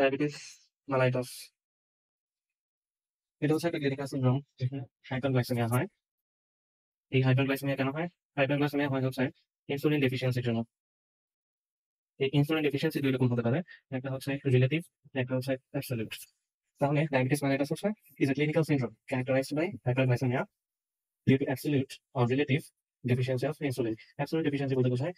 Diabetes mellitus এটা হচ্ছে একটা ক্লিনিক্যাল সিনড্রোম যেখানে হাইপারগ্লাইসেমিয়া হয়। এই হাইপারগ্লাইসেমিয়া কেন হয়? হাইপারগ্লাইসেমিয়া হয় হচ্ছে ইনসুলিন ডেফিসিয়েন্সির জন্য। এই ইনসুলিন ডেফিসিয়েন্সি ২ রকম হতে পারে। একটা হচ্ছে রিলেটিভ, একটা হচ্ছে অ্যাবসোলিউট। তাহলে ডায়াবেটিস মেলাইটাস হচ্ছে is a clinical syndrome characterized by hyperglycemia due to absolute or relative deficiency of insulin. Absolute deficiency বলতে বোঝায়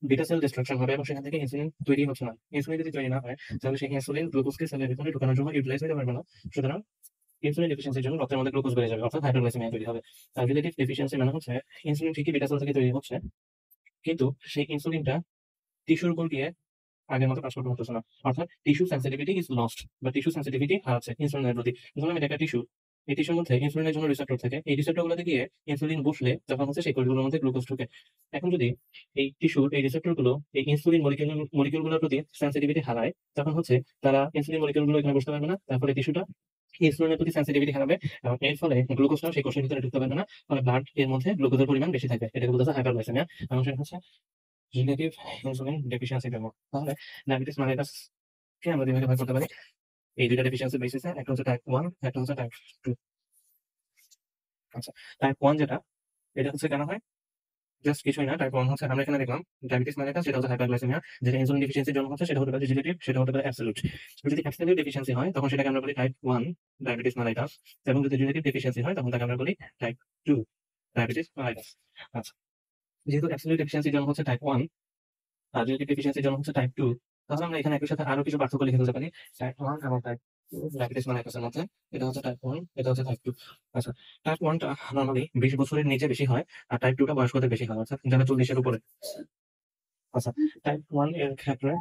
বিটা সেল ডিস্ট্রাকশন হবে এবং সেখান থেকে ইনসুলিন তৈরি হচ্ছে না। ইনসুলিন যদি তৈরি না হয় তাহলে সেই ইনসুলিন গ্লুকোজকে সেলের ভিতরে ঢোকানোর জন্য ইউটিলাইজ হতে পারবে না। সুতরাং ইনসুলিন ডেফিসিয়েন্সির জন্য রক্তের মধ্যে গ্লুকোজ বেড়ে যাবে, অর্থাৎ হাইপারগ্লাইসেমিয়া তৈরি হবে। আর রিলেটিভ ডেফিসিয়েন্সি মানে হচ্ছে ইনসুলিন ঠিকই বিটা সেল থেকে তৈরি হচ্ছে, কিন্তু সেই ইনসুলিনটা টিস্যুর উপর গিয়ে আগের মতো কাজ করতে পারতেছে না। অর্থাৎ টিস্যু সেনসিটিভিটি ইজ লস্ট বা টিস্যু সেনসিটিভিটি হারাচ্ছে ইনসুলিনের প্রতি। ধরুন এটা একটা টিস্যু, এই টিস্যুর মধ্যে ইনসুলিনের জন্য রিসেপ্টর থাকে। এই রিসেপ্টরগুলোতে গিয়ে ইনসুলিন বসলে তখন হচ্ছে সেই কোষগুলোর মধ্যে গ্লুকোজ ঢোকে। এখন যদি এই টিস্যুর এই রিসেপ্টরগুলো এই ইনসুলিন মলিকিউলগুলোর প্রতি সেনসিটিভিটি হারায়, তখন হচ্ছে তারা ইনসুলিন মলিকিউলগুলো এখানে বসতে পারবে না। তারপরে টিস্যুটা ইনসুলিনের প্রতি সেনসিটিভিটি হারাবে এবং এর ফলে গ্লুকোজটাও সেই কোষের ভিতরে ঢুকতে পারবে না। ফলে ব্লাড এর মধ্যে গ্লুকোজের পরিমাণ বেশি থাকবে। এটাকে বলতেছে হাইপারগ্লাইসেমিয়া এবং সেটা হচ্ছে রিলেটিভ ইনসুলিন ডেফিসিয়েন্সি বেমর। তাহলে ডায়াবেটিস মেলাইটাস কে আমরা ২ ভাগে ভাগ করতে পারি। এই ২ টা ডেফিসিয়েন্সির বেসিসে একটা হচ্ছে টাইপ 1, একটা হচ্ছে টাইপ 2। আচ্ছা, টাইপ 1 যেটা, এটা হচ্ছে কেন হয়? জাস্ট কিছুই না। টাইপ 1 হচ্ছে আমরা এখানে দেখলাম ডায়াবেটিস মেলাইটাস, সেটা হচ্ছে হাইপারগ্লাইসেমিয়া। যেটা ইনসুলিন ডেফিসিয়েন্সির জন্য হচ্ছে সেটা হতে পারে রিলেটিভ, সেটা হতে পারে অ্যাবসোলিউট। যদি অ্যাবসোলিউট ডেফিসিয়েন্সি হয় তখন সেটাকে আমরা বলি টাইপ 1 ডায়াবেটিস মেলাইটাস, এবং যদি রিলেটিভ ডেফিসিয়েন্সি হয় তখন তাকে আমরা বলি টাইপ 2 ডায়াবেটিস মেলাইটাস। আচ্ছা, যেহেতু অ্যাবসোলিউট ডেফিসিয়েন্সির জন্য হচ্ছে টাইপ 1 আর রিলেটিভ ডেফিসিয়েন্সির জন্য হচ্ছে টাইপ 2, তাহলে আমরা এখানে একই সাথে আরো কিছু পার্থক্য লিখে ফেলতে পারি টাইপ 1 এবং টাইপ 2 ডায়াবেটিস মেলাইটাসের মধ্যে। এটা হচ্ছে টাইপ 1, এটা হচ্ছে টাইপ 2। আচ্ছা, টাইপ 1 টা নরমালি ২০ বছরের নিচে বেশি হয় আর টাইপ 2 টা বয়স্কদের বেশি হয়, অর্থাৎ যারা ৪০ এর উপরে। আচ্ছা, টাইপ 1 এর ক্ষেত্রে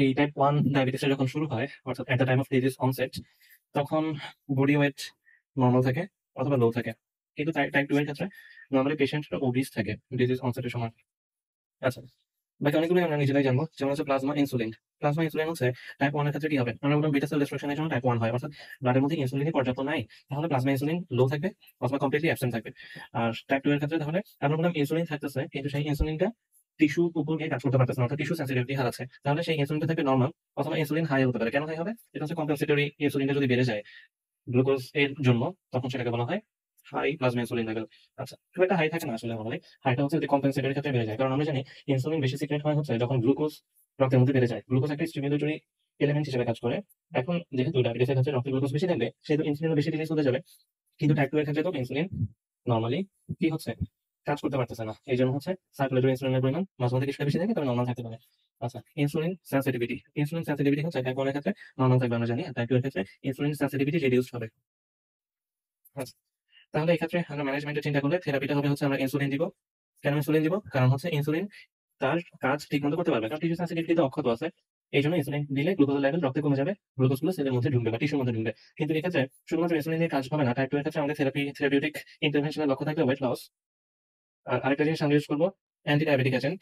এই টাইপ 1 ডায়াবেটিসটা যখন শুরু হয়, অর্থাৎ at the time of disease onset, তখন বডি ওয়েট নরমাল থাকে অথবা লো থাকে। কিন্তু টাইপ 2 এর ক্ষেত্রে নরমালি পেশেন্টরা ওবিস থাকে ডিজিজ অনসেটের সময়। আচ্ছা, বাকি অনেকগুলোই আমরা নিজেরাই জানবো। যেমন হচ্ছে প্লাজমা ইনসুলিন। প্লাজমা ইনসুলিন হচ্ছে টাইপ 1 এর ক্ষেত্রে কি হবে? আমরা বললাম বিটা সেল ডিস্ট্রাকশনের জন্য টাইপ 1 হয়। অর্থাৎ ব্লাডের মধ্যে ইনসুলিনই পর্যাপ্ত নাই। তাহলে প্লাজমা ইনসুলিন লো থাকবে অথবা কমপ্লিটলি অ্যাবসেন্ট থাকবে। আর টাইপ 2 এর ক্ষেত্রে তাহলে আমরা বললাম ইনসুলিন থাকতেছে, কিন্তু সেই ইনসুলিনটা টিস্যুর উপর গিয়ে কাজ করতে পারতেছে না, অর্থাৎ টিস্যু সেনসিটিভিটি হারাচ্ছে। তাহলে সেই ইনসুলিনটা থাকবে নরমাল অথবা ইনসুলিন হাই হতে পারে। কেন হাই হবে? এটা হচ্ছে কম্পেনসেটরি ইনসুলিনটা যদি বেড়ে যায় গ্লুকোজ এর জন্য, তখন সেটাকে বলা হয় হাই প্লাজমা ইনসুলিন লেভেল। আচ্ছা, খুব একটা হাই থাকে না আসলে নরমালি। হাইটা হচ্ছে যদি কম্পেনসেটরি ক্ষেত্রে বেড়ে যায়। কারণ আমরা জানি ইনসুলিন বেশি সিক্রেট হয় হচ্ছে যখন গ্লুকোজ রক্তের মধ্যে বেড়ে যায়। গ্লুকোজ একটা স্টিমুলেটরি এলিমেন্ট হিসেবে কাজ করে। এখন যেহেতু ডায়াবেটিসের ক্ষেত্রে রক্তে গ্লুকোজ বেশি থাকবে, সেহেতু ইনসুলিনও বেশি রিলিজ হতে যাবে। কিন্তু টাইপ 2 এর ক্ষেত্রে তো ইনসুলিন নরমালি কি হচ্ছে? কাজ করতে পারতেছে না। এইজন্য হচ্ছে সার্কুলেটরি ইনসুলিনের পরিমাণ মাঝে মধ্যে কিছুটা বেশি থাকে, তবে নরমাল থাকতে পারে। আচ্ছা, ইনসুলিন সেনসিটিভিটি। ইনসুলিন সেনসিটিভিটি হচ্ছে টাইপ 1 এর ক্ষেত্রে নরমাল থাকবে আমরা জানি। আর টাইপ 2 এর ক্ষেত্রে ইনসুলিন সেনসিটিভিটি রিডিউসড হবে। আচ্ছা, তাহলে এক্ষেত্রে আমরা ম্যানেজমেন্টের চিন্তা করলে থেরাপিটা হবে হচ্ছে আমরা ইনসুলিন দিব। কেন ইনসুলিন দিব? কারণ হচ্ছে ইনসুলিন তার কাজ ঠিকমতো করতে পারবে। কারণ টিস্যু সেনসিটিভিটি অক্ষত আছে। এইজন্য ইনসুলিন দিলে গ্লুকোজের লেভেল রক্তে কমে যাবে। গ্লুকোজগুলো সেলের মধ্যে ঢুকবে বা টিস্যুর মধ্যে ঢুকবে। কিন্তু এক্ষেত্রে শুধুমাত্র ইনসুলিন দিয়ে কাজ হবে না। টাইপ 2 এর ক্ষেত্রে আমাদের থেরাপিউটিক ইন্টারভেনশন এর লক্ষ্য থাকবে ওয়েট লস। আর আরেকটা জিনিস আমরা ইউজ করব অ্যান্টি ডায়াবেটিক এজেন্ট,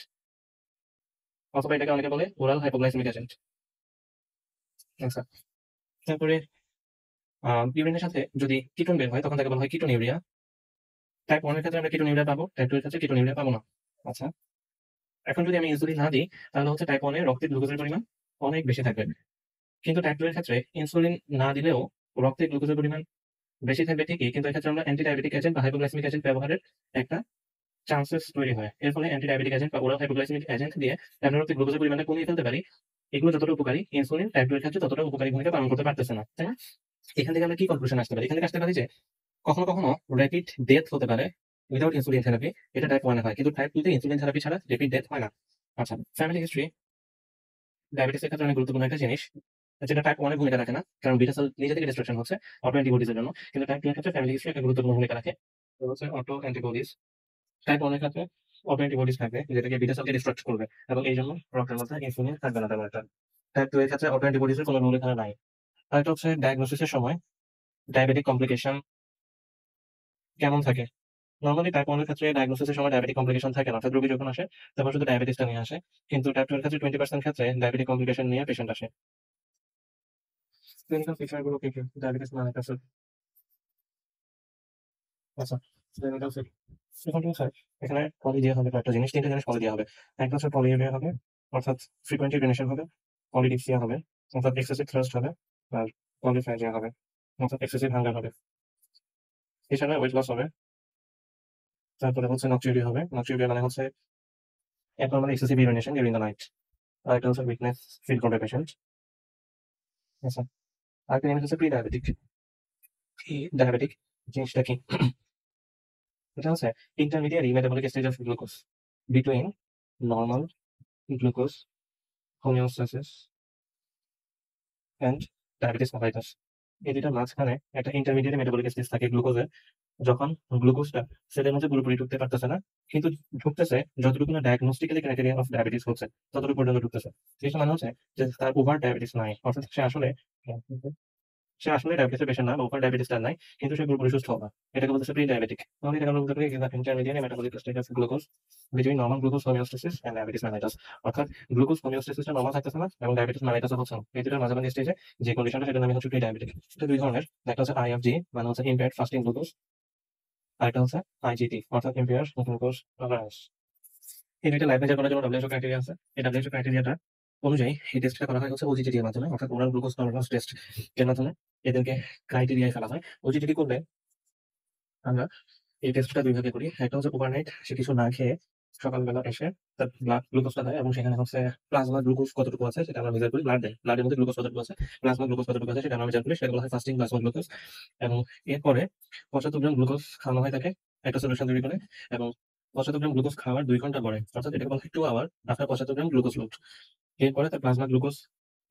অথবা এটাকে অনেকে বলে ওরাল হাইপোগ্লাইসেমিক এজেন্ট। আচ্ছা, তারপরে ইউরিনের সাথে যদি কিটোন বের হয় তখন তাকে বলা হয় কিটোনিউরিয়া। টাইপ 1 এর ক্ষেত্রে আমরা কিটোনিউরিয়া পাবো, টাইপ 2 এর ক্ষেত্রে কিটোনিউরিয়া পাবো না। আচ্ছা, এখন যদি আমি ইনসুলিন না দিই তাহলে হচ্ছে টাইপ 1 এ রক্তে গ্লুকোজের পরিমাণ অনেক বেশি থাকবে। কিন্তু টাইপ 2 এর ক্ষেত্রে ইনসুলিন না দিলেও রক্তে গ্লুকোজের পরিমাণ বেশি থাকবে ঠিকই, কিন্তু এক্ষেত্রে আমরা অ্যান্টি ডায়াবেটিক এজেন্ট বা হাইপোগ্লাইসেমিক এজেন্ট ব্যবহারের একটা চান্সেস তৈরি হয়। এর ফলে অ্যান্টি ডায়াবেটিক এজেন্ট বা ওরাল হাইপোগ্লাইসেমিক এজেন্ট দিয়ে আমরা রক্তে গ্লুকোজের পরিমাণটা কমিয়ে ফেলতে পারি। এগুলো যতটা উপকারী, ইনসুলিন টাইপ 2 এর ক্ষেত্রে ততটা উপকারী ভূমিকা পালন করতে পারতেছে না। তাই না? এখান থেকে আমরা কি কনক্লুশন আসতে পারি? এখান থেকে আসতে পারি যে কখনো, কখনো র‍্যাপিড ডেথ হতে পারে উইথআউট ইনসুলিন থেরাপি। এটা টাইপ 1 এ হয়। কিন্তু টাইপ 2 তে ইনসুলিন থেরাপি ছাড়া র‍্যাপিড ডেথ হয় না। আচ্ছা, ফ্যামিলি হিস্ট্রি ডায়াবেটিসের ক্ষেত্রে অনেক গুরুত্বপূর্ণ একটা জিনিস। যেটা টাইপ 1 এ ভূমিকা রাখে না। কারণ বিটা সেল নিজে থেকে ডিস্ট্রাকশন হচ্ছে অটো অ্যান্টিবডিজ এর জন্য। কিন্তু টাইপ 2 এর ক্ষেত্রে ফ্যামিলি হিস্ট্রি একটা গুরুত্বপূর্ণ ভূমিকা রাখে। তো হচ্ছে অটো অ্যান্টিবডিজ। টাইপ 1 এর ক্ষেত্রে অটো অ্যান্টিবডিজ থাকবে যেটাকে বিটা সেলকে ডিস্ট্রাক্ট করবে এবং এইজন্য রক্তের মধ্যে ইনসুলিন থাকবে না তেমন একটা। টাইপ 2 এর ক্ষেত্রে অটো অ্যান্টিবডিজ এর কোনো রোল এখানে নাই। আরেকটা হচ্ছে ডায়াগনোসিস এর সময় ডায়াবেটিক কমপ্লিকেশন কেমন থাকে? নরমালি টাইপ 1 এর ক্ষেত্রে ডায়াগনোসিস এর সময় ডায়াবেটিক কমপ্লিকেশন থাকে না। অর্থাৎ রোগী যখন আসে তখন শুধু ডায়াবেটিসটা নিয়ে আসে। কিন্তু টাইপ 2 এর ক্ষেত্রে 20% ক্ষেত্রে ডায়াবেটিক কমপ্লিকেশন নিয়ে পেশেন্ট আসে। ক্লিনিক্যাল ফিচার গুলো কি, কি? ডায়াবেটিস মেলাইটাস এর। আচ্ছা, ক্লিনিক্যাল এখন কি হচ্ছে, এখানে পলি দেয়া হবে কয়েকটা জিনিস, ৩ টা জিনিস পলি দেয়া হবে। একটা হচ্ছে পলিউরিয়া হবে, অর্থাৎ ফ্রিকোয়েন্ট ইউরিনেশন হবে, পলিডিপসিয়া হবে। অর্থাৎ এক্সেসিভ থ্রাস্ট হবে আর পলিফ্যাজিয়া হবে, অর্থাৎ এক্সেসিভ হাঙ্গার হবে। এছাড়া ওয়েট লস হবে। তারপরে হচ্ছে নকচুরিয়া হবে। নকচুরিয়া মানে হচ্ছে abnormal excessive urination during the night। আর এটা হচ্ছে উইকনেস ফিল করবে পেশেন্ট। আচ্ছা, আরেকটা জিনিস হচ্ছে প্রি ডায়াবেটিক। প্রি ডায়াবেটিক জিনিসটা কি? এটা হচ্ছে intermediate metabolic stage of glucose between normal glucose homeostasis and diabetes mellitus. এই দুটার মাঝখানে একটা ইন্টারমিডিয়েট মেটাবলিক স্টেজ থাকে গ্লুকোজের, যখন গ্লুকোজটা সেলের মধ্যে পুরোপুরি ঢুকতে পারতেছে না, কিন্তু ঢুকতেছে যতটুকু না ডায়াগনস্টিক্যালি ক্রাইটেরিয়া অফ ডায়াবেটিস হচ্ছে ততটুকু পর্যন্ত ঢুকতেছে। সেটা মানে হচ্ছে যে তার ওভার ডায়াবেটিস নাই, অর্থাৎ সে আসলে ডায়াবেটিসের পেশেন্ট না বা ওভার ডায়াবেটিস তার নাই, কিন্তু সে পুরোপুরি সুস্থ হবে। এটাকে বলতেছে প্রি ডায়াবেটিক। তাহলে এটাকে আমরা বলতে পারি intermediate metabolic stage of glucose between normal glucose homeostasis and diabetes mellitus. অর্থাৎ গ্লুকোজ হোমিওস্ট্যাসিসটা নরমাল থাকতেছে না এবং ডায়াবেটিস মেলাইটাস হচ্ছে না। এই দুটোর মাঝামাঝি স্টেজে যে কন্ডিশনটা সেটা নামে হচ্ছে প্রি ডায়াবেটিক। এটা দুই ধরনের, একটা হচ্ছে আইএফজি মানে হচ্ছে ইমপেয়ার্ড ফাস্টিং গ্লুকোজ, আরেকটা হচ্ছে আইজিটি অর্থাৎ ইমপেয়ার্ড গ্লুকোজ টলারেন্স। এই দুইটা লাইফ মেজার করার জন্য ডব্লিউএইচও ক্রাইটেরিয়া আছে। এই ডব্লিউএইচও ক্রাইটেরিয়াটা অনুযায়ী এই টেস্টটা করা হয় হচ্ছে ওজিটিটি এর মাধ্যমে, অর্থাৎ ওরাল গ্লুকোজ টলারেন্স টেস্ট এর মাধ্যমে এদেরকে ক্রাইটেরিয়ায় ফেলা হয়। ওজিটিটি করলে আমরা এই টেস্টটা দুই ভাগে করি। একটা হচ্ছে ওভারনাইট সে কিছু না খেয়ে সকালবেলা এসে তার ব্লাড গ্লুকোজটা দেয় এবং সেখানে হচ্ছে প্লাজমা গ্লুকোজ কতটুকু আছে সেটা আমরা মেজার করি। ব্লাড দেয়, ব্লাডের মধ্যে গ্লুকোজ কতটুকু আছে, প্লাজমা গ্লুকোজ কতটুকু আছে সেটা আমরা মেজার করি। সেটা বলা হয় ফাস্টিং প্লাজমা গ্লুকোজ। এবং এরপরে 75 গ্রাম গ্লুকোজ খাওয়ানো হয় তাকে একটা সলিউশন তৈরি করে, এবং 75 গ্রাম গ্লুকোজ খাওয়ার 2 ঘন্টা পরে, অর্থাৎ এটাকে বলা হয় 2 আওয়ার আফটার 75 গ্রাম গ্লুকোজ লোড, এরপরে তার প্লাজমা গ্লুকোজ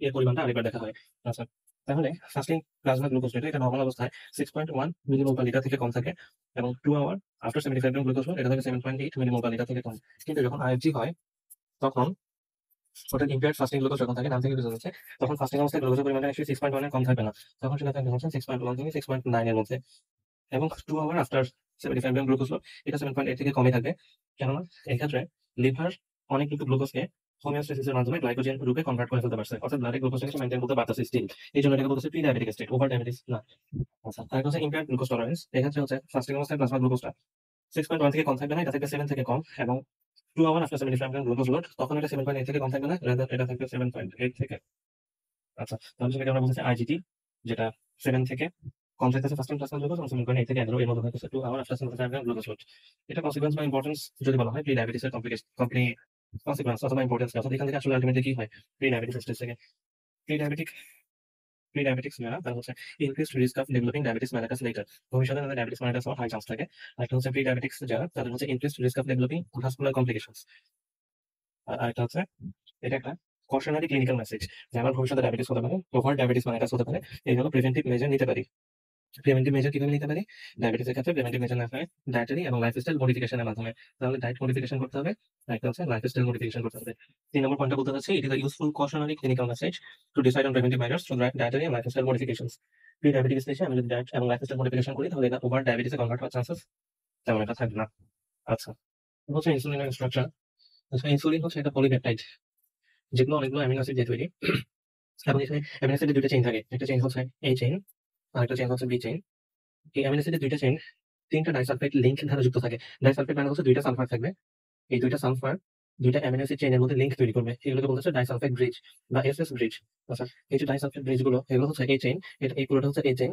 এর পরিমাণটা আরেকবার দেখা হয়। আচ্ছা, তাহলে ফাস্টিং প্লাজমা গ্লুকোজ যেটা এটা নরমাল অবস্থায় 6.1 মিলিমোল পার লিটার থেকে কম থাকে, এবং 2 আওয়ার আফটার 75 গ্রাম গ্লুকোজ এটা থাকে 7.8 মিলিমোল পার লিটার থেকে কম। কিন্তু যখন আইএফজি হয় তখন অর্থাৎ ইম্পেয়ার্ড ফাস্টিং গ্লুকোজ যখন থাকে নাম থেকে বোঝা যাচ্ছে, তখন ফাস্টিং অবস্থায় গ্লুকোজের পরিমাণটা নিশ্চয়ই 6.1 এর কম থাকবে না, তখন সেটা থাকবে হচ্ছে 6.1 থেকে 6.9 এর মধ্যে। এবং 2 আওয়ার আফটার 75 গ্রাম গ্লুকোজ লোড এটা 7.8 থেকে কমই থাকবে, কেননা এক্ষেত্রে লিভার অনেকটুকু গ্লুকোজকে হোমিওস্ট্যাসিসের মাধ্যমে গ্লাইকোজেন রূপে কনভার্ট করে ফেলতে পারছে, অর্থাৎ ব্লাডে গ্লুকোজটাকে মেইনটেইন করতে পারতেছে স্টিল। এই জন্য এটাকে বলতেছে pre diabetic state, over diabetes না। আচ্ছা, আরেকটা হচ্ছে ইম্পেয়ার্ড গ্লুকোজ টলারেন্স। এক্ষেত্রে হচ্ছে ফাস্টিং অবস্থায় প্লাজমা গ্লুকোজটা 6.1 থেকে কম থাকবে না, এটা থাকবে 7 থেকে কম, এবং 2 আওয়ার আফটার 75 গ্রাম গ্লুকোজ লোড তখন এটা 7.8 থেকে কম থাকবে না, রাদার এটা থাকবে 7.8 থেকে। আচ্ছা, তাহলে সেটাকে আমরা বলতেছি আইজিটি, যেটা 7 থেকে কম থাকতেছে ফাস্টিং প্লাজমা গ্লুকোজ, এবং 7.8 থেকে 11 এর মধ্যে থাকতেছে 2 আওয়ার আফটার 75 গ্রাম গ্লুকোজ লোড। এটা কনসিকুয়েন্স বা ইম্পর্টেন্স যদি বলা হয় প্রি ডায়াবেটিসের কনসিকুয়েন্স অথবা ইম্পর্টেন্স, অর্থাৎ এখান থেকে আসলে আলটিমেটলি কি হয় প্রি ডায়াবেটিস স্টেজ থেকে। প্রি ডায়াবেটিক প্রি ডায়াবেটিক্স যারা তারা হচ্ছে increased risk of developing diabetes mellitus later, ভবিষ্যতে তাদের ডায়াবেটিস মেলাইটাস হওয়ার হাই চান্স থাকে। আর একটা হচ্ছে প্রি ডায়াবেটিক্স যারা তাদের হচ্ছে increased risk of developing vascular complications. আর একটা হচ্ছে এটা একটা কশনারি ক্লিনিক্যাল মেসেজ যে আমার ভবিষ্যতে ডায়াবেটিস হতে পারে, ওভার ডায়াবেটিস মেলাইটাস হতে পারে, এই জন্য প্রিভেন্টিভ মেজার নিতে পারি। প্রিভেন্টিভ মেজার কিভাবে নিতে পারি? ডায়াবেটিসের ক্ষেত্রে প্রিভেন্টিভ মেজার নেওয়া হয় ডায়েটারি এবং লাইফস্টাইল মডিফিকেশনের মাধ্যমে। তাহলে ডায়েট মডিফিকেশন করতে হবে, একটা হচ্ছে লাইফস্টাইল মডিফিকেশন করতে হবে। 3 নম্বর পয়েন্টটা বলতে চাচ্ছি, it is a useful cautionary clinical message to decide on preventive measures through dietary and lifestyle modifications. Pre diabetic স্টেজে আমি যদি ডায়েট এবং লাইফস্টাইল মডিফিকেশন করি তাহলে এটা ওভার ডায়াবেটিসে কনভার্ট হওয়ার চান্সেস তেমন একটা থাকবে না। আচ্ছা, হচ্ছে ইনসুলিনের স্ট্রাকচার। আচ্ছা, ইনসুলিন হচ্ছে একটা পলিপেপটাইড যেগুলো অনেকগুলো অ্যামিনো অ্যাসিড দিয়ে তৈরি, এবং এখানে অ্যামিনো অ্যাসিডের 2টা চেইন থাকে, একটা চেইন হচ্ছে A চেইন আর একটা চেইন হচ্ছে B চেইন। এই অ্যামিনো অ্যাসিডের 2টা চেইন 3টা ডাইসালফাইড লিংক দ্বারা যুক্ত থাকে। ডাইসালফাইড মানে হচ্ছে 2টা সালফার থাকবে, এই 2টা সালফার 2টা অ্যামিনো অ্যাসিড চেইনের মধ্যে লিংক তৈরি করবে, এগুলোকে বলতেছে ডাইসালফাইড ব্রিজ বা এসএস ব্রিজ। আচ্ছা, এই যে ডাইসালফাইড ব্রিজ গুলো এগুলো হচ্ছে A চেইন, এটা এই পুরোটা হচ্ছে A চেইন,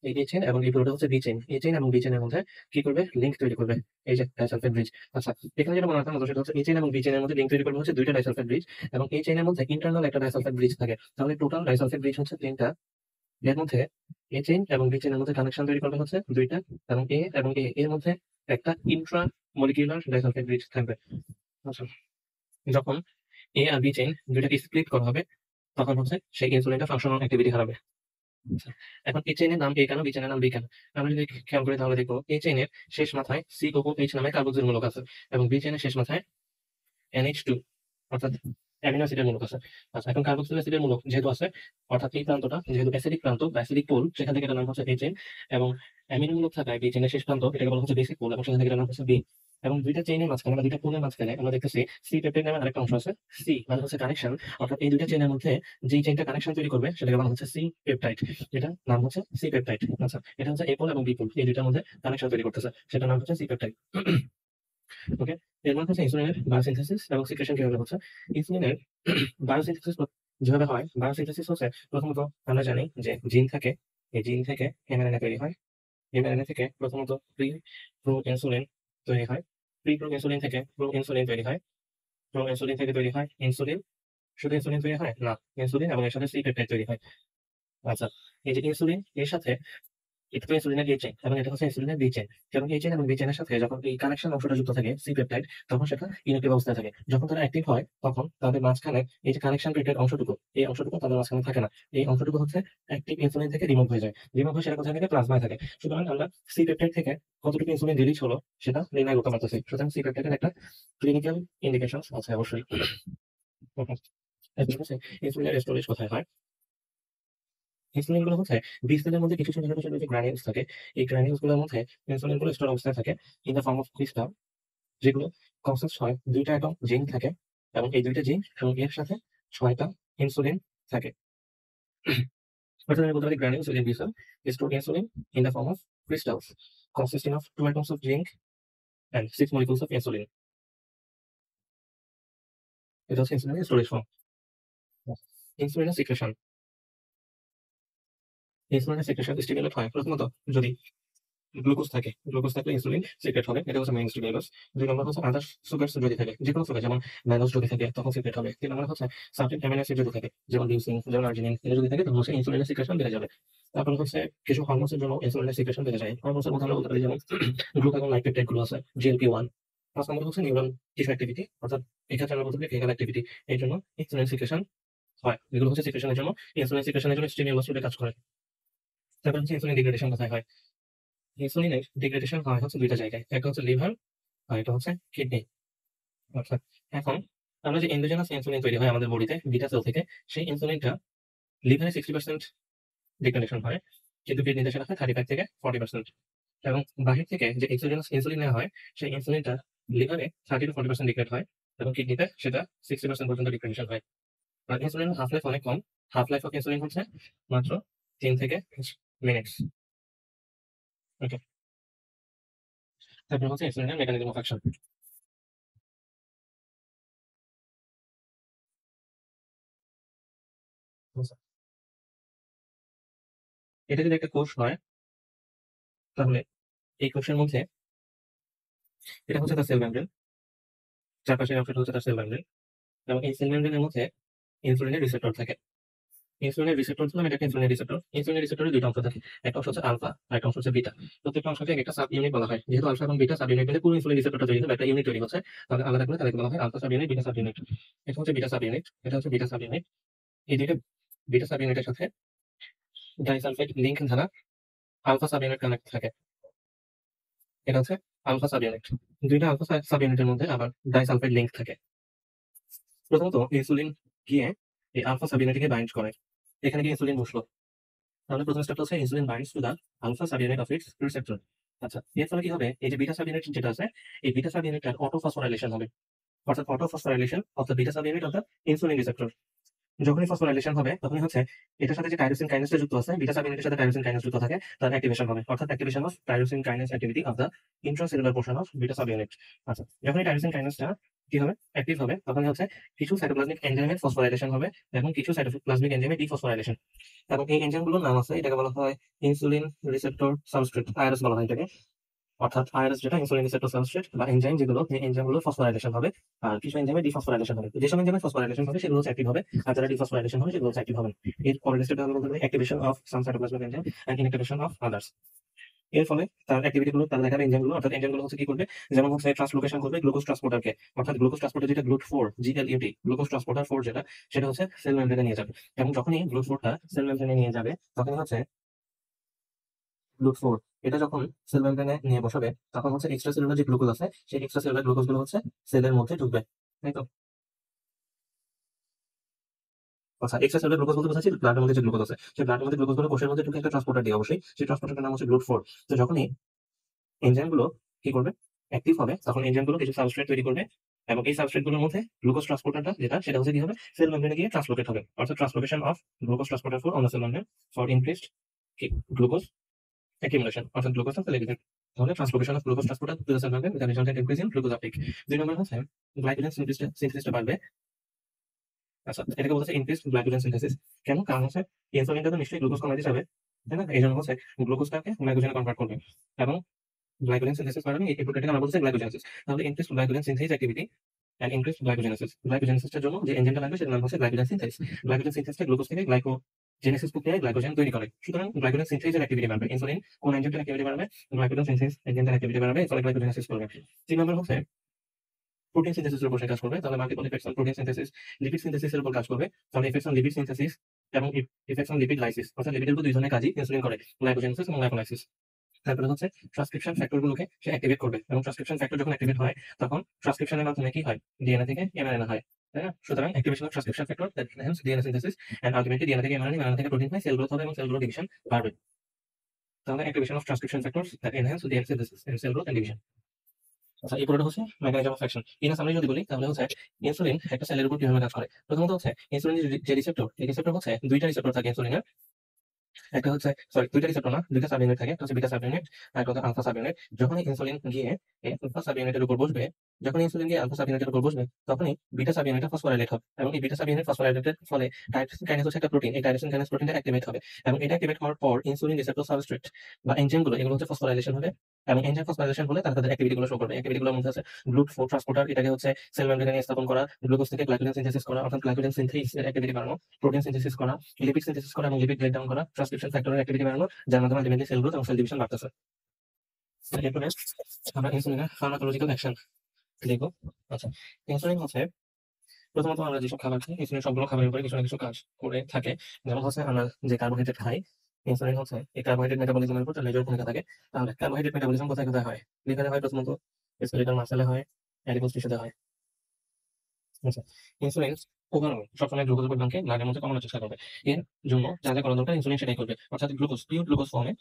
এই A চেইন এবং এই পুরোটা হচ্ছে B চেইন। A চেইন এবং B চেইনের মধ্যে কি করবে? লিংক তৈরি করবে, এই যে ডাইসালফাইড ব্রিজ। আচ্ছা, এখানে যেটা মনে রাখতে হবে সেটা হচ্ছে A চেইন এবং B চেইনের মধ্যে লিংক তৈরি করবে হচ্ছে 2টা ডাইসালফাইড ব্রিজ, এবং এই চেইনের মধ্যে ইন্টারনাল একটা ডাইসালফাইড ব্রিজ থাকে। তাহলে টোটাল ডাইসালফাইড ব্রিজ হচ্ছে 3টা, এর মধ্যে A চেইন এবং B চেইনের মধ্যে কানেকশন তৈরি করবে হচ্ছে 2টা, এবং A এবং A এর মধ্যে একটা ইন্ট্রা মলিকিউলার ডাইসালফাইড ব্রিজ থাকবে। আচ্ছা, যখন A আর B চেইন 2টাকে স্প্লিট করা হবে তখন হচ্ছে সেই ইনসুলিনটা ফাংশনাল অ্যাক্টিভিটি হারাবে। আচ্ছা, এখন A চেইনের নাম A কেন, B চেইনের নাম B কেন? আমরা যদি খেয়াল করি তাহলে দেখবো A চেইনের শেষ মাথায় COOH নামে কার্বক্সিল মূলক আছে, এবং B চেইনের শেষ মাথায় NH2 অর্থাৎ অ্যামিনো অ্যাসিডের মূলক আছে। আচ্ছা, এখন কার্বক্সিল অ্যাসিডের মূলক যেহেতু আছে, অর্থাৎ এই প্রান্তটা যেহেতু অ্যাসিডিক প্রান্ত বা অ্যাসিডিক পোল, সেখান থেকে এটার নাম হচ্ছে A চেইন, এবং অ্যামিনো মূলক থাকায় B চেইনের শেষ প্রান্ত এটাকে বলা হচ্ছে বেসিক পোল, এবং সেখান থেকে এটার নাম হচ্ছে B। এবং 2টা চেইনের মাঝখানে বা 2টা পোলের মাঝখানে আমরা দেখতেছি সি পেপটাইড নামে আরেকটা অংশ আছে। সি মানে হচ্ছে কানেকশন, অর্থাৎ এই 2টা চেইনের মধ্যে যেই চেইনটা কানেকশন তৈরি করবে সেটাকে বলা হচ্ছে সি পেপটাইড, যেটা নাম হচ্ছে সি পেপটাইড। আচ্ছা, এটা হচ্ছে এ পোল এবং বি পোল এই 2টার মধ্যে কানেকশন তৈরি করতেছে, সেটার নাম হচ্ছে সি পেপটাইড। ওকে, এর মধ্যে হচ্ছে ইনসুলিনের বায়োসিনথেসিস এবং সিক্রেশন কিভাবে হচ্ছে। ইনসুলিনের বায়োসিনথেসিস যেভাবে হয় বায়োসিনথেসিস হচ্ছে প্রথমত আমরা জানি যে জিন থাকে, এই জিন থেকে এমআরএনএ তৈরি হয়, এমআরএনএ থেকে প্রথমত প্রো ইনসুলিন তৈরি হয়, প্রো ইনসুলিন থেকে প্রো ইনসুলিন তৈরি হয়, প্রো ইনসুলিন থেকে তৈরি হয় ইনসুলিন। শুধু ইনসুলিন তৈরি হয় না, ইনসুলিন এবং এর সাথে সি পেপটাইড তৈরি হয়। আচ্ছা, এই যে ইনসুলিন এর সাথে এটা তো ইনসুলিনের এ চেইন এবং এটা হচ্ছে ইনসুলিনের বি চেইন। এবং এই চেইন এবং বি চেইনের সাথে যখন এই কানেকশন অংশটা যুক্ত থাকে সি পেপটাইড, তখন সেটা ইনঅ্যাক্টিভ অবস্থায় থাকে। যখন তারা অ্যাক্টিভ হয় তখন তাদের মাঝখানে এই যে কানেকশন রিলেটেড অংশটুকু, এই অংশটুকু তাদের মাঝখানে থাকে না। এই অংশটুকু হচ্ছে অ্যাক্টিভ ইনসুলিন থেকে রিমুভ হয়ে যায়। রিমুভ হয়ে সেটা কোথায় থাকে? প্লাজমায় থাকে। সুতরাং আমরা সি পেপটাইড থেকে কতটুকু ইনসুলিন রিলিজ হলো সেটা নির্ণয় করতে পারতেছি। সুতরাং সি পেপটাইডের একটা ক্লিনিক্যাল ইন্ডিকেশনস আছে অবশ্যই। এরপর হচ্ছে ইনসুলিনের স্টোরেজ কোথায় হয়? ইনসুলিন গুলো হচ্ছে বি সেলের মধ্যে কিছু ছোট ছোট যে গ্রানিউলস থাকে, এই গ্রানিউলস গুলোর মধ্যে ইনসুলিন গুলো স্টোর অবস্থায় থাকে in the form of crystal, যেগুলো কনসিস্ট হয় দুইটা অ্যাটম জিঙ্ক থাকে এবং এই দুইটা জিঙ্ক এবং এর সাথে 6টা ইনসুলিন থাকে। অর্থাৎ আমি বলতে পারি granules within B cell store insulin in the form of crystals consisting of 2 atoms of zinc and 6 molecules of insulin. এটা হচ্ছে ইনসুলিনের স্টোরেজ ফর্ম। ইনসুলিনের সিক্রেশন, ইনসুলিনের সিক্রেশন স্টিমুলেট হয় প্রথমত যদি গ্লুকোজ থাকে, গ্লুকোজ থাকলে ইনসুলিন সিক্রেট হবে, এটা হচ্ছে মেইন স্টিমুলাস। 2 নম্বর হচ্ছে আদার সুগারস যদি থাকে, যে কোনো সুগার যেমন ম্যানোজ যদি থাকে তখন সিক্রেট হবে। 3 নম্বর হচ্ছে সার্টেন অ্যামিনো অ্যাসিড যদি থাকে যেমন লিউসিন, যেমন আর্জিনিন, এটা যদি থাকে তখন হচ্ছে ইনসুলিনের সিক্রেশন বেড়ে যাবে। তারপর হচ্ছে কিছু হরমোনের জন্য ইনসুলিনের সিক্রেশন বেড়ে যায়। হরমোনের মধ্যে আমরা বলতে পারি যেমন গ্লুকাগন লাইক পেপটাইড গুলো আছে, GLP-1। 5 নম্বর হচ্ছে নিউরন টিস্যু অ্যাক্টিভিটি, অর্থাৎ এক্ষেত্রে আমরা বলতে পারি ফিজিক্যাল অ্যাক্টিভিটি, এর জন্য ইনসুলিন সিক্রেশন হয়। এগুলো হচ্ছে সিক্রেশনের জন্য, ইনসুলিন সিক্রেশনের জন্য স্টিমুলাস রূপে কাজ করে। তারপর হচ্ছে ইনসুলিন ডিগ্রেডেশন কোথায় হয়? ইনসুলিনের ডিগ্রেডেশন হয় হচ্ছে দুইটা জায়গায়, একটা হচ্ছে লিভার আর এটা হচ্ছে কিডনি। অর্থাৎ এখন আমরা যে এন্ডোজেনাস ইনসুলিন তৈরি হয় আমাদের বডিতে বিটা সেল থেকে, সেই ইনসুলিনটা লিভারে 60% ডিগ্রেডেশন হয়, কিন্তু কিডনিতে সেটা হয় 35 থেকে 40%। এবং বাহির থেকে যে এক্সোজেনাস ইনসুলিন নেওয়া হয় সেই ইনসুলিনটা লিভারে 30 to 40% ডিগ্রেড হয় এবং কিডনিতে সেটা 60% পর্যন্ত ডিগ্রেডেশন হয়। আর ইনসুলিনের হাফ লাইফ অনেক কম, হাফ লাইফ অফ ইনসুলিন হচ্ছে মাত্র 3 থেকে মিনিটস। ওকে, তারপর হচ্ছে ইনসুলিনের মেকানিজম অফ অ্যাকশন। এটা যদি একটা কোষ হয় তাহলে এই কোষের মধ্যে এটা হচ্ছে তার সেল মেমব্রেন, চারপাশের অংশটা হচ্ছে তার সেল মেমব্রেন এবং এই সেল মেমব্রেনের মধ্যে ইনসুলিনের রিসেপ্টর থাকে। ইনসুলিনের রিসেপ্টর দিলাম, এটা একটা ইনসুলিনের রিসেপ্টর। ইনসুলিনের রিসেপ্টরে দুইটা অংশ থাকে, একটা অংশ হচ্ছে আলফা আর একটা অংশ হচ্ছে বিটা। প্রত্যেকটা অংশকে একটা সাব ইউনিট বলা হয়। যেহেতু আলফা এবং বিটা সাব ইউনিট মিলে পুরো ইনসুলিন রিসেপ্টরটা তৈরি হবে, একটা ইউনিট তৈরি হচ্ছে, তাহলে আলাদা করে তাদেরকে বলা হয় alpha sub unit, beta sub unit. এটা হচ্ছে বিটা সাব ইউনিট, এটা হচ্ছে বিটা সাব ইউনিট। এই দুইটা বিটা সাব ইউনিটের সাথে ডাইসালফাইড লিংক দ্বারা আলফা সাব ইউনিট কানেক্ট থাকে। এটা হচ্ছে আলফা সাব ইউনিট। দুইটা আলফা সাব ইউনিটের মধ্যে আবার ডাইসালফাইড লিংক থাকে। প্রথমত ইনসুলিন গিয়ে এই আলফা সাব ইউনিটকে বাইন্ড করে, এখানে গিয়ে ইনসুলিন বসলো। তাহলে প্রথম স্টেপটা হচ্ছে insulin binds to the alpha sub unit of its receptor. আচ্ছা, এর ফলে কি হবে? এই যে বিটা সাব ইউনিট যেটা আছে, এই বিটা সাব ইউনিটটার অটো ফসফোরাইলেশন হবে, অর্থাৎ auto phosphorylation of the beta sub unit of the insulin receptor. যখনই ফসফোরাইলেশন হবে তখনই হচ্ছে এটার সাথে যে টাইরোসিন কাইনেসটা যুক্ত আছে, বিটা সাব ইউনিটের সাথে টাইরোসিন কাইনেস যুক্ত থাকে, তার অ্যাক্টিভেশন হবে, অর্থাৎ activation of tyrosine kinase activity of the intracellular portion of beta sub unit. আচ্ছা, যখন এই টাইরোসিন কাইনেসটা কি হবে? অ্যাক্টিভ হবে, তখনই হচ্ছে কিছু সাইটোপ্লাজমিক এনজাইমের ফসফোরাইলেশন হবে এবং কিছু সাইটোপ্লাজমিক এনজাইমের ডিফসফোরাইলেশন। এবং এই এনজাইমগুলোর নাম আছে, এটাকে বলা হয় ইনসুলিন রিসেপ্টর সাবস্ট্রেট, আইআরএস বলা হয় এটাকে। অর্থাৎ আইআরএস যেটা ইনসুলিন রিসেপ্টর সাবস্ট্রেট বা এনজাইম, যেগুলো এই এনজাইমগুলো ফসফোরাইলেশন হবে আর কিছু এনজাইমের ডিফসফোরাইলেশন হবে। যেসব এনজাইমের ফসফোরাইলেশন হবে সেগুলো হচ্ছে অ্যাক্টিভ হবে, আর যারা ডিফসফোরাইলেশন হবে সেগুলো হচ্ছে অ্যাক্টিভ হবে না। এর পরের স্টেপটা হলো বলতে পারি activation of some cytoplasmic enzyme and inactivation of others. এর ফলে তার অ্যাক্টিভিটি গুলো তারা দেখাবে এনজাইমগুলো, অর্থাৎ এনজাইমগুলো হচ্ছে কি করবে? যেমন হচ্ছে ট্রান্সলোকেশন করবে গ্লুকোজ ট্রান্সপোর্টারকে, অর্থাৎ গ্লুকোজ ট্রান্সপোর্টার যেটা GLUT4, GLUT, গ্লুকোজ ট্রান্সপোর্টার 4 যেটা, সেটা হচ্ছে সেল মেমব্রেনে নিয়ে যাবে। এবং যখনই GLUT4টা সেল মেমব্রেনে নিয়ে যাবে তখন হচ্ছে GLUT4 এটা যখন সেল মেমব্রেনে নিয়ে বসাবে তখন হচ্ছে এক্সট্রা সেলুলার যে গ্লুকোজ আছে সেই এক্সট্রা সেলুলার গ্লুকোজ গুলো হচ্ছে সেলের মধ্যে ঢুকবে, তাই তো? আচ্ছা, এক্সট্রা সেলুলার গ্লুকোজ বলতে বোঝাচ্ছি ব্লাডের মধ্যে যে গ্লুকোজ আছে, সেই ব্লাডের মধ্যে গ্লুকোজ গুলো কোষের মধ্যে ঢুকে একটা ট্রান্সপোর্টার দিয়ে, অবশ্যই সেই ট্রান্সপোর্টারটার নাম হচ্ছে GLUT4। তো যখনই এনজাইম গুলো কি করবে? অ্যাক্টিভ হবে, তখন এনজাইম গুলো কিছু সাবস্ট্রেট তৈরি করবে এবং এই সাবস্ট্রেট গুলোর মধ্যে গ্লুকোজ ট্রান্সপোর্টারটা যেটা, সেটা হচ্ছে কি হবে? সেল মেমব্রেনে গিয়ে ট্রান্সলোকেট হবে, অর্থাৎ translocation of glucose transporter 4 on the cell membrane for increased glucose accumulation, অর্থাৎ গ্লুকোজটা ফেলে দিবেন। তাহলে translocation of glucose transporter to the cell membrane with resultant increase in glucose uptake. 2 নম্বর হচ্ছে গ্লাইকোজেন সিনথেসিসটা বাড়বে আচ্ছা, এটাকে বলছে ইনক্রিজড গ্লাইকোজেন সিনথেসিস। কেন? কারণ হচ্ছে ইনসুলিনটা তো নিশ্চয়ই গ্লুকোজ কমাইতে যাবে, তাই না? এই জন্য হচ্ছে গ্লুকোজটাকে গ্লাইকোজেনে কনভার্ট করবে এবং গ্লাইকোজেন সিনথেসিস মানে এই প্রোটিনটাকে আমরা বলছি গ্লাইকোজেনেসিস। তাহলে increased glycogen synthesis activity and increased glycogenesis. গ্লাইকোজেনেসিসের জন্য যে এনজাইমটা লাগবে সেটার নাম হচ্ছে গ্লাইকোজেন সিনথেসিস। গ্লাইকোজেন সিনথেসিসটা গ্লুকোজ থেকে গ্লাইকোজেনেসিস প্রক্রিয়ায় গ্লাইকোজেন তৈরি করে। সুতরাং গ্লাইকোজেন সিনথেসিসের অ্যাক্টিভিটি বাড়বে। ইনসুলিন কোন এনজাইমটার অ্যাক্টিভিটি বাড়বে? গ্লাইকোজেন সিনথেসিস এনজাইমটার অ্যাক্টিভিটি বাড়বে, ফলে গ্লাইকোজেনেসিস করবে। 3 নম্বর হচ্ছে প্রোটিন সিনথেসিসের উপর সে কাজ করবে। তাহলে multiple effects on protein synthesis, lipid সিনথেসিসের উপর কাজ করবে। তাহলে ইফেক্টস অন লিপিড সিনথেসিস এবং ইফেক্টস অন লিপিড লাইসিস। অর্থাৎ লিপিডের উপর দুই ধরনের কাজই ইনসুলিন করে, গ্লাইকোজেনেসিস এবং লাইপোলাইসিস। তারপরে হচ্ছে ট্রান্সক্রিপশন ফ্যাক্টর গুলোকে সে অ্যাক্টিভেট করবে এবং ট্রান্সক্রিপশন ফ্যাক্টর যখন অ্যাক্টিভেট হয় তখন ট্রান্সক্রিপশনের মাধ্যমে কি হয়? ডিএনএ থেকে এমআরএনএ হয়, তাই না? সুতরাং activation of transcription factor that enhance DNA synthesis and ultimately DNA থেকে এমআরএনএ, এমআরএনএ থেকে প্রোটিন হয়, সেল গ্রোথ হবে এবং সেল গ্রোথ ডিভিশন বাড়বে। তাহলে activation of transcription factors that enhance DNA synthesis and cell growth and division. আচ্ছা, এই পুরোটা হচ্ছে mechanism of action. In summary যদি বলি তাহলে হচ্ছে ইনসুলিন একটা সেলের উপর কিভাবে কাজ করে। প্রথমত হচ্ছে ইনসুলিন যে রিসেপ্টর, এই রিসেপ্টর হচ্ছে দুইটা রিসেপ্টর থাকে ইনসুলিনের। একটা হচ্ছে দুইটা রিসেপ্টর না, দুইটা সাব ইউনিট থাকে। একটা হচ্ছে বিটা সাব ইউনিট আর একটা হচ্ছে আলফা সাব ইউনিট। যখনই ইনসুলিন গিয়ে এই আলফা সাব ইউনিটের উপর বসবে, যখন ইনসুলিন গিয়ে আলফা সাব ইউনিটের উপর বসবে, তখনই বিটা সাব ইউনিটটা ফসফোরাইলেট হবে এবং এই বিটা সাব ইউনিট ফসফোরাইলেটের ফলে টাইরোসিন কাইনেজ হচ্ছে একটা প্রোটিন, এই টাইরোসিন কাইনেজ প্রোটিনটা অ্যাক্টিভেট হবে এবং এটা অ্যাক্টিভেট হওয়ার পর ইনসুলিন রিসেপ্টর সাবস্ট্রেট বা এনজাইম গুলো এগুলো হচ্ছে ফসফোরাইলেশন হবে এবং এনজাইম ফসফোরাইলেশন হলে তারা তাদের অ্যাক্টিভিটি গুলো শো করবে। অ্যাক্টিভিটি গুলোর মধ্যে আছে গ্লুকোজ ট্রান্সপোর্টার, এটাকে হচ্ছে সেল মেমব্রেনে স্থাপন করা, গ্লুকোজ থেকে গ্লাইকোজেন সিনথেসিস করা অর্থাৎ গ্লাইকোজেন সিনথেসিস এর অ্যাক্টিভিটি বাড়ানো, প্রোটিন সিনথেসিস করা, লিপিড সিনথেসিস করা এবং লিপিড ব্রেকডাউন করা, ট্রান্সক্রিপশন ফ্যাক্টরের অ্যাক্টিভিটি বাড়ানো, যার মাধ্যমে আলটিমেটলি সেল গ্রোথ এবং সেল ডিভিশন বাড়তেছে। এরপরে আমরা ইনসুলিনের ফার্মাকোলজিক্যাল অ্যাকশন দেখব। আচ্ছা, ইনসুলিন হচ্ছে প্রথমত আমরা যেসব খাবার খাই, ইনসুলিন সবগুলো খাবারের উপরে কিছু না কিছু কাজ করে থাকে। যেমন হচ্ছে আমরা যে কার্বোহাইড্রেট খাই, ইনসুলিন হচ্ছে এই কার্বোহাইড্রেট মেটাবলিজমের উপর তার মেজর ভূমিকা থাকে। তাহলে কার্বোহাইড্রেট মেটাবলিজম কোথায় কোথায় হয়? লিভারে হয় প্রথমত, স্কেলেটাল মাসলে হয়, অ্যাডিপোজ টিস্যুতে হয়। আচ্ছা, ইনসুলিন ওভারঅল সবসময় গ্লুকোজের পরিমাণকে ব্লাডের মধ্যে কমানোর চেষ্টা করবে। এর জন্য যা যা করা দরকার ইনসুলিন সেটাই করবে। অর্থাৎ গ্লুকোজ পিওর গ্লুকোজ ফর্মে,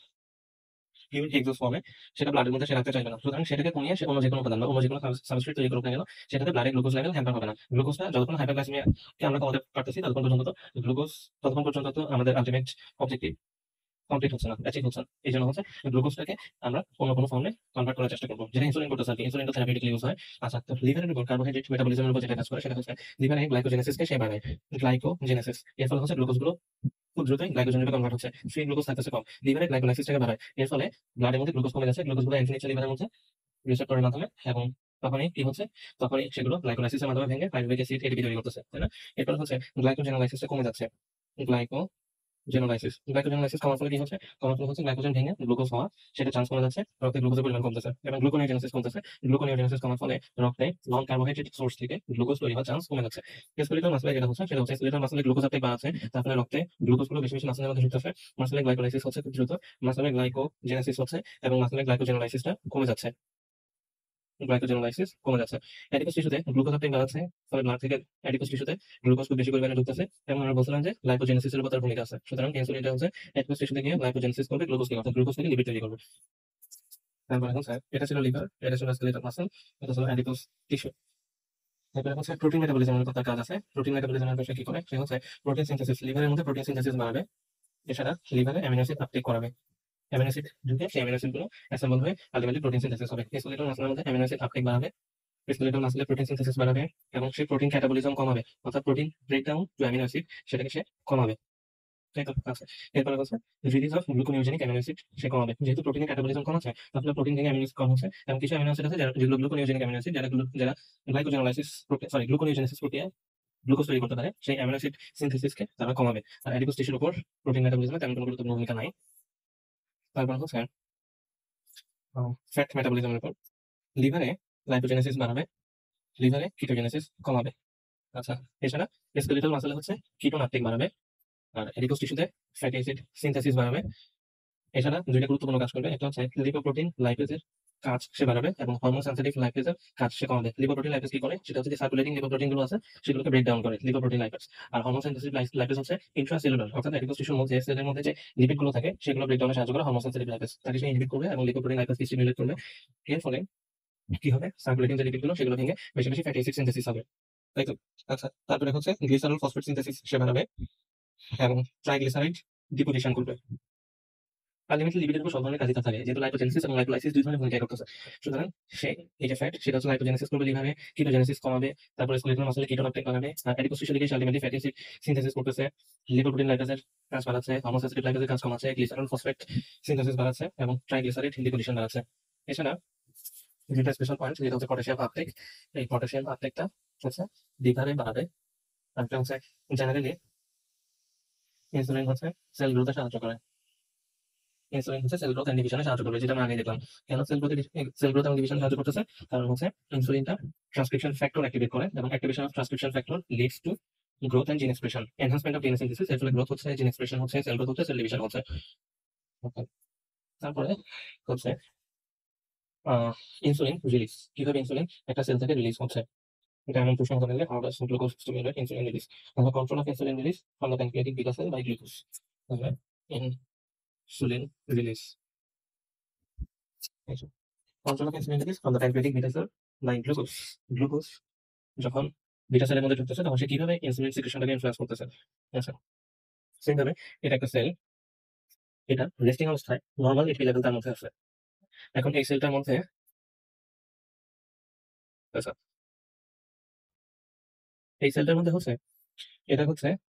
পিওর হেক্সোজ ফর্মে সেটা ব্লাডের মধ্যে সে রাখতে চাইবে না। সুতরাং সেটাকে কমিয়ে সে অন্য যেকোনো উপাদান বা অন্য যেকোনো সাবস্ট্রেট তৈরি করুক না কেন, সেটাতে ব্লাডে গ্লুকোজ লেভেল হ্যাম্পার হবে না। গ্লুকোজটা যতক্ষণ হাইপারগ্লাইসেমিয়াকে আমরা কমাতে পারতেছি ততক্ষণ পর্যন্ত তো আমাদের আলটিমেট অবজেক্টিভ কমপ্লিট হচ্ছে না, অ্যাচিভ হচ্ছে না। এই জন্য হচ্ছে গ্লুকোজটাকে আমরা কোনো ফর্মে কনভার্ট করার চেষ্টা করবো, যেটা ইনসুলিন করতেছে আর কি। ইনসুলিন তো থেরাপিউটিক ইউজ হয়। আচ্ছা, তো লিভারের উপর কার্বোহাইড্রেট মেটাবলিজমের উপর যেটা কাজ করে সেটা হচ্ছে লিভারে গ্লাইকোজেনেসিসকে সে বাড়ায়। গ্লাইকোজেনেসিস এর ফলে হচ্ছে গ্লুকোজগুলো খুব দ্রুতই গ্লাইকোজেনে কনভার্ট হচ্ছে, ফ্রি গ্লুকোজ থাকতেছে কম, লিভারে গ্লাইকোলাইসিসটাকে বাড়ায়। এর ফলে ব্লাডের মধ্যে গ্লুকোজ কমে যাচ্ছে, গ্লুকোজগুলো এন্ট্রি নিচ্ছে লিভারের মধ্যে রিসেপ্টরের মাধ্যমে এবং তখনই কি হচ্ছে, তখনই সেগুলো গ্লাইকোলাইসিসের মাধ্যমে ভেঙে পাইরুভিক অ্যাসিড এটিপি তৈরি করতেছে, তাই না? এরপর হচ্ছে গ্লাইকোজেনোলাইসিসটা কমে যাচ্ছে। গ্লাইকোজেনোলাইসিস কমার ফলে কি হচ্ছে? কমার ফলে হচ্ছে গ্লাইকোজেন ভেঙে গ্লুকোজ হওয়া, সেটা চান্স কমে যাচ্ছে, রক্তে গ্লুকোজের পরিমাণ কমতেছে এবং গ্লুকোনিওজেনেসিস কমতেছে। গ্লুকোনিওজেনেসিস কমার ফলে রক্তে নন কার্বোহাইড্রেট সোর্স থেকে গ্লুকোজ তৈরি হওয়ার চান্স কমে যাচ্ছে। স্কেলেটাল মাসলে যেটা হচ্ছে সেটা হচ্ছে স্কেলেটাল মাসলে গ্লুকোজ আপটেক বাড়াচ্ছে, তার ফলে রক্তে গ্লুকোজগুলো বেশি বেশি মাসলের মধ্যে ঢুকতেছে। মাসলে গ্লাইকোলাইসিস হচ্ছে খুব দ্রুত, মাসলে গ্লাইকোজেনেসিস হচ্ছে এবং মাসলে গ্লাইকোজেনোলাইসিসটা কমে যাচ্ছে। গ্লাইকোজেনোলাইসিস কমে যাচ্ছে। অ্যাডিপোজ টিস্যুতে গ্লুকোজ আপটেক বাড়াচ্ছে, ফলে ব্লাড থেকে অ্যাডিপোজ টিস্যুতে গ্লুকোজ খুব বেশি পরিমাণে ঢুকতেছে এবং আমরা বলছিলাম যে গ্লাইকোজেনেসিসের উপর তার ভূমিকা আছে। সুতরাং ইনসুলিনটা হচ্ছে অ্যাডিপোজ টিস্যুতে গিয়ে গ্লাইকোজেনেসিস করবে, গ্লুকোজকে অর্থাৎ গ্লুকোজ থেকে লিপিড তৈরি করবে। তারপরে হচ্ছে এটা ছিল লিভার, এটা ছিল স্কেলেটাল মাসল, এটা ছিল অ্যাডিপোজ টিস্যু। এরপরে হচ্ছে প্রোটিন মেটাবলিজমের উপর তার কাজ আছে। প্রোটিন মেটাবলিজমের বিষয়ে কি করে? সে হচ্ছে প্রোটিন সিনথেসিস, লিভারের মধ্যে প্রোটিন সিনথেসিস বাড়াবে। এছাড়া লিভারে অ্যামিনো অ্যাসিড আপটেক করাবে। অ্যামিনো অ্যাসিড ঢুকে সেই অ্যামিনো অ্যাসিডগুলো অ্যাসেম্বল হয়ে আলটিমেটলি প্রোটিন সিনথেসিস হবে। স্কেলেটাল মাসলের মধ্যে অ্যামিনো অ্যাসিড আপটেক বাড়াবে, স্কেলেটাল মাসলে প্রোটিন সিনথেসিস বাড়াবে এবং সেই প্রোটিন ক্যাটাবলিজম কমাবে, অর্থাৎ protein breakdown to amino acid সেটাকে সে কমাবে। তাই তো? আচ্ছা, এরপরে হচ্ছে release of gluconeogenic amino acid সে কমাবে। যেহেতু প্রোটিনের ক্যাটাবলিজম কম আছে, তাহলে প্রোটিন থেকে অ্যামিনো অ্যাসিড কম হচ্ছে এবং কিছু অ্যামিনো অ্যাসিড আছে যেগুলো গ্লুকোনিওজেনিক অ্যামিনো অ্যাসিড, যারা গ্লাইকোজেনোলাইসিস প্রক্রিয়া গ্লুকোনিওজেনেসিস প্রক্রিয়ায় গ্লুকোজ তৈরি করতে পারে, সেই অ্যামিনো অ্যাসিড সিনথেসিসকে তারা কমাবে। আর অ্যাডিপোজ টিস্যুর উপর প্রোটিন মেটাবলিজমে তেমন কোনো গুরুত্বপূর্ণ ভূমিকা নাই। তারপর হচ্ছে ফ্যাট মেটাবলিজমের উপর লিভারে লাইপোজেনেসিস বাড়াবে, লিভারে কিটোজেনেসিস কমাবে। আচ্ছা, এছাড়া স্কেলেটাল মাসলে হচ্ছে কিটোন আপটেক বাড়াবে আর অ্যাডিপোজ টিস্যুতে ফ্যাটি অ্যাসিড সিনথেসিস বাড়াবে। এছাড়া দুইটা গুরুত্বপূর্ণ কাজ করবে, একটা হচ্ছে লিপোপ্রোটিন লাইপেজের কাজ সে বাড়াবে এবং হরমোন সেনসিটিভ লাইপেজের কাজ সে কমাবে। লিপোপ্রোটিন লাইপেজ কি করে? সেটা হচ্ছে যে সার্কুলেটিং লিপোপ্রোটিন গুলো আছে সেগুলোকে ব্রেক ডাউন করে লিপোপ্রোটিন লাইপেজ। আর হরমোন সেনসিটিভ লাইপেজ হচ্ছে ইন্ট্রাসেলুলার, অর্থাৎ অ্যাডিপোজ টিস্যুর মধ্যে সেলের মধ্যে যে লিপিড গুলো থাকে সেগুলো ব্রেক ডাউনে সাহায্য করে হরমোন সেনসিটিভ লাইপেজ, তাকে সে ইনহিবিট করবে এবং লিপোপ্রোটিন লাইপেজ স্টিমুলেট করবে। এর ফলে কি হবে? সার্কুলেটিং যে লিপিড গুলো সেগুলো ভেঙে বেশি বেশি ফ্যাটি অ্যাসিড সিনথেসিস হবে, তাই তো? আচ্ছা, তারপরে হচ্ছে গ্লিসারল ফসফেট সিনথেসিস সে বাড়াবে এবং ট্রাইগ্লিসারাইড ডিপোজিশন করবে। আলটিমেটলি লিপিডের উপর সব ধরনের কাজই থাকে, যেহেতু লাইপোজেনেসিস এবং লাইপোলাইসিস দুই ধরনের ভূমিকা করতেছে। সুতরাং সে এই যে ফ্যাট সেটা হচ্ছে লাইপোজেনেসিস করবে লিভারে, কিটোজেনেসিস কমাবে, তারপরে স্কেলেটাল মাসলে কিটোন আপটেক বাড়াবে, আর অ্যাডিপোজ টিস্যু থেকে আলটিমেটলি ফ্যাটি অ্যাসিড সিনথেসিস করতেছে, লিপোপ্রোটিন লাইপেজের কাজ বাড়াচ্ছে, হোমোস্যাচুরেটেড লাইপেজের কাজ কমাচ্ছে, গ্লিসারল ফসফেট সিনথেসিস বাড়াচ্ছে এবং ট্রাইগ্লিসারাইড ডিপোজিশন বাড়াচ্ছে। এছাড়া যেটা স্পেশাল পয়েন্ট যেটা হচ্ছে পটাশিয়াম আপটেক, এই পটাশিয়াম আপটেকটা হচ্ছে লিভারে বাড়াবে। তারপরে হচ্ছে জেনারেলি ইনসুলিন হচ্ছে সেল গ্রোথে সাহায্য করে। ইনসুলিন হচ্ছে সেল গ্রোথ এন্ড ডিভিশনে সাহায্য করবে, যেটা আমরা আগে দেখলাম। কেন সেল গ্রোথ এবং ডিভিশন সাহায্য করতেছে? কারণ হচ্ছে ইনসুলিনটা ট্রান্সক্রিপশন ফ্যাক্টর অ্যাক্টিভেট করে এবং activation of transcription factor leads to growth and gene expression, enhancement of DNA synthesis. এর ফলে গ্রোথ হচ্ছে, জিন এক্সপ্রেশন হচ্ছে, সেল গ্রোথ হচ্ছে, সেল ডিভিশন হচ্ছে। Okay. তারপরে হচ্ছে ইনসুলিন রিলিজ। কিভাবে ইনসুলিন একটা সেল থেকে রিলিজ হচ্ছে, এটা এমন প্রশ্ন হতে পারে, how does glucose stimulate insulin release? The control of insulin release from the pancreatic beta cell by glucose. তাহলে insulin release, control of insulin release from the pancreatic beta cell by glucose. Glucose যখন beta সেলের মধ্যে ঢুকতেছে তখন সে কিভাবে insulin সিক্রেশনটাকে influence করতেছে। আচ্ছা, same ভাবে এটা একটা সেল, এটা রেস্টিং অবস্থায় নর্মাল এটিপি লেভেল তার মধ্যে আছে। এখন এই সেলটার মধ্যে, আচ্ছা, এই সেলটার মধ্যে হচ্ছে, এটা হচ্ছে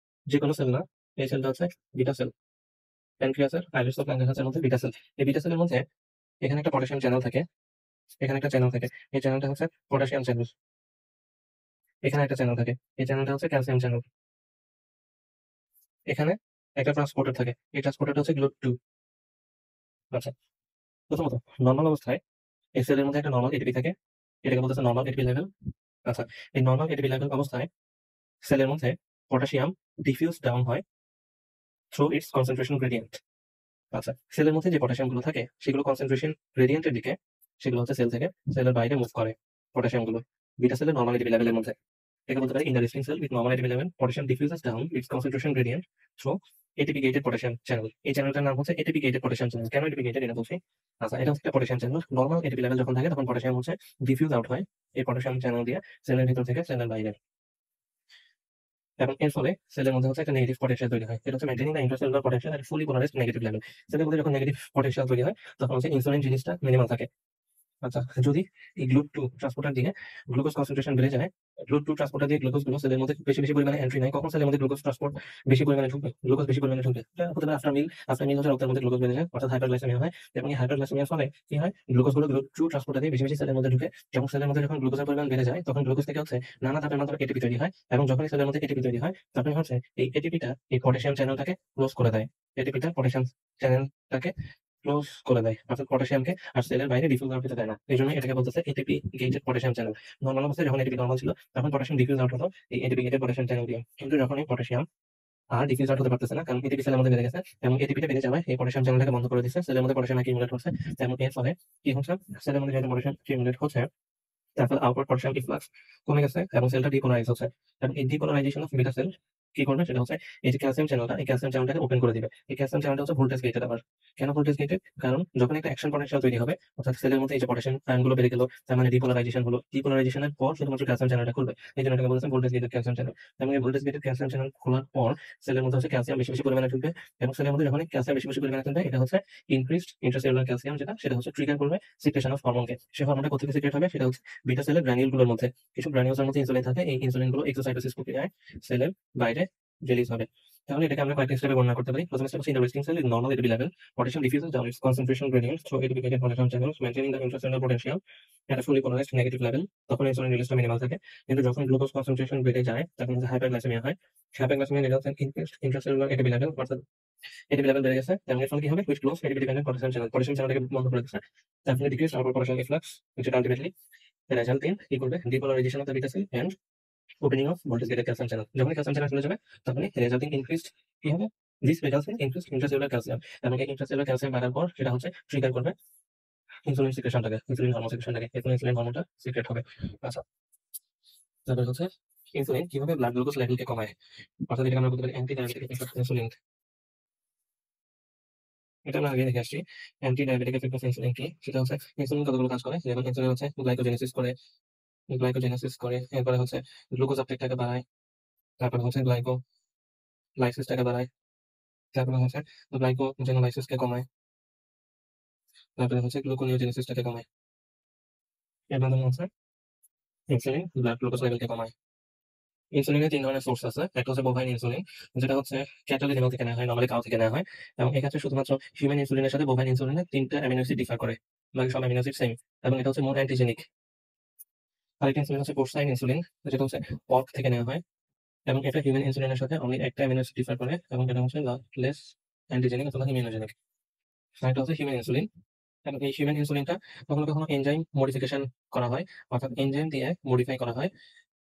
যে কোনো সেল না, এই সেলটা হচ্ছে বিটা সেল, প্যানক্রিয়াসের আইলেটস অফ প্যানক্রিয়াসের মধ্যে বিটা সেল। এই বিটা সেলের মধ্যে এখানে একটা পটাশিয়াম চ্যানেল থাকে, এখানে একটা চ্যানেল থাকে, এই চ্যানেলটা হচ্ছে পটাশিয়াম চ্যানেল। এখানে একটা চ্যানেল থাকে, এই চ্যানেলটা হচ্ছে ক্যালসিয়াম চ্যানেল। এখানে একটা ট্রান্সপোর্টার থাকে, এই ট্রান্সপোর্টারটা হচ্ছে গ্লুট2। আচ্ছা, প্রথমত নর্মাল অবস্থায় এই সেলের মধ্যে একটা নর্মাল এটিপি থাকে, এটাকে বলতেছে নর্মাল এটিপি লেভেল। আচ্ছা, এই নর্মাল এটিপি লেভেল অবস্থায় সেলের মধ্যে পটাশিয়াম ডিফিউজ ডাউন হয় থ্রু ইটস কনসেন্ট্রেশন গ্রেডিয়েন্ট। আচ্ছা, সেলের মধ্যে যে পটাশিয়াম গুলো থাকে সেগুলো কনসেন্ট্রেশন গ্রেডিয়েন্টের দিকে, সেগুলো হচ্ছে সেল থেকে সেলের বাইরে মুভ করে পটাশিয়াম গুলো বিটা সেলের নর্মাল এটিপি লেভেলের মধ্যে। একে বলতে পারি in the resting cell with normal ATP level potassium diffuses down its concentration gradient through ATP gated potassium channel. এই চ্যানেলটার নাম হচ্ছে এটিপি গেটেড পটাশিয়াম চ্যানেল। কেন এটিপি গেটেড এটা বলছি? আচ্ছা, এটা হচ্ছে potassium channel. Normal ATP level যখন থাকে তখন পটাশিয়াম হচ্ছে ডিফিউজ আউট হয় এই পটাশিয়াম চ্যানেল দিয়ে সেলের ভিতর থেকে সেলের বাইরে, এবং এর ফলে সেলের মধ্যে হচ্ছে একটা নেগেটিভ পটেনশিয়াল তৈরি হয়। এটা হচ্ছে maintaining the intracellular potential at fully polarised negative level. সেলের মধ্যে যখন নেগেটিভ পটেনশিয়াল তৈরি হয় তখন হচ্ছে ইনসুলিন জিনিসটা মিনিমাল থাকে। আচ্ছা, যদি এই গ্লুট2 ট্রান্সপোর্টার দিয়ে গ্লুকোজ কনসেন্ট্রেশন বেড়ে যায়, গ্লুট2 ট্রান্সপোর্টার দিয়ে গ্লুকোজ গুলো সেলের মধ্যে বেশি বেশি পরিমাণে এন্ট্রি নেয়, কখন সেলের মধ্যে গ্লুকোজ ট্রান্সপোর্ট বেশি পরিমাণে ঢুকবে, গ্লুকোজ বেশি পরিমাণে ঢুকবে, এটা হতে পারে আফটার মিল হচ্ছে রক্তের মধ্যে গ্লুকোজ বেড়ে যায়, অর্থাৎ হাইপারগ্লাইসেমিয়া হয়। এবং এই হাইপারগ্লাইসেমিয়ার ফলে কি হয়, গ্লুকোজ গুলো গ্লুট2 ট্রান্সপোর্টার দিয়ে বেশি বেশি সেলের মধ্যে ঢুকে, এবং সেলের মধ্যে যখন গ্লুকোজের পরিমাণ বেড়ে যায় তখন গ্লুকোজ থেকে হচ্ছে নানা ধাপের মাধ্যমে এটিপি তৈরি হয়, এবং যখনই সেলের মধ্যে এটিপি তৈরি হয় তখন হচ্ছে এই এটিপিটা এই পটাশিয়াম চ্যানেলটাকে ক্লোজ করে দেয়। এটিপিটা পটাশিয়াম চ্যানেলটাকে ক্লোজ করে দেয়, অর্থাৎ পটাশিয়ামকে আর সেলের বাইরে ডিফিউজ আউট হতে দেয় না। এই জন্য এটাকে বলতেছে ATP gated potassium channel. Normal অবস্থায় যখন এটিপি নর্মাল ছিল তখন পটাশিয়াম ডিফিউজ আউট হতো এই এটিপি গেটেড পটাশিয়াম চ্যানেল দিয়ে, কিন্তু যখন এই পটাশিয়াম আর ডিফিউজ আউট হতে পারতেছে না, কারণ এটিপি সেলের মধ্যে বেড়ে গেছে এবং এটিপিটা বেড়ে যাওয়ায় এই পটাশিয়াম চ্যানেলটাকে বন্ধ করে দিচ্ছে, সেলের মধ্যে পটাশিয়াম অ্যাকিউমুলেট হচ্ছে, এবং এর ফলে কি হচ্ছে, সেলের মধ্যে যেহেতু পটাশিয়াম অ্যাকিউমুলেট হচ্ছে তার ফলে আউটওয়ার্ড পটাশিয়াম ইনফ্লাক্স কমে গেছে এবং সেলটা ডিপোলারাইজ হচ্ছে। এবং এই ডিপোলারাইজেশন অফ বিটা সেল কি করবে, সেটা হচ্ছে এই যে ক্যালসিয়াম চ্যানেলটা, এই ক্যালসিয়াম চ্যানেলটাকে ওপেন করে দিবে। এই ক্যালসিয়াম চ্যানেলটা হচ্ছে ভোল্টেজ গেটেড। আবার কেন ভোল্টেজ গেটেড? কারণ যখন একটা অ্যাকশন পটেনশিয়াল তৈরি হবে, অর্থাৎ সেলের মধ্যে এই যে পটাশিয়াম আয়নগুলো বেড়ে গেল, তার মানে ডিপোলারাইজেশন হলো, ডিপোলারাইজেশনের পর শুধুমাত্র ক্যালসিয়াম চ্যানেলটা খুলবে, এই জন্য এটাকে বলতেছে ভোল্টেজ গেটেড ক্যালসিয়াম চ্যানেল। এবং এই ভোল্টেজ গেটেড ক্যালসিয়াম চ্যানেল খোলার পর সেলের মধ্যে হচ্ছে ক্যালসিয়াম বেশি বেশি পরিমাণে ঢুকবে, এবং সেলের মধ্যে যখন ক্যালসিয়াম বেশি বেশি পরিমাণে ঢুকবে এটা হচ্ছে ইনক্রিজড ইন্ট্রাসেলুলার ক্যালসিয়াম, সেটা হচ্ছে ট্রিগার করবে সিক্রেশন অফ হরমোনকে। সেই হরমোনটা কোথা থেকে সিক্রেট হবে, সেটা হচ্ছে বিটা সেলের গ্র্যানিউলগুলোর মধ্যে। কিছু গ্রানিউলসের মধ্যে ইনসুলিন থাকে, এই ইনসুলিন গুলো এক্সোসাইটোসিস প্রক্রিয়ায় সেলের বাইরে রিলিজ হবে। তাহলে এটাকে আমরা কয়েকটা স্টেপে বর্ণনা করতে পারি। প্রথম স্টেপ হচ্ছে in the resting cell is normal ATP level potassium diffuses down its concentration gradient through ATP gated potassium channels maintaining the intracellular potential at a fully polarised negative level. তখন ইনসুলিন রিলিজটা minimal থাকে, কিন্তু যখন glucose concentration বেড়ে যায় তখন hyperglycaemia হয়। Hyperglycaemia results in increased intracellular ATP level, অর্থাৎ এটিপি লেভেল বেড়ে গেছে, এবং এর ফলে কি হবে, which close ATP dependent potassium channel, potassium চ্যানেলটাকে বন্ধ করে দিচ্ছে, তার ফলে ডিক্রিজ আউটওয়ার্ড পটাশিয়াম ইনফ্লাক্স, যেটা আলটিমেটলি রেজাল্ট ইন কি করবে, depolarisation of the beta cell and opening of voltage gated calcium channel. যখন ক্যালসিয়াম চ্যানেল চলে যাবে তখনই রেজাল্টিং ইনক্রিজড কি হবে, this results in increased intracellular calcium, এবং এই ইন্ট্রাসেলুলার ক্যালসিয়াম বাড়ার পর সেটা হচ্ছে ট্রিগার করবে ইনসুলিন সিক্রেশনটাকে, ইনসুলিন হরমোন সিক্রেশনটাকে, এরপর ইনসুলিন হরমোনটা সিক্রেট হবে। আচ্ছা, তারপরে হচ্ছে ইনসুলিন কিভাবে ব্লাড গ্লুকোজ লেভেলকে কমায়, অর্থাৎ এটাকে আমরা বলতে পারি anti diabetic effect of insulin. এটা আমরা আগে দেখে আসছি। Anti diabetic effect of insulin কি, সেটা হচ্ছে ইনসুলিন কতগুলো কাজ করে, যেমন ইনসুলিন হচ্ছে গ্লাইকোজেনেসিস করে, এরপরে হচ্ছে গ্লুকোজ আপটেকটাকে বাড়ায়, তারপরে হচ্ছে গ্লাইকোলাইসিসটাকে বাড়ায়, তারপরে হচ্ছে গ্লাইকোজেনোলাইসিসকে কমায়, তারপরে হচ্ছে গ্লুকোনিওজেনেসিসটাকে কমায়। এর মাধ্যমে হচ্ছে ইনসুলিন ব্লাড গ্লুকোজ লেভেলকে কমায়। ইনসুলিনের ৩ ধরনের সোর্স আছে। একটা হচ্ছে বোভাইন ইনসুলিন, যেটা হচ্ছে ক্যাটল এনিমেল থেকে নেওয়া হয়, নরমালি কাউ থেকে নেওয়া হয়। এবং এক্ষেত্রে শুধুমাত্র হিউম্যান ইনসুলিনের সাথে বোভাইন ইনসুলিনের ৩টা অ্যামিনো অ্যাসিড ডিফার করে। বাকি সব অ্যামিনো অ্যাসিড সেম। এবং এটা হচ্ছে মোর অ্যান্টিজেনিক। আরেকটা ইনসুলিন হচ্ছে পোর্সাইন ইনসুলিন, যেটা হচ্ছে পর্ক থেকে নেওয়া হয়। এবং এটা হিউম্যান ইনসুলিনের সাথে অনলি একটা অ্যামিনো অ্যাসিড ডিফার করে, এবং এটা হচ্ছে লেস অ্যান্টিজেনিক অথবা ইমিউনোজেনিক। আরেকটা হচ্ছে হিউম্যান ইনসুলিন। এবং এই হিউম্যান ইনসুলিনটা কখনো কখনো এনজাইম মডিফিকেশন করা হয়, অর্থাৎ এনজাইম দিয়ে মডিফাই করা হয়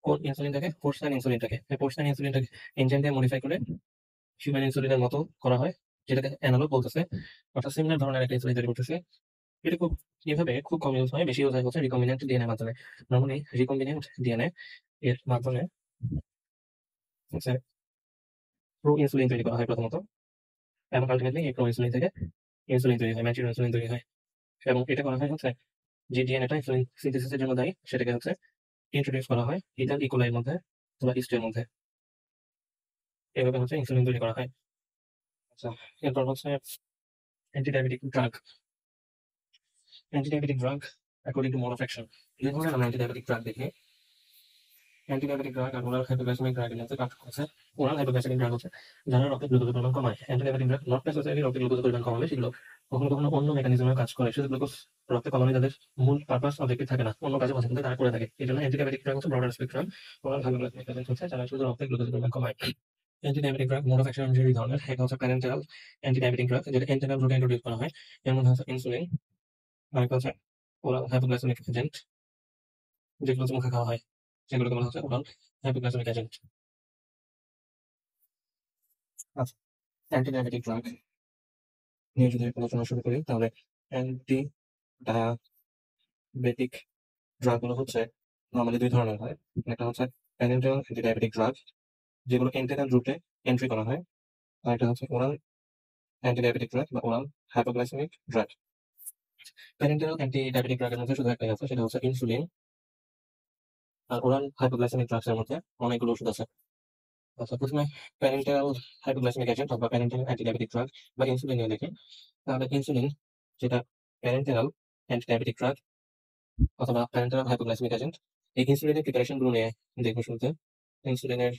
কোন ইনসুলিনটাকে, পোর্সাইন ইনসুলিনটাকে। এই পোর্সাইন ইনসুলিনটাকে এনজাইম দিয়ে মডিফাই করে হিউম্যান ইনসুলিনের মতো করা হয়, যেটাকে অ্যানালগ বলতেছে, অর্থাৎ সিমিলার ধরনের একটা ইনসুলিন তৈরি করতেছে। এটা খুব এভাবে খুব কম ইউজ হয়, বেশি ইউজ হয় হচ্ছে রিকম্বিনেন্ট ডিএনএ মাধ্যমে। নরমালি রিকম্বিনেন্ট ডিএনএ এর মাধ্যমে হচ্ছে প্রো ইনসুলিন তৈরি করা হয় প্রথমত, এবং আলটিমেটলি এই প্রো ইনসুলিন থেকে ইনসুলিন তৈরি হয়, ম্যাচিউর ইনসুলিন তৈরি হয়। এবং এটা করা হয় হচ্ছে যে ডিএনএটা ইনসুলিন সিনথেসিসের জন্য দায়ী, সেটাকে হচ্ছে ইন্ট্রোডিউস করা হয় ইথার ইকোলাইয়ের মধ্যে অথবা ইস্টের মধ্যে। এভাবে হচ্ছে ইনসুলিন তৈরি করা হয়। আচ্ছা, এরপর হচ্ছে antidiabetic drug. Antidiabetic drug according to mode of action, যে ধরনের আমরা অ্যান্টিডায়াবেটিক ড্রাগ দেখি, অ্যান্টিডায়াবেটিক ড্রাগ আর ওরাল হাইপোগ্লাইসেমিক ড্রাগের মধ্যে পার্থক্য আছে। ওরাল হাইপোগ্লাইসেমিক ড্রাগ হচ্ছে যারা রক্তে গ্লুকোজের পরিমাণ কমায়। অ্যান্টিডায়াবেটিক ড্রাগ নট নেসেসারি রক্তে গ্লুকোজের পরিমাণ কমাবে, সেগুলো কখনো কখনো অন্য মেকানিজমে কাজ করে। শুধু গ্লুকোজ রক্তে কমানো তাদের মূল পারপাস অবজেক্টিভ থাকে না, অন্য কাজে পছন্দ তারা করে থাকে। এই জন্য অ্যান্টিডায়াবেটিক ড্রাগ হচ্ছে broader spectrum. Oral hypoglycaemic agent হচ্ছে যারা শুধু রক্তে গ্লুকোজের পরিমাণ কমায়। Antidiabetic drug mode of action দুই ধরনের। একটা হচ্ছে প্যারেন্টাল অ্যান্টিডায়াবেটিক ড্রাগ, যেটা এন্টেরাল রুটে ইন্ট্রোডিউস করা হয়। এর মধ্যে হচ্ছে ইনসুলিন। আরেকটা হচ্ছে ওরাল হাইপোগ্লাইসেমিক এজেন্ট, যেগুলো হচ্ছে মুখে খাওয়া হয়, সেগুলোকে বলা হচ্ছে ওরাল হাইপোগ্লাইসেমিক এজেন্ট। আচ্ছা, অ্যান্টিডায়াবেটিক ড্রাগ নিয়ে যদি আলোচনা শুরু করি, তাহলে অ্যান্টিডায়াবেটিক ড্রাগগুলো হচ্ছে নরমালি ২ ধরনের হয়। একটা হচ্ছে প্যারেন্টাল অ্যান্টিডায়াবেটিক ড্রাগ, যেগুলো এন্টেরাল রুটে এন্ট্রি করা হয়। আর একটা হচ্ছে ওরাল অ্যান্টিডায়াবেটিক ড্রাগ বা oral hypoglycemic drug. Parenteral antidiabetic ড্রাগের মধ্যে শুধু একটাই আছে, সেটা হচ্ছে ইনসুলিন। আর ওরাল হাইপোগ্লাইসেমিক ড্রাগসের মধ্যে অনেকগুলো ওষুধ আছে। আচ্ছা, প্রথমে প্যারেন্টাল হাইপোগ্লাইসেমিক এজেন্ট অথবা প্যারেন্টাল অ্যান্টিডায়াবেটিক ড্রাগ বা ইনসুলিন নিয়ে দেখি। তাহলে ইনসুলিন, যেটা প্যারেন্টাল অ্যান্টিডায়াবেটিক ড্রাগ অথবা প্যারেন্টাল হাইপোগ্লাইসেমিক এজেন্ট, এই ইনসুলিনের প্রিপারেশন গুলো নিয়ে দেখবো শুরুতে। ইনসুলিনের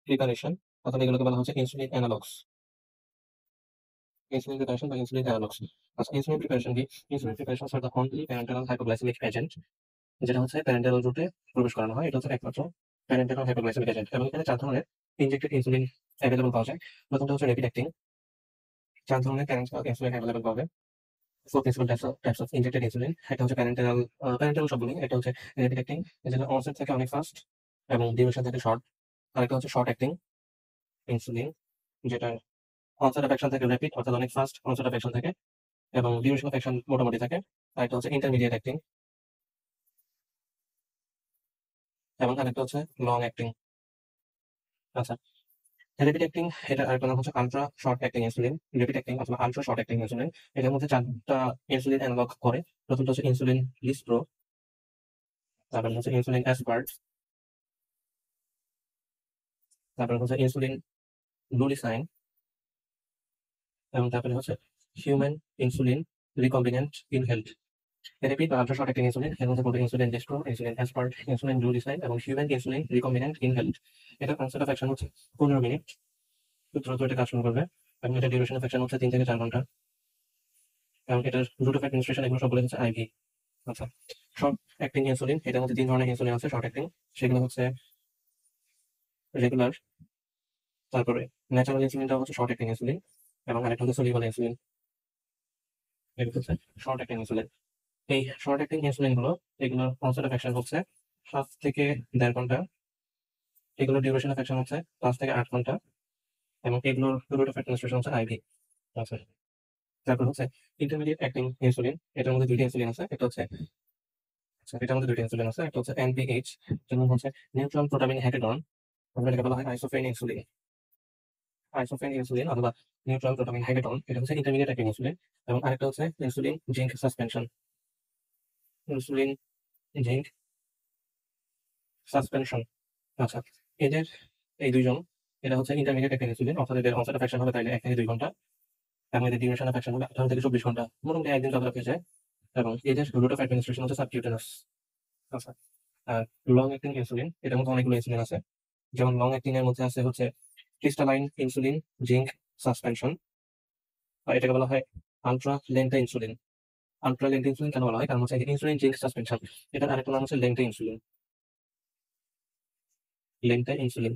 প্রিপারেশন, অথবা এগুলোকে বলা হচ্ছে ইনসুলিন অ্যানালগস। ইনসুলিন প্রিপারেশন বা ইনসুলিন অ্যানালগস। আচ্ছা, ইনসুলিন প্রিপারেশন কি? Insulin preparation for the only parenteral hypoglycaemic agent, যেটা হচ্ছে প্যারেন্টাল রুটে প্রবেশ করানো হয়। এটা হচ্ছে একমাত্র প্যারেন্টাল হাইপোগ্লাইসেমিক এজেন্ট। এবং এখানে 4 ধরনের ইনজেক্টেড ইনসুলিন অ্যাভেলেবল পাওয়া যায়। প্রথমটা হচ্ছে র্যাপিড অ্যাক্টিং। 4 ধরনের প্যারেন্টাল ইনসুলিন অ্যাভেলেবল পাওয়া যায়। 4 principal types of injected insulin. একটা হচ্ছে প্যারেন্টাল সবগুলোই। একটা হচ্ছে র্যাপিড অ্যাক্টিং, যেটা অনসেট থেকে অনেক ফাস্ট এবং ডিউরেশন থেকে শর্ট। আরেকটা হচ্ছে শর্ট অ্যাক্টিং ইনসুলিন, যেটা অনসেট অফ অ্যাকশন থেকে র্যাপিড, অর্থাৎ অনেক ফাস্ট অনসেট অফ অ্যাকশন থাকে এবং ডিউরেশন অফ অ্যাকশন মোটামুটি থাকে। আরেকটা হচ্ছে ইন্টারমিডিয়েট অ্যাক্টিং, এবং আরেকটা হচ্ছে লং অ্যাক্টিং। আচ্ছা, র্যাপিড অ্যাক্টিং, এটা আরেকটা নাম হচ্ছে ultra short acting insulin. Rapid acting অথবা আল্ট্রা শর্ট অ্যাক্টিং ইনসুলিন, এটার মধ্যে 4টা ইনসুলিন অ্যানালগ করে। প্রথমটা হচ্ছে ইনসুলিন লিসপ্রো, তারপরে হচ্ছে ইনসুলিন অ্যাসপার্ট, তারপরে হচ্ছে ইনসুলিন গ্লুলিসাইন, এবং তারপরে হচ্ছে human insulin recombinant inhaled. Rapid বা আল্ট্রা শর্ট অ্যাক্টিং ইনসুলিন, এর মধ্যে পড়বে insulin lispro, insulin aspart, insulin glulisine এবং হিউম্যান ইনসুলিন রিকম্বিনেন্ট ইনহেলড। এটা অনসেট অফ অ্যাকশন হচ্ছে 15 মিনিট, খুব দ্রুত এটা কাজ শুরু করবে। এবং এটা ডিউরেশন অফ অ্যাকশন হচ্ছে 3 থেকে 4 ঘন্টা। এবং এটার রুট অফ অ্যাডমিনিস্ট্রেশন এগুলো সবগুলো হচ্ছে আইভি। আচ্ছা, শর্ট অ্যাক্টিং ইনসুলিন, এটার মধ্যে 3 ধরনের ইনসুলিন আছে শর্ট অ্যাক্টিং। সেগুলো হচ্ছে রেগুলার, তারপরে ন্যাচারাল ইনসুলিনটা হচ্ছে শর্ট অ্যাক্টিং ইনসুলিন, এবং আরেকটা হচ্ছে সলিউবল ইনসুলিন। এগুলো হচ্ছে শর্ট অ্যাক্টিং ইনসুলিন। এই শর্ট অ্যাক্টিং ইনসুলিন গুলো, এগুলোর অনসেট অফ অ্যাকশন হচ্ছে 7 থেকে 1.5 ঘন্টা। এগুলোর ডিউরেশন অফ অ্যাকশন হচ্ছে 5 থেকে 8 ঘন্টা, এবং এগুলোর রুট অফ অ্যাডমিনিস্ট্রেশন হচ্ছে আইভি। আচ্ছা, তারপর হচ্ছে ইন্টারমিডিয়েট অ্যাক্টিং ইনসুলিন। এটার মধ্যে 2টি ইনসুলিন আছে। একটা হচ্ছে এটার মধ্যে 2টি ইনসুলিন আছে। একটা হচ্ছে এনপিএইচ, যেমন হচ্ছে নিউট্রাল প্রোটামিন হ্যাকেডন, আমরা এটাকে বলা হয় আইসোফেন ইনসুলিন। আইসোফেন ইনসুলিন অথবা নিউট্রাল প্রোটামিন হ্যাকেডন, এটা হচ্ছে ইন্টারমিডিয়েট অ্যাক্টিং ইনসুলিন। এবং আরেকটা হচ্ছে insulin zinc suspension, insulin zinc suspension. আচ্ছা, এদের এই দুইজন, এটা হচ্ছে ইন্টারমিডিয়েট অ্যাক্টিং ইনসুলিন, অর্থাৎ এদের অনসেট অফ অ্যাকশন হবে তাইলে 1 থেকে 2 ঘন্টা। এবং এদের ডিউরেশন অফ অ্যাকশন হবে 18 থেকে 24 ঘন্টা, মোটামুটি একদিন চলাফেরা হয়ে যায়। এবং এদের রুট অফ অ্যাডমিনিস্ট্রেশন হচ্ছে সাবকিউটেনাস। আচ্ছা, আর লং অ্যাক্টিং ইনসুলিন, এটার মধ্যে অনেকগুলো ইনসুলিন আছে। যেমন লং অ্যাক্টিং এর মধ্যে আছে হচ্ছে ক্রিস্টালাইন ইনসুলিন জিঙ্ক সাসপেনশন, আর এটাকে বলা হয় ultra lente insulin. Ultra lente insulin কেন বলা হয়? কারণ হচ্ছে ইনসুলিন জিঙ্ক সাসপেনশন, এটার আরেকটা নাম হচ্ছে লেন্টা ইনসুলিন। লেন্টা ইনসুলিন,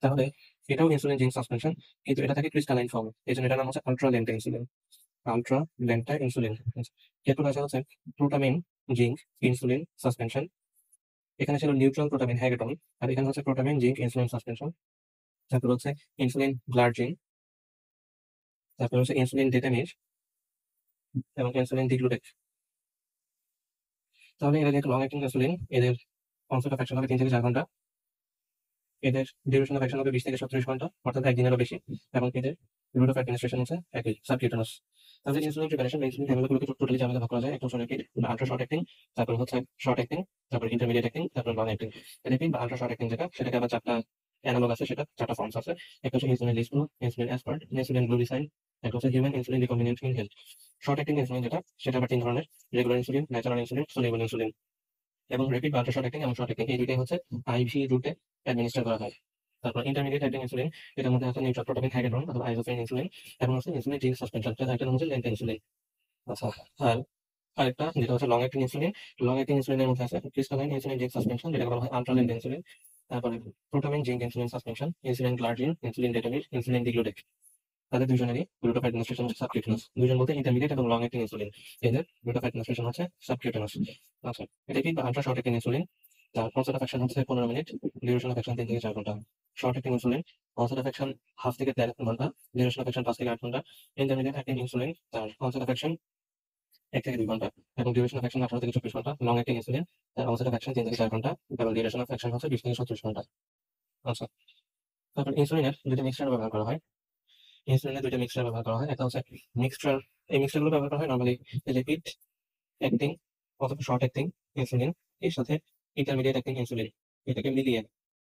তাহলে এটাও ইনসুলিন জিঙ্ক সাসপেনশন, কিন্তু এটা থাকে ক্রিস্টালাইন ফর্ম, এই জন্য এটার নাম হচ্ছে ultra lente insulin. Ultra lente insulin. এরপর আছে হচ্ছে প্রোটামিন জিঙ্ক ইনসুলিন সাসপেনশন। এখানে ছিল নিউট্রাল প্রোটামিন হ্যাগেটন, আর এখানে হচ্ছে প্রোটামিন জিঙ্ক ইনসুলিন সাসপেনশন। তারপর হচ্ছে ইনসুলিন গ্লার্জিন, তারপর হচ্ছে ইনসুলিন ডেটামির এবং ইনসুলিন ডিগ্লুটেক। তাহলে এরা যেহেতু লং অ্যাক্টিং ইনসুলিন, এদের অনসেট অফ অ্যাকশন হবে 3 থেকে 4 ঘন্টা, এদের ডিউরেশন অফ অ্যাকশন হবে 20 থেকে 37 ঘন্টা, অর্থাৎ একদিনেরও বেশি, এবং এদের রুট অফ অ্যাডমিনিস্ট্রেশন হচ্ছে একই, সাবকিউটেনাস। তাহলে ইনসুলিন প্রিপারেশন, ইনসুলিন অ্যামিলোগুলোকে টোটালি চার ভাগে ভাগ করা যায়। একটা হচ্ছে র্যাপিড বা আল্ট্রা শর্ট অ্যাক্টিং, তারপর হচ্ছে শর্ট অ্যাক্টিং, তারপর ইন্টারমিডিয়েট অ্যাক্টিং, তারপর লং অ্যাক্টিং। র্যাপিড বা আল্ট্রা শর্ট অ্যাক্টিং যেটা, সেটাকে আবার 4টা অ্যানালগ আছে, সেটা 4টা ফর্মস আছে। একটা হচ্ছে insulin lispro, insulin aspart, insulin glutamine, একটা হচ্ছে human insulin recombinant inhaled. Short acting insulin যেটা, সেটা আবার 3 ধরনের: regular insulin, natural insulin, soluble insulin. এবং র্যাপিড বা আল্ট্রা শর্ট অ্যাক্টিং এবং শর্ট অ্যাক্টিং, এই দুইটাই হচ্ছে আইভি রুটে অ্যাডমিনিস্টার করা হয়। তারপর ইন্টারমিডিয়েট অ্যাক্টিং ইনসুলিন, এটার মধ্যে আছে নিউট্রাল প্রোটামিন হ্যাগেটন অথবা আইসোফেন ইনসুলিন, এবং হচ্ছে ইনসুলিন জিঙ্ক সাসপেনশন, যেটা নাম হচ্ছে লেন্টা ইনসুলিন। আচ্ছা, আর আরেকটা যেটা হচ্ছে long acting insulin. Long acting ইনসুলিনের মধ্যে আছে ক্রিস্টালাইন ইনসুলিন জিঙ্ক সাসপেনশন, যেটা বলা হয় আল্ট্রা লেন্টা ইনসুলিন। তারপরে protamine zinc insulin suspension, insulin glargine, insulin detemir, insulin degludec. তাদের দুজনেরই রুট অফ অ্যাডমিনিস্ট্রেশন হচ্ছে সাবকিউটেনাস। দুজন বলতে ইন্টারমিডিয়েট এবং লং অ্যাক্টিং ইনসুলিন, এদের রুট অফ অ্যাডমিনিস্ট্রেশন হচ্ছে সাবকিউটেনাস। আচ্ছা, র্যাপিড বা আল্ট্রা শর্ট অ্যাক্টিং ইনসুলিন, তার অনসেট অফ অ্যাকশন হচ্ছে 15 মিনিট, ডিউরেশন অফ অ্যাকশন 3 থেকে 4 ঘন্টা। Short acting insulin, onset of action 1/2 থেকে 13 ঘন্টা, ডিউরেশন অফ অ্যাকশন 5 থেকে 8 ঘন্টা। ইন্টারমিডিয়েট অ্যাক্টিং ইনসুলিন, তার অনসেট অফ অ্যাকশন 1 থেকে 2 ঘন্টা এবং ডিউরেশন অফ অ্যাকশন 18 থেকে 24 ঘন্টা। লং অ্যাক্টিং ইনসুলিন, তার অনসেট অফ অ্যাকশন 3 থেকে 4 ঘন্টা এবং ডিউরেশন অফ অ্যাকশন হচ্ছে 20 থেকে 37 ঘন্টা। আচ্ছা, তারপর ইনসুলিনের দুটো মিক্সচার ব্যবহার করা হয়। ইনসুলিনের দুটো মিক্সচার ব্যবহার করা হয়, একটা হচ্ছে মিক্সচার, এই মিক্সচারগুলো ব্যবহার করা হয় নরমালি র্যাপিড অ্যাক্টিং অথবা শর্ট অ্যাক্টিং ইনসুলিন এর সাথে ইন্টারমিডিয়েট অ্যাক্টিং ইনসুলিন, এটাকে মিলিয়ে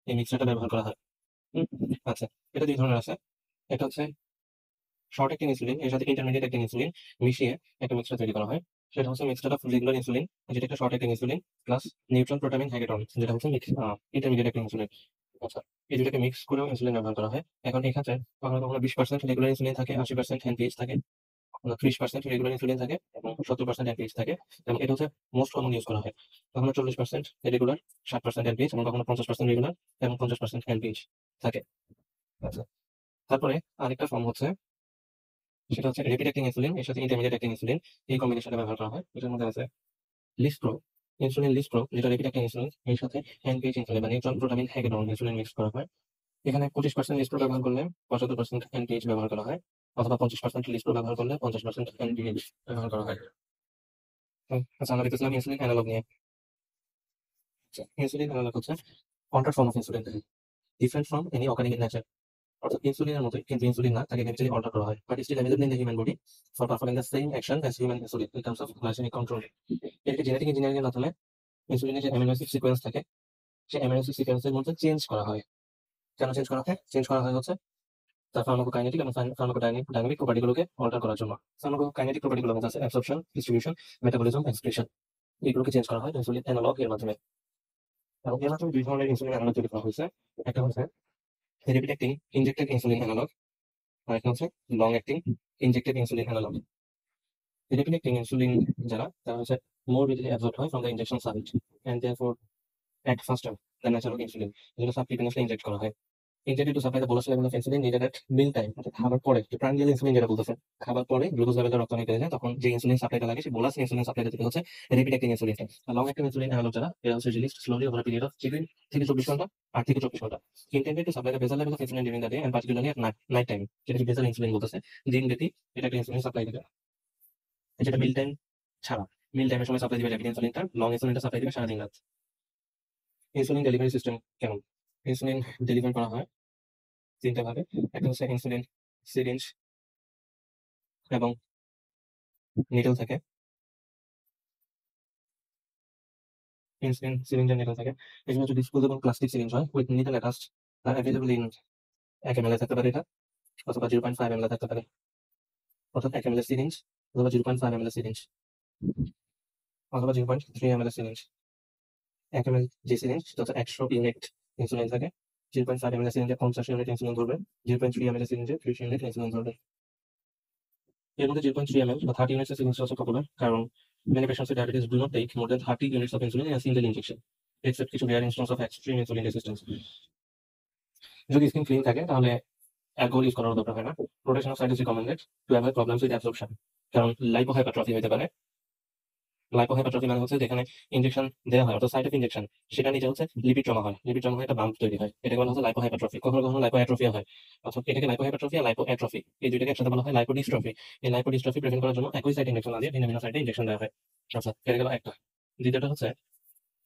এই মিক্সচারটা ব্যবহার করা হয়। হুম, আচ্ছা, এটা 2 ধরনের আছে। একটা হচ্ছে শর্ট অ্যাক্টিং ইনসুলিন এর সাথে ইন্টারমিডিয়েট অ্যাক্টিং ইনসুলিন মিশিয়ে একটা মিক্সচার তৈরি করা হয়। সেটা হচ্ছে মিক্সচার অফ রেগুলার ইনসুলিন, যেটা একটা short acting insulin, plus neutral protamine Hagedorn, যেটা হচ্ছে ইন্টারমিডিয়েট অ্যাক্টিং ইনসুলিন। আচ্ছা, এই দুটাকে মিক্স করেও ইনসুলিন ব্যবহার করা হয়। এখন এই ক্ষেত্রে কখনো কখনো 20% রেগুলার ইনসুলিন থাকে, 80% এনপিএইচ থাকে, কখনো 30% রেগুলার ইনসুলিন থাকে এবং 70% এনপিএইচ থাকে, এবং এটা হচ্ছে মোস্ট কমন ইউজ করা হয়। কখনো 40% রেগুলার, 60% এনপিএইচ, এবং কখনো 50% রেগুলার এবং 50% এনপিএইচ থাকে। আচ্ছা, তারপরে আরেকটা ফর্ম হচ্ছে, সেটা হচ্ছে রেপিড অ্যাক্টিং ইনসুলিন এর সাথে ইন্টারমিডিয়েট অ্যাক্টিং ইনসুলিন, এই কম্বিনেশনে ব্যবহার করা হয়। এটার মধ্যে আছে লিস্প্রো, ইনসুলিন লিস্প্রো, যেটা রেপিড অ্যাক্টিং ইনসুলিন এর সাথে এনপিএইচ ইনসুলিন বা নিউট্রাল প্রোটামিন হ্যাগেটন ইনসুলিন মিক্স করা হয়। এখানে 25% লিস্প্রো ব্যবহার করলে 75% এনপিএইচ ব্যবহার করা হয়, অথবা 50% লিস্প্রো ব্যবহার করলে 50% এনপিএইচ ব্যবহার করা হয়। আচ্ছা, আমরা দেখতেছিলাম ইনসুলিন অ্যানালগ নিয়ে। আচ্ছা, ইনসুলিন অ্যানালগ হচ্ছে contract form of insulin, different from any organic in nature. অর্থাৎ ইনসুলিনের মতোই, কিন্তু ইনসুলিন না, তাকে কেমিক্যালি অল্টার করা হয়, but still available in the human body for performing the same action as human insulin in terms of glycaemic control. এটাকে genetic engineering এর মাধ্যমে ইনসুলিনের যে অ্যামিনো অ্যাসিড সিকোয়েন্স থাকে, সেই অ্যামিনো অ্যাসিড সিকোয়েন্সের মধ্যে চেঞ্জ করা হয়। কেন চেঞ্জ করা হয়? চেঞ্জ করা হয় হচ্ছে তার ফার্মাকোকাইনেটিক এবং ফার্মাকোডাইনামিক প্রপার্টিগুলোকে অল্টার করার জন্য। ফার্মাকোকাইনেটিক প্রপার্টিগুলোর মধ্যে আছে অ্যাবসর্পশন, ডিস্ট্রিবিউশন, মেটাবলিজম, এক্সক্রিশন। এগুলোকে চেঞ্জ করা হয় ইনসুলিন অ্যানালগ এর মাধ্যমে। এবং এর মাধ্যমে 2 ধরনের ইনসুলিন অ্যানালগ তৈরি করা হয়েছে। একটা হচ্ছে rapid acting injected insulin analog, আর একটা হচ্ছে long acting injected insulin analog. Rapid acting insulin যারা, তারা হচ্ছে more readily absorbed হয় from the injection site and therefore act faster than natural insulin, যেটা সাবকিউটেনিয়াসলি ইনজেক্ট করা হয়। Injected to supply the bolus level of insulin needed at meal time, অর্থাৎ খাবার পরে, যে প্রান্ডিয়াল ইনসুলিন যেটা বলতেছে, খাবার পরে গ্লুকোজ লেভেলটা রক্তে অনেক বেড়ে যায়, তখন যে ইনসুলিন সাপ্লাইটা লাগে, সেই বোলাস ইনসুলিন সাপ্লাইটা থেকে হচ্ছে রেপিড অ্যাক্টিং ইনসুলিন। আর লং অ্যাক্টিং ইনসুলিন অ্যানালগ যারা, এরা হচ্ছে released slowly over period of 3 থেকে 24 ঘন্টা, 8 থেকে 24 ঘন্টা। Intended to supply the basal level of insulin during the day and particularly at night time, যেটাকে বেসাল ইনসুলিন বলতেছে। দিন ব্যাপী এটা একটা ইনসুলিন সাপ্লাই দিবে, যেটা মিল টাইম ছাড়া। মিল টাইমের সময় সাপ্লাই দিবে র্যাপিড ইনসুলিনটা, লং ইনসুলিনটা সাপ্লাই দিবে সারাদিন রাত। ইনসুলিন ডেলিভারি সিস্টেম কেমন? ইনসুলিন ডেলিভার করা হয় 3টা ভাবে। একটা হচ্ছে ইনসুলিন সিরিঞ্জ এবং নিডল থাকে। ইনসুলিন সিরিঞ্জ এন্ড নিডল থাকে। এগুলো হচ্ছে ডিসপোজেবল প্লাস্টিক সিরিঞ্জ হয় with needle attached, R available in 1 ml থাকতে পারে এটা, অথবা 0.5 ml থাকতে পারে। অর্থাৎ 1 ml সিরিঞ্জ অথবা 0.5 ml সিরিঞ্জ অথবা 0.3 ml সিরিঞ্জ। 1 ml যে সিরিঞ্জ যত 100 ইউনিট ইনসুলিন থাকে, 0.5 ml সিরিঞ্জে 50 ইউনিট ইনসুলিন ধরবে, 0.3 ml সিরিঞ্জে 30 ইউনিট ইনসুলিন ধরবে। এর মধ্যে 0.3 ml বা 30 ইউনিটস সিরিঞ্জ হচ্ছে পপুলার, কারণ many patients with diabetes do not take more than 30 units of insulin in a single injection, except কিছু rare instance of extreme insulin resistance. যদি skin clean থাকে তাহলে অ্যালকোহল ইউজ করার দরকার হয় না। Protection of sight is recommended to avoid problems with absorption, কারণ লাইপোহাইপারট্রফি হতে পারে। লাইপোহাইপারট্রফি মানে হচ্ছে যেখানে ইনজেকশন দেওয়া হয়, অর্থাৎ সাইট অফ ইনজেকশন, সেটা নিচে হচ্ছে লিপিড জমা হয়, লিপিড জমা হয়ে একটা বাম্প তৈরি হয়, এটাকে বলা হচ্ছে লাইপোহাইপারট্রফি। কখনো কখনো লাইপোঅ্যাট্রফিও হয়, অর্থাৎ এটাকে লাইপোহাইপারট্রফি আর লাইপোঅ্যাট্রফি এই দুইটাকে একসাথে বলা হয় লাইপোডিস্ট্রফি। এই লাইপোডিস্ট্রফি প্রিভেন্ট করার জন্য একই সাইটে ইনজেকশন না দিয়ে ভিন্ন ভিন্ন সাইটে ইনজেকশন দেওয়া হয়। আচ্ছা, এটা গেল একটা। দ্বিতীয়টা হচ্ছে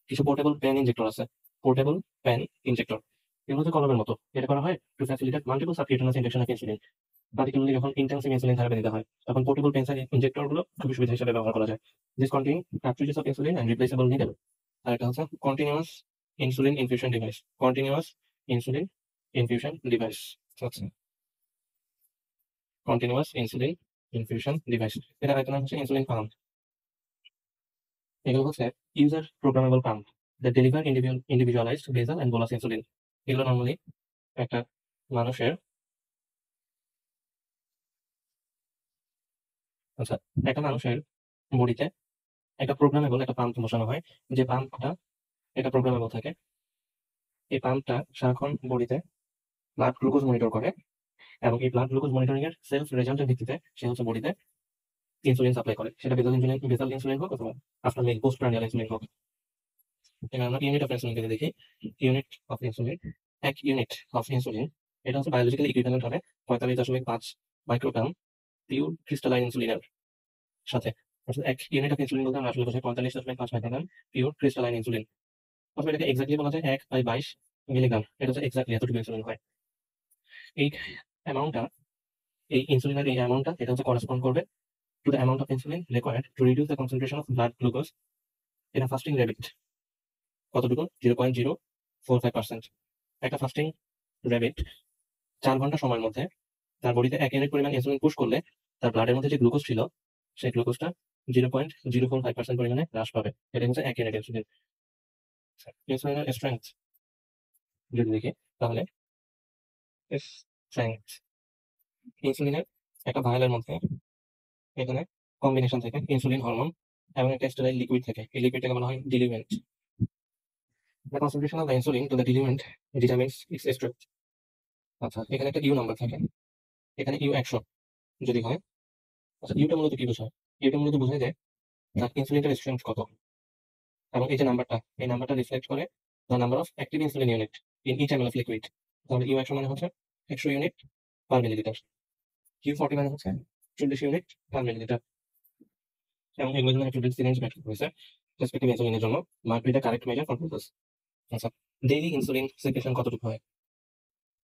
কিছু পোর্টেবল পেন ইনজেক্টর আছে, পোর্টেবল পেন ইনজেক্টর। এগুলো হচ্ছে কলমের মতো, এটা করা হয় two facilitate multiple subcutaneous injection of insulin, particularly যখন ইনটেনসিভ ইনসুলিন থেরাপি দিতে হয় তখন পোর্টেবল পেন ইনজেক্টর গুলো খুবই সুবিধা হিসেবে ব্যবহার করা যায়। This contain cartridges of insulin and replaceable needle. আর এটা হচ্ছে continuous insulin infusion device, continuous insulin infusion device. আচ্ছা, কন্টিনিউয়াস ইনসুলিন ইনফিউশন ডিভাইস, এটা আরেকটা নাম হচ্ছে ইনসুলিন পাম্প। এগুলো হচ্ছে user programmable pump that deliver individualized basal and bolus insulin. এগুলো নরমালি একটা মানুষের আচ্ছা একটা মানুষের বডিতে একটা প্রোগ্রামেবল একটা পাম্প বসানো হয়, যে পাম্পটা এটা প্রোগ্রামেবল থাকে। এই পাম্পটা সারাক্ষণ বডিতে ব্লাড গ্লুকোজ মনিটর করে, এবং এই ব্লাড গ্লুকোজ মনিটরিং এর সেলফ রেজাল্টের ভিত্তিতে সে হচ্ছে বডিতে ইনসুলিন সাপ্লাই করে, সেটা বেসাল ইনসুলিন হোক অথবা আফটার মিল পোস্ট প্রান্ডিয়াল ইনসুলিন হোক। এখানে আমরা ইউনিট অফ ইনসুলিন যদি দেখি, unit of insulin, 1 unit of insulin এটা হচ্ছে বায়োলজিক্যালি ইকুইভ্যালেন্ট হবে 45.5 মাইক্রোগ্রাম পিওর ক্রিস্টালাইন ইনসুলিনের সাথে। অর্থাৎ 1 ইউনিট অফ ইনসুলিন বলতে আমরা আসলে বোঝাই 45.5 মাইক্রোগ্রাম পিওর ক্রিস্টালাইন ইনসুলিন, অথবা এটাকে এক্স্যাক্টলি বলা যায় 1/22 মিলিগ্রাম। এটা হচ্ছে এক্স্যাক্টলি এতটুকু ইনসুলিন হয়। এই অ্যামাউন্টটা, এই ইনসুলিনের এই অ্যামাউন্টটা এটা হচ্ছে করেসপন্ড করবে to the amount of insulin required to reduce the concentration of blood glucose in a fasting rabbit. কতটুকু? 0.045%। একটা ফাস্টিং রেবিট 4 ঘন্টা সময়ের মধ্যে তার বডিতে 1 ইউনিট পরিমাণ ইনসুলিন পুশ করলে তার ব্লাডের মধ্যে যে গ্লুকোজ ছিল সেই গ্লুকোজটা 0.045% পরিমাণে হ্রাস পাবে। এটা হচ্ছে 1 ইউনিট ইনসুলিন। ইনসুলিনের স্ট্রেংথ যদি দেখি তাহলে স্ট্রেংথ ইনসুলিনের একটা ভায়ালের মধ্যে এখানে কম্বিনেশন থেকে ইনসুলিন হরমোন এবং একটা স্টেরাইল লিকুইড থাকে, এই লিকুইডটাকে বলা হয় ডিলিউয়েন্ট। The concentration of the insulin to the diluent determines its strength. আচ্ছা, এখানে একটা ইউ নাম্বার থাকে, এখানে ইউ 100 যদি হয়। আচ্ছা, ইউটা মূলত কি বোঝায়? ইউটা মূলত বোঝায় যে তার ইনসুলিনটার স্ট্রেংথ কত, এবং এই যে নাম্বারটা, এই নাম্বারটা রিফ্লেক্ট করে the number of active insulin unit in each ML of liquid. তাহলে ইউ 100 মানে হচ্ছে 100 ইউনিট পার মিলিলিটার, ইউ 40 মানে হচ্ছে 40 ইউনিট পার মিলিলিটার। এবং এগুলো জন্য একটা সিরিঞ্জ মেথড হয়েছে রেসপেক্টিভ ইনসুলিনের জন্য, mark B the correct measure for purpose. আচ্ছা, ডেইলি ইনসুলিন সিক্রেশন কতটুকু হয়?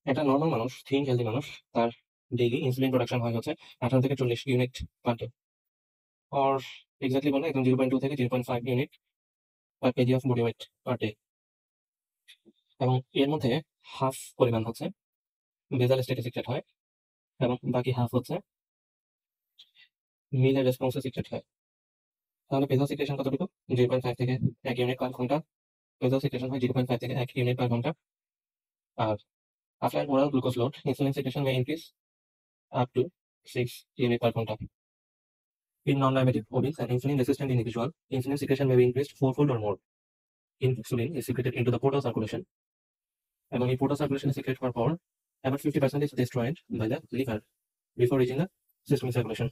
একটা নর্মাল মানুষ, থিন হেলদি মানুষ, তার ডেইলি ইনসুলিন প্রোডাকশন হয় হচ্ছে 18 থেকে 40 unit per day, or exactly বলে একদম 0.2 থেকে 0.5 unit per KG of body weight per day. এবং এর মধ্যে হাফ পরিমাণ হচ্ছে বেসাল স্টেটে সিক্রেট হয়, এবং বাকি হাফ হচ্ছে মিলের রেসপন্সে সিক্রেট হয়। তাহলে বেসাল সিক্রেশন কতটুকু? 0.5 থেকে 1 ইউনিট পার ঘন্টা বেসাল সিক্রেশন হয়, 0.5 থেকে 1 ইউনিট পার ঘন্টা। আর after oral glucose load, insulin secretion may increase up to 6 units per ghanta. In non-diabetic, obese, and insulin-resistant individual, insulin secretion may be increased fourfold or more. Insulin is secreted into the portal circulation, এবং এই portal circulation secrete হওয়ার পর about 50% is destroyed by the liver before reaching the systemic circulation.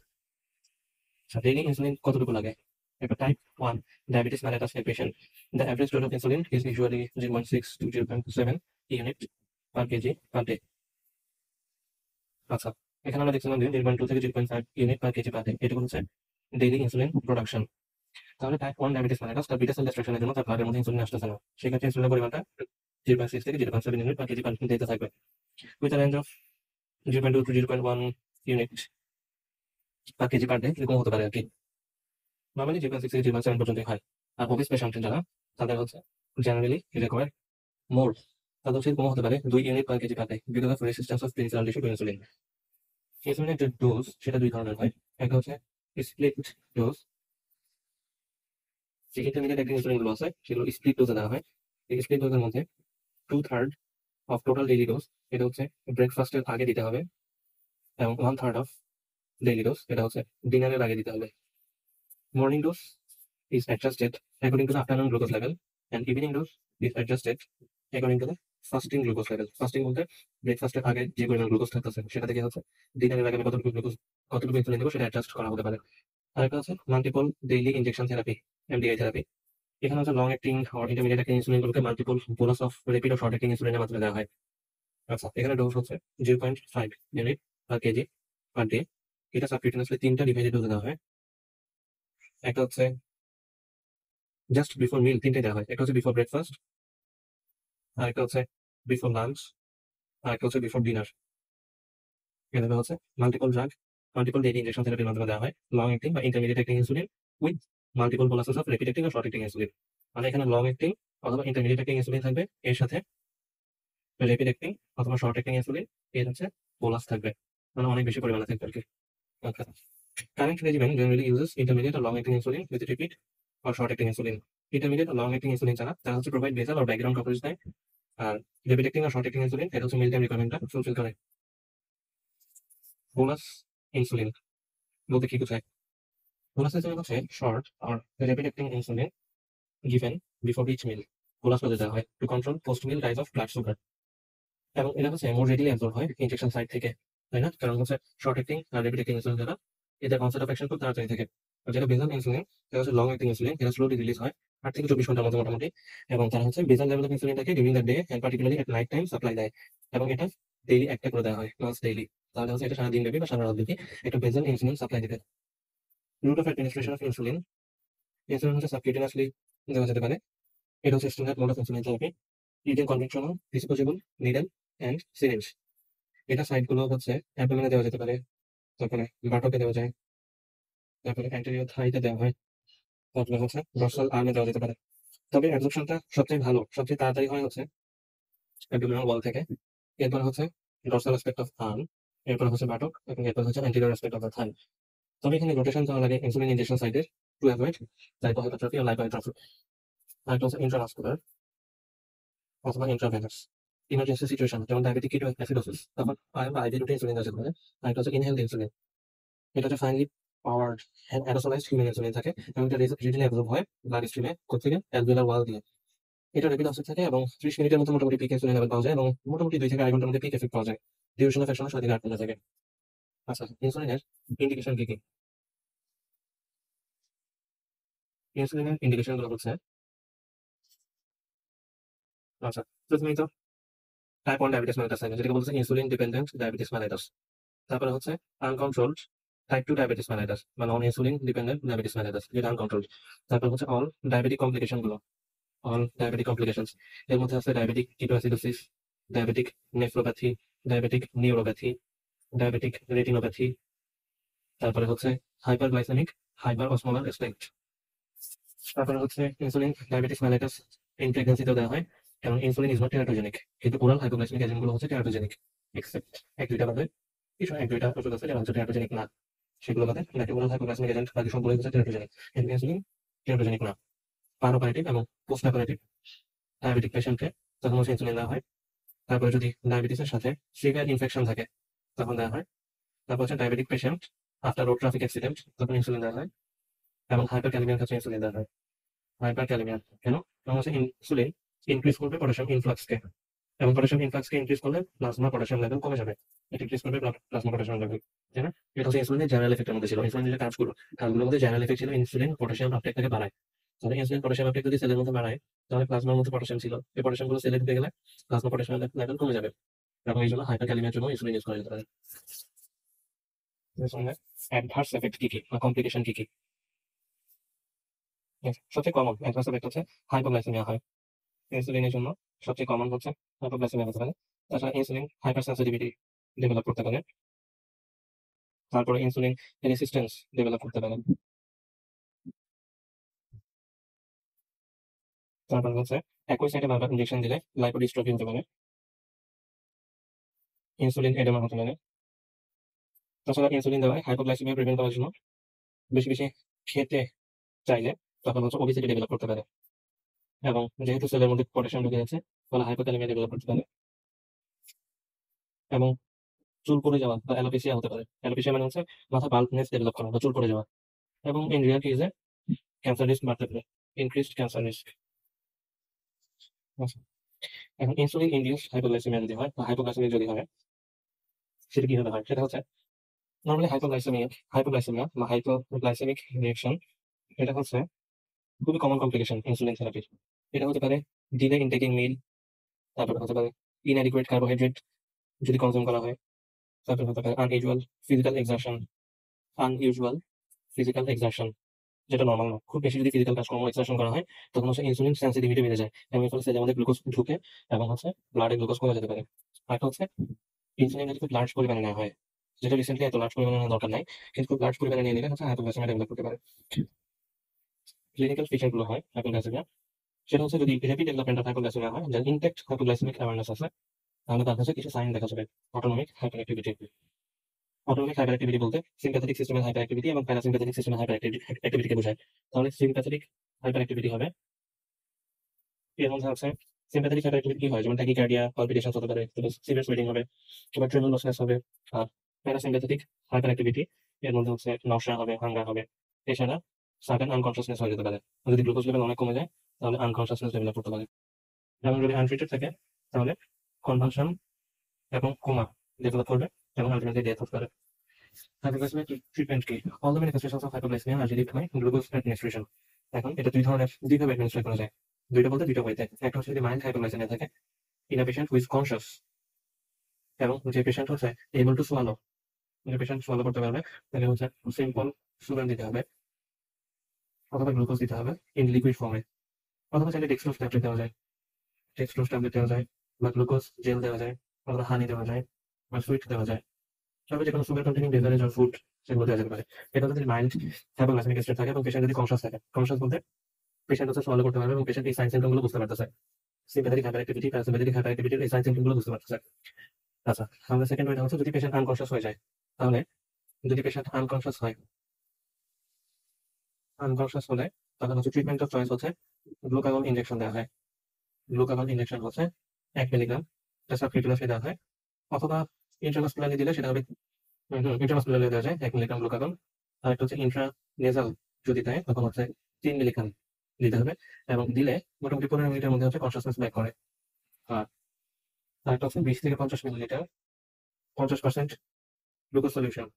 So daily insulin কতটুকু লাগে? একটা type 1 diabetes mellitus patient, the average dose of insulin is usually 0.6 to 0.7 unit per kg per day. আচ্ছা, এখানে আমরা দেখছিলাম 0.2 থেকে 0.5 unit per KG per day, এটুকু হচ্ছে ডেইলি ইনসুলিন প্রোডাকশন। তাহলে টাইপ 1 ডায়াবেটিস মেলিটাস তার বিটা সেল ডিস্ট্রাকশনের জন্য তার ব্লাডের মধ্যে ইনসুলিন আসতেছে না, সেক্ষেত্রে ইনসুলিনের পরিমাণটা 0.6 থেকে 0.7 ইউনিট পার কেজি পার ডেতে থাকবে, with range of 0.2 to 0.1 unit per KG per day, এরকম হতে পারে আর কি। নর্মালি 0.6 থেকে 0.7 পর্যন্তই হয়। আর ওবিস পেশেন্ট যারা, তাদের হচ্ছে জেনারেলি রিকোয়ার মোর, তাদের হচ্ছে কম হতে পারে 2 unit per KG per day because of resistance of peripheral tissue to insulin. ইনসুলিনের যে ডোজ সেটা দুই ধরনের হয়। একটা হচ্ছে স্প্লিট ডোজ, যে ইন্টারমিডিয়েট একটা ইনসুলিন গুলো আছে সেগুলো স্প্লিট ডোজে দেওয়া হয়। এই স্প্লিট ডোজের মধ্যে 2/3 অফ টোটাল ডেইলি ডোজ এটা হচ্ছে ব্রেকফাস্টের আগে দিতে হবে, এবং 1/3 অফ ডেইলি ডোজ এটা হচ্ছে ডিনারের আগে দিতে হবে। Morning dose is adjusted according to the afternoon glucose level, and evening dose is adjusted according to the fasting glucose level. Fasting বলতে ব্রেকফাস্টের আগে যে পরিমাণ গ্লুকোজ থাকতেছে সেটা থেকে হচ্ছে ডিনারের আগে আমি কতটুকু ইনসুলিন দেবো সেটা অ্যাডজাস্ট করা হতে পারে। আরেকটা আছে multiple daily injection therapy, MDI therapy. এখানে হচ্ছে লং অ্যাক্টিং আর ইন্টারমিডিয়েট অ্যাক্টিং ইনসুলিনগুলোকে মাল্টিপল বোলাস অফ রেপিড ও শর্ট অ্যাক্টিং ইনসুলিনের মাধ্যমে দেওয়া হয়। আচ্ছা, এখানে ডোজ হচ্ছে 0.5 unit per KG per day. এটা সাবকিউটেনিয়াসলি 3টা ডিভাইডেড ডোজে দেওয়া হয়। একটা হচ্ছে জাস্ট বিফোর মিল, 3টে দেওয়া হয়। একটা হচ্ছে বিফোর ব্রেকফাস্ট, আরেকটা হচ্ছে বিফোর লাঞ্চ, আরেকটা হচ্ছে বিফোর ডিনার। এভাবে হচ্ছে মাল্টিপল ডেইলি ইনজেকশন থেরাপির মাধ্যমে দেওয়া হয় লং অ্যাক্টিং বা intermediate acting insulin with multiple boluses of rapid acting আর শর্ট অ্যাক্টিং ইনসুলিন। মানে এখানে লং অ্যাক্টিং অথবা ইন্টারমিডিয়েট অ্যাক্টিং ইনসুলিন থাকবে, এর সাথে রেপিড অ্যাক্টিং অথবা শর্ট অ্যাক্টিং ইনসুলিন এর হচ্ছে বোলাস থাকবে, মানে অনেক বেশি পরিমাণে থাকবে আর কি। আচ্ছা, current regimen generally uses intermediate আর long acting insulin with rapid আর শর্ট অ্যাক্টিং ইনসুলিন। ইন্টারমিডিয়েট আর লং অ্যাক্টিং ইনসুলিন ছাড়া তারা হচ্ছে প্রোভাইড বেসাল আর ব্যাকগ্রাউন্ড কভারেজ দেয়, আর রেপিড অ্যাক্টিং আর শর্ট অ্যাক্টিং ইনসুলিন এটা হচ্ছে মিল টাইম রিকোয়ারমেন্টটা ফুলফিল করে। বোলাস ইনসুলিন বলতে কি বোঝায়? বোলাস ইনসুলিন হচ্ছে শর্ট আর rapid acting insulin given before each meal। Bolus করে দেওয়া হয় to control post mill rise of blood sugar, এবং এটা হচ্ছে মোর রেডিলি অ্যাবজর্ব হয় ইনজেকশন সাইট থেকে, তাই না? কারণ হচ্ছে শর্ট অ্যাক্টিং আর রেপিড অ্যাক্টিং ইনসুলিন যারা, এদের অনসেট অফ অ্যাকশন খুব তাড়াতাড়ি থাকে। আর যেটা বেসাল ইনসুলিন এটা হচ্ছে লং অ্যাক্টিং ইনসুলিন, এটা স্লোলি রিলিজ হয় 8 থেকে 24 ঘন্টার মধ্যে মোটামুটি, এবং তারা হচ্ছে বেসাল লেভেল অফ ইনসুলিনটাকে during the day and particularly at night time supply দেয়, এবং এটা ডেইলি একটা করে দেওয়া হয় প্লাস ডেইলি। তাহলে হচ্ছে এটা সারাদিন ব্যাপী বা সারা রাত ব্যাপী একটা বেসাল ইনসুলিন সাপ্লাই দিবে। Route of administration of insulin, insulin হচ্ছে সাবকিউটেনিয়াসলি দেওয়া যেতে পারে। এটা হচ্ছে standard mode of insulin therapy, using conventional disposable needle and syringe. এটা সাইটগুলো হচ্ছে অ্যাবডোমেনে দেওয়া যেতে পারে, তারপরে বাটকে দেওয়া যায়, তারপরে অ্যান্টেরিয়র থাইতে দেওয়া হয়, তারপরে হচ্ছে ডর্সাল আর্মে দেওয়া যেতে পারে। তবে অ্যাবজর্পশনটা সবচেয়ে ভালো, সবচেয়ে তাড়াতাড়ি হয় হচ্ছে অ্যাবডোমিনাল ওয়াল থেকে, এরপর হচ্ছে ডর্সাল অ্যাসপেক্ট অফ আর্ম, এরপর হচ্ছে বাটক, এবং এরপর হচ্ছে অ্যান্টেরিয়র অ্যাসপেক্ট অফ দ্য থাই। তবে এখানে রোটেশন দেওয়া লাগে ইনসুলিন ইনজেকশন সাইটের টু অ্যাভয়েড লাইপোহাইপারট্রফি আর লাইপোহাইড্রফি। আরেকটা হচ্ছে ইন্ট্রাভাস্কুলার অথবা ইন্ট্রাভেনাস ইমার্জেন্সি সিচুয়েশন, যেমন ডায়াবেটিক কিটো অ্যাসিডোসিস, তখন আইভি রুটে ইনসুলিন দেওয়া যেতে পারে। আরেকটা হচ্ছে ইনহেলড ইনসুলিন, এটা হচ্ছে ফাইনালি পাওয়ার্ড অ্যারোসোলাইজড হিউম্যান ইনসুলিন থাকে, এবং এটা রিডিলি অ্যাবজর্ব হয় ব্লাড স্ট্রিমে কোত্থেকে অ্যালভিওলার ওয়াল দিয়ে। এটা র্যাপিড অফসেট থাকে এবং 30 মিনিটের মধ্যে মোটামুটি পিক ইনসুলিন লেভেল পাওয়া যায়, এবং মোটামুটি 2 থেকে 2.5 ঘন্টার মধ্যে পিক এফেক্ট পাওয়া যায়। ডিউরেশন অফ অ্যাকশন 7 থেকে 8 ঘন্টা থাকে। আচ্ছা, ইনসুলিনের ইন্ডিকেশন কি কি? ইনসুলিনের ইন্ডিকেশন গুলো হচ্ছে, আচ্ছা, প্রথমেই তো টাইপ 1 ডায়াবেটিস মেলিটাস থাকে, যেটাকে বলছে ইনসুলিন ডিপেন্ডেন্ট ডায়াবেটিস মেলিটাস। তারপরে হচ্ছে আনকন্ট্রোলড টাইপ 2 ডায়াবেটিস মেলিটাস বা নন ইনসুলিন ডিপেন্ডেন্ট ডায়াবেটিস মেলিটাস, যেটা আনকন্ট্রোলড। তারপর হচ্ছে অল ডায়াবেটিক কমপ্লিকেশন গুলো, অল ডায়াবেটিক কমপ্লিকেশনস। এর মধ্যে আছে diabetic ketoacidosis, diabetic nephropathy, diabetic neuropathy, diabetic retinopathy, তারপরে হচ্ছে হাইপারগ্লাইসেমিক হাইপার অসমোলার স্টেট। তারপরে হচ্ছে ইনসুলিন ডায়াবেটিস মেলিটাস ইন প্রেগন্যান্সিতেও দেওয়া হয়, কারণ ইনসুলিন ইজ নট টেরাটোজেনিক, কিন্তু ওরাল হাইপোগ্লাইসেমিক এজেন্ট গুলো হচ্ছে টেরাটোজেনিক, এক্সেপ্ট এক দুইটা বাদে। কিছু এক দুইটা ওষুধ আছে যারা হচ্ছে টেরাটোজেনিক না, সেগুলো বাদে নাকি ওরাল হাইপোগ্লাইসেমিক এজেন্ট বাকি সবগুলোই হচ্ছে টেরাটোজেনিক, কিন্তু ইনসুলিন টেরাটোজেনিক না। পান অপারেটিভ এবং পোস্ট অপারেটিভ ডায়াবেটিক পেশেন্টকে তখন হচ্ছে ইনসুলিন দেওয়া হয়। তারপরে যদি ডায়াবেটিসের সাথে সিভিয়ার ইনফেকশন থাকে তখন দেওয়া হয়। তারপর হচ্ছে diabetic patient after road traffic accident তখন ইনসুলিন দেওয়া হয়, এবং হাইপার ক্যালিমিয়ার ক্ষেত্রে ইনসুলিন দেওয়া হয়। হাইপার ক্যালিমিয়া কেন? কারণ হচ্ছে ইনসুলিন ইনক্রিজ করবে পটাশিয়াম ইনফ্লাক্সকে, এবং পটাশিয়াম ইনফ্লাক্সকে ইনক্রিজ করলে প্লাজমা পটাশিয়াম লেভেল কমে যাবে, এটা ইনক্রিজ করবে প্লাজমা পটাশিয়াম লেভেল, তাই না? এটা হচ্ছে ইনসুলিনের জেনারেল এফেক্টের মধ্যে ছিল। ইনসুলিন যে কাজগুলোর মধ্যে জেনারেল এফেক্ট ছিল ইনসুলিন পটাশিয়াম আপটেকটাকে বাড়ায়। তাহলে ইনসুলিন পটাশিয়াম আপটেক যদি সেলের মধ্যে বাড়ায়, তাহলে প্লাজমার মধ্যে পটাশিয়াম ছিল, এই পটাশিয়াম গুলো সেলে ঢুকে গেলে প্লাজমা পটাশিয়াম লেভেল কমে যাবে, এবং এই জন্য হাইপার ক্যালিমিয়ার জন্য ইনসুলিন ইউজ করা যেতে পারে। ইনসুলিনের অ্যাডভার্স এফেক্ট কি কি বা কমপ্লিকেশন কি কি? সবচেয়ে কমন অ্যাডভার্স এফেক্ট হচ্ছে হাইপোগ্লাইসেমিয়া হয় ইনসুলিনের জন্য, সবচেয়ে কমন হচ্ছে হাইপোগ্লাইসেমিয়া হতে পারে। তাছাড়া ইনসুলিন হাইপার সেন্সিটিভিটি ডেভেলপ করতে পারে, তারপরে ইনসুলিন রেসিস্টেন্স ডেভেলপ করতে পারে। তারপর হচ্ছে একই সাইডে বারবার ইনজেকশন দিলে লাইপোডিস্ট্রফি হতে পারে, ইনসুলিন এডেমা হতে পারে, তাছাড়া ইনসুলিন দেওয়া হয় হাইপোগ্লাইসেমিয়া প্রিভেন্ট করার জন্য। বেশি বেশি খেতে চাইলে তখন হচ্ছে ওবেসিটি ডেভেলপ করতে পারে, এবং যেহেতু সেলের মধ্যে পটাশিয়াম ঢুকে যাচ্ছে ফলে হাইপোক্যালেমিয়া ডেভেলপ করতে পারে, এবং চুল পড়ে যাওয়া বা অ্যালোপেসিয়া হতে পারে। অ্যালোপেসিয়া মানে হচ্ছে মাথা বাল্কনেস ডেভেলপ করা বা চুল পড়ে যাওয়া, এবং ইন রিয়াল কেসে ক্যান্সার রিস্ক বাড়তে পারে, ইনক্রিজড ক্যান্সার রিস্ক। এখন ইনসুলিন ইনডিউসড হাইপোগ্লাইসেমিয়া যদি হয় বা হাইপোগ্লাইসেমিয়া যদি হয়, সেটা কিভাবে হয়? সেটা হচ্ছে নর্মালি হাইপোগ্লাইসেমিয়া বা হাইপোগ্লাইসেমিক রিয়াকশন, এটা হচ্ছে খুবই কমন কমপ্লিকেশন ইনসুলিন থেরাপির। এটা হতে পারে ডিলে ইনটেকিং মিল, তারপরে হতে পারে ইনঅ্যাডিকুয়েট কার্বোহাইড্রেট যদি কনজিউম করা হয়, তারপরে হতে পারে আনইউজুয়াল ফিজিক্যাল এক্সারশন, যেটা নর্মাল না। খুব বেশি যদি ফিজিক্যাল কাজকর্ম এক্সারশন করা হয় তখন হচ্ছে ইনসুলিন সেন্সিটিভিটি বেড়ে যায়, এবং এর ফলে সেলের মধ্যে গ্লুকোজ ঢুকে এবং হচ্ছে ব্লাডে গ্লুকোজ কমে যেতে পারে। আরেকটা হচ্ছে ইনসুলিন যদি খুব লার্জ পরিমাণে নেওয়া হয়, যেটা রিসেন্টলি এত লার্জ পরিমাণে নেওয়ার দরকার নাই, কিন্তু খুব লার্জ পরিমাণে নিয়ে নিলে হচ্ছে হাইপোগ্লাইসেমিয়া ডেভেলপ করতে পারে। ক্লিনিক্যাল ফিচার গুলো হয় হাইপোগ্লাইসেমিয়া, সেটা হচ্ছে যদি র্যাপিড ডেভেলপমেন্ট অফ হাইপোগ্লাইসেমিয়া হয়, যার ইনটেক্ট হাইপোগ্লাইসেমিক অ্যাওয়ারনেস আছে, তাহলে তার কাছে কিছু সাইন দেখা যাবে। Autonomic hyper activity. Autonomic hyper activity বলতে সিম্প্যাথেটিক সিস্টেমের হাইপার অ্যাক্টিভিটি এবং প্যারাসিম্প্যাথেটিক সিস্টেমের হাইপার অ্যাক্টিভিটিকে বোঝায়। তাহলে সিম্প্যাথেটিক হাইপার অ্যাক্টিভিটি হবে, এর মধ্যে আছে সিম্প্যাথেটিক হাইপার অ্যাক্টিভিটি কি হয়, যেমন ট্যাকিকার্ডিয়া, পালপিটেশনস হতে পারে, সিরিয়াস ব্লিডিং হবে, কিংবা ট্রেমুলোসনেস হবে। আর প্যারাসিম্প্যাথেটিক হাইপার অ্যাক্টিভিটি এর মধ্যে হচ্ছে নশা হবে, হাঙ্গার হবে, এছাড়া সাডেন আনকনশাসনেস হয়ে যেতে পারে। যদি গ্লুকোজ লেভেল অনেক কমে যায় তাহলে আনকনশাসনেস ডেভেলপ করতে পারে, এবং যদি আনট্রিটেড থাকে তাহলে কনভালশন এবং কোমা ডেভেলপ করবে, এবং আলটিমেটলি ডেথ হতে পারে। হাইপোগ্লাইসেমিয়া ট্রিটমেন্ট কি? All the manifestations of hypoglycaemia আর রিলিভড বাই গ্লুকোজ অ্যাডমিনিস্ট্রেশন। এখন এটা দুইভাবে অ্যাডমিনিস্ট্রেট করা যায়। দুইটা বলতে দুইটা ওয়েতে। একটা হচ্ছে যদি মাইল্ড হাইপোগ্লাইসেমিয়া থাকে in a patient who is conscious, এবং যে পেশেন্ট হচ্ছে এবল টু সোয়ালো, যে পেশেন্ট সোয়ালো করতে পারবে, তাহলে হচ্ছে সিম্পল সুগার দিতে হবে অথবা গ্লুকোজ দিতে হবে ইন লিকুইড ফর্মে, অথবা চাইলে ডেক্সট্রোজ ট্যাবলেট দেওয়া যায়, ডেক্সট্রোজ ট্যাবলেট দেওয়া যায়, বা গ্লুকোজ জেল দেওয়া যায়, অথবা হানি দেওয়া যায়, বা সুইট দেওয়া যায়। তবে যেকোনো সুগার কন্টেনিং বেভারেজ আর ফুড সেগুলো দেওয়া যেতে পারে। এটা যদি মাইল্ড হাইপোগ্লাইসেমিক স্টেট থাকে এবং পেশেন্ট যদি কনশাস থাকে, কনশাস বলতে পেশেন্ট হচ্ছে সোয়ালো করতে পারবে এবং পেশেন্ট এই সাইন সিম্পটম গুলো বুঝতে পারতেছে, sympathetic hyper activity, parasympathetic hyper অ্যাক্টিভিটির এই সাইন সিম্পটম গুলো বুঝতে পারতেছে। আচ্ছা, আমাদের সেকেন্ড ওয়েটা হচ্ছে যদি পেশেন্ট আনকনশাস হয়ে যায়, তাহলে যদি পেশেন্ট আনকনশাস হয়, আনকনশাস হলে তাহলে হচ্ছে ট্রিটমেন্ট অফ চয়েস হচ্ছে গ্লুকাগন ইনজেকশন দেওয়া হয়। গ্লুকাগন ইনজেকশন হচ্ছে 1 মিলিগ্রাম সাবকিউটেনিয়াসলি দেওয়া হয়, অথবা ইন্ট্রামাসকুলারলি দিলে সেটা হবে ইন্ট্রামাসকুলারলি দেওয়া যায় 1 মিলিগ্রাম গ্লুকাগন। আর একটা হচ্ছে ইন্ট্রানেজাল যদি দেয় তখন হচ্ছে 3 মিলিগ্রাম দিতে হবে, এবং দিলে মোটামুটি 15 মিনিটের মধ্যে হচ্ছে কনশাসনেস ব্যাক করে। আর আরেকটা হচ্ছে 20 থেকে 50 মিলিলিটার 50% গ্লুকোজ সলিউশন,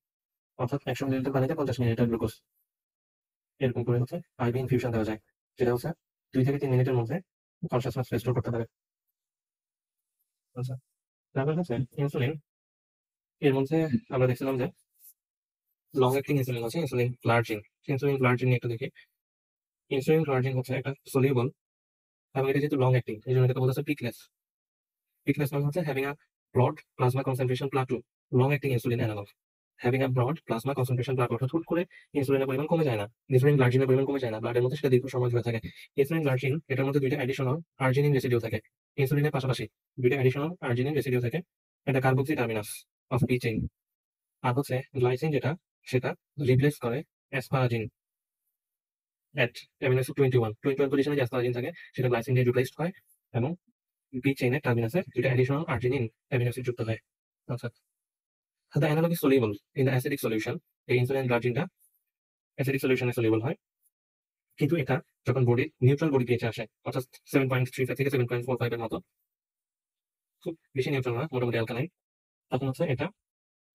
অর্থাৎ 100 মিলিলিটার পানিতে 50 মিলিলিটার গ্লুকোজ, এরকম করে হচ্ছে আইভি ইনফিউশন দেওয়া যায়, যেটা হচ্ছে 2 থেকে 3 মিনিটের মধ্যে কনশাসনেস রেস্টোর করতে পারে। আচ্ছা, তারপর হচ্ছে ইনসুলিন, এর মধ্যে আমরা দেখছিলাম যে লং অ্যাক্টিং ইনসুলিন আছে, ইনসুলিন গ্লার্জিন। ইনসুলিন গ্লার্জিন নিয়ে একটু দেখি। ইনসুলিন গ্লার্জিন হচ্ছে একটা সলিউবল, এবং এটা যেহেতু লং অ্যাক্টিং এই জন্য এটাকে বলা হচ্ছে পিকলেস। পিকলেস মানে হচ্ছে having a broad plasma concentration plateau, long acting insulin analogue. Having a broad plasma concentration plateau, অর্থাৎ হুট করে ইনসুলিনের পরিমাণ কমে যায় না, ইনসুলিন গ্লার্জিনের পরিমাণ কমে যায় না, ব্লাডের মধ্যে সেটা দীর্ঘ সময় ধরে থাকে। ইনসুলিন গ্লার্জিন এটার মধ্যে দুইটা অ্যাডিশনাল আর্জিনিন রেসিডিউ থাকে, ইনসুলিনের পাশাপাশি দুইটা অ্যাডিশনাল আর্জিনিন রেসিডিউ থাকে। এটা carboxy terminus of P chain. আর হচ্ছে গ্লাইসিন যেটা, সেটা রিপ্লেস করে অ্যাসপারাজিন এট অ্যামিনো অ্যাসিড 21 পজিশনে যে অ্যাসপারাজিন থাকে সেটা গ্লাইসিন দিয়ে রিপ্লেসড হয়, এবং বি চেইনের টার্মিনাসে দুইটা অ্যাডিশনাল আর্জিনিন অ্যামিনো অ্যাসিড যুক্ত হয়। আচ্ছা, the analog is soluble in the acidic solution। এই ইনসুলিন গ্লার্জিনটা অ্যাসিডিক সলিউশনে সলিউবল হয়, কিন্তু এটা যখন বডি নিউট্রাল বডি পিএইচে আসে, অর্থাৎ 7.35 থেকে 7.45 এর মতো, খুব বেশি নিউট্রাল না, মোটামুটি অ্যালকালাইন, তখন হচ্ছে এটা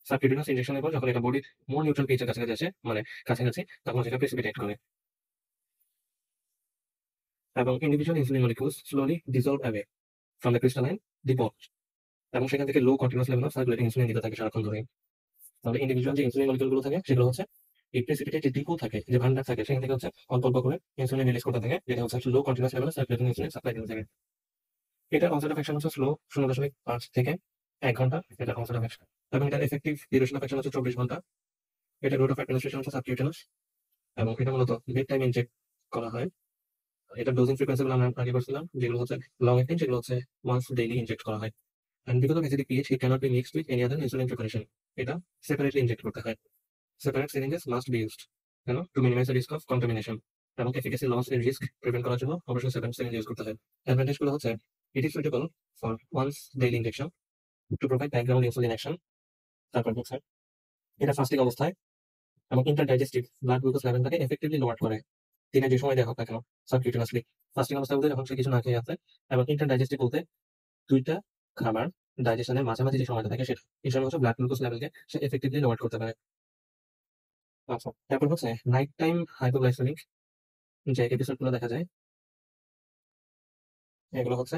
সাবকিউটেনিয়াস ইনজেকশনের পর যখন এটা বডির মোর নিউট্রাল পিএইচের কাছাকাছি আসে, মানে কাছাকাছি, তখন সেটা প্রেসিপিটেট করে, এবং individual insulin molecules slowly dissolve away from the crystalline depot, এবং সেখান থেকে low continuous level of circulating insulin দিতে থাকে সারাক্ষণ ধরে। তাহলে ইন্ডিভিজুয়াল যে ইনসুলিন মলিকিউল গুলো থাকে সেগুলো হচ্ছে এই প্রেসিপিটেট যে ডিপো থাকে, যে ভান্ডার থাকে, সেখান থেকে হচ্ছে অল্প অল্প করে ইনসুলিন রিলিজ করতে থাকে, যেটা হচ্ছে লো কন্টিনিউয়াস লেভেলে সার্কুলেটিং ইনসুলিন সাপ্লাই দিতে থাকে। এটার অনসেট অফ অ্যাকশন হচ্ছে স্লো 0.5 থেকে 1 ঘন্টা, এটা অনসেট অফ অ্যাকশন, এবং এটার এফেক্টিভ ডিউরেশন অফ অ্যাকশন হচ্ছে 24 ঘন্টা। এটা রুট অফ অ্যাডমিনিস্ট্রেশন হচ্ছে সাবকিউটেনাস, এবং এটা মূলত বেড টাইম ইনজেক্ট করা হয়। এটা ডোজিং ফ্রিকোয়েন্সি গুলো আমরা আগে বলছিলাম, যেগুলো হচ্ছে লং অ্যাক্টিং, সেগুলো হচ্ছে ওয়ান্স ডেইলি ইনজেক্ট করা হয়। And because of acidic pH, it cannot be mixed with any other insulin preparation. এটা সেপারেটলি ইনজেক্ট করতে হয়। Separate syringes must be used, কেন? To minimise the risk of contamination এবং efficacy loss এর risk prevent করার জন্য অবশ্যই separate syringe use করতে হয়। অ্যাডভান্টেজ গুলো হচ্ছে it is suitable for once daily injection to provide background insulin action. তারপর হচ্ছে এটা ফাস্টিং অবস্থায় এবং ইন্টারডাইজেস্টিভ ব্লাড গ্লুকোজ লেভেলটাকে এফেক্টিভলি লোয়ার করে। দিনে যে সময় দেওয়া হোক না কেন, সাবকিউটেনাসলি। ফাস্টিং অবস্থা বলতে যখন সে কিছু না খেয়ে আছে, এবং ইন্টারডাইজেস্টিভ বলতে দুইটা খাবার ডাইজেশনের মাঝামাঝি যে সময়টা থাকে সেটা, এই সময় হচ্ছে ব্লাড গ্লুকোজ লেভেলকে সে এফেক্টিভলি লোয়ার করতে পারে। আচ্ছা, তারপর হচ্ছে নাইট টাইম হাইপোগ্লাইসেমিক যে এপিসোডগুলো দেখা যায়, এগুলো হচ্ছে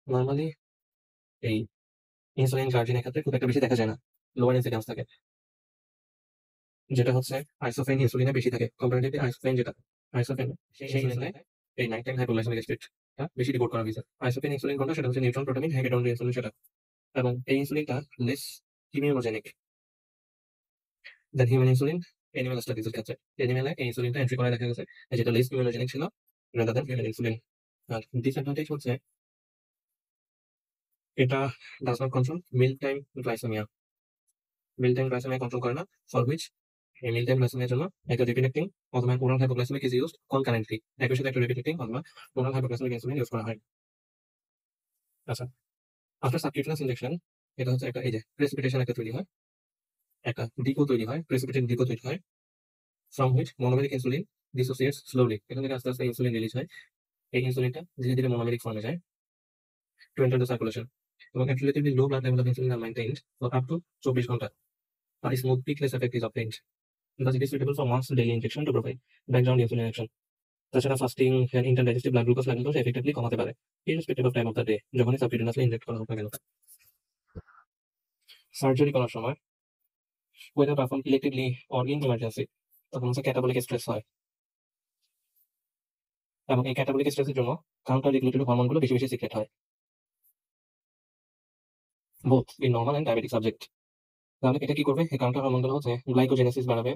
নর্মালি এই ইনসুলিন গার্জিনের ক্ষেত্রে খুব একটা বেশি দেখা যায় না, লোয়ার ইনসিডেন্স থাকে। যেটা হচ্ছে আইসোফেন ইনসুলিনে বেশি থাকে কম্পারেটিভলি। আইসোফেন যেটা আইসোফেন সেই ইনসুলিনে এই নাইট টাইম হাইপোগ্লাইসেমিক স্টেটটা বেশি রিপোর্ট করা হয়েছে। আইসোফেন ইনসুলিন কোনটা, সেটা হচ্ছে নিউট্রন প্রোটামিন হেগেডন ইনসুলিন সেটা, এবং এই ইনসুলিনটা less immunogenic than human insulin. Animal স্টাডিজের ক্ষেত্রে অ্যানিমালে এই ইনসুলিনটা এন্ট্রি করা দেখা গেছে যেটা লেস ইমিউনোজেনিক ছিল রাদার দ্যান হিউম্যান ইনসুলিন। আর ডিসঅ্যাডভান্টেজ হচ্ছে এটা does not control meal time glycemia. Meal time glycemia control করে না, ফর হুইচ এই মিল টাইম গ্লাইসেমিয়ার জন্য একটা রিপিটেক্টিং অথবা oral hypoglycemic is used concurrently. একই সাথে একটা রিপিটেক্টিং অথবা ওরাল হাইপোগ্লাইসেমিক ইনসুলিন ইউজ করা হয়। আচ্ছা, আফটার সাবকিউটেনাস ইনজেকশন এটা হচ্ছে একটা এই যে প্রেসিপিটেশন একটা তৈরি হয়, একটা ডিপো তৈরি হয়, প্রেসিপিটেড ডিপো তৈরি হয়, from which monomeric insulin dissociates slowly. এখান থেকে আস্তে আস্তে ইনসুলিন রিলিজ হয়। এই ইনসুলিনটা ধীরে ধীরে মনোমেরিক ফর্মে যায় টু এন্টার দ্য সার্কুলেশন, এবং at relatively low blood level of insulin are maintained for up to 24 ঘন্টা। A smooth peakless effect is obtained. Thus, it is suitable for once daily injection to provide background insulin action. তাছাড়া fasting and interdigestive blood glucose level effectively কমাতে পারে irrespective of time of the day, যখনই subcutaneously inject করা হোক না কেন। Surgery করার সময় whether performed electively or in emergency, তখন হচ্ছে ক্যাটাবলিক স্ট্রেস হয়, এবং এই ক্যাটাবলিক স্ট্রেসের জন্য কাউন্টার রেগুলেটরি হরমোনগুলো বেশি বেশি সিক্রেট হয়, both in normal and diabetic subject. তাহলে এটা কি করবে, এই কাউন্টার হরমোনগুলো হচ্ছে গ্লাইকোজেনেসিস বাড়াবে,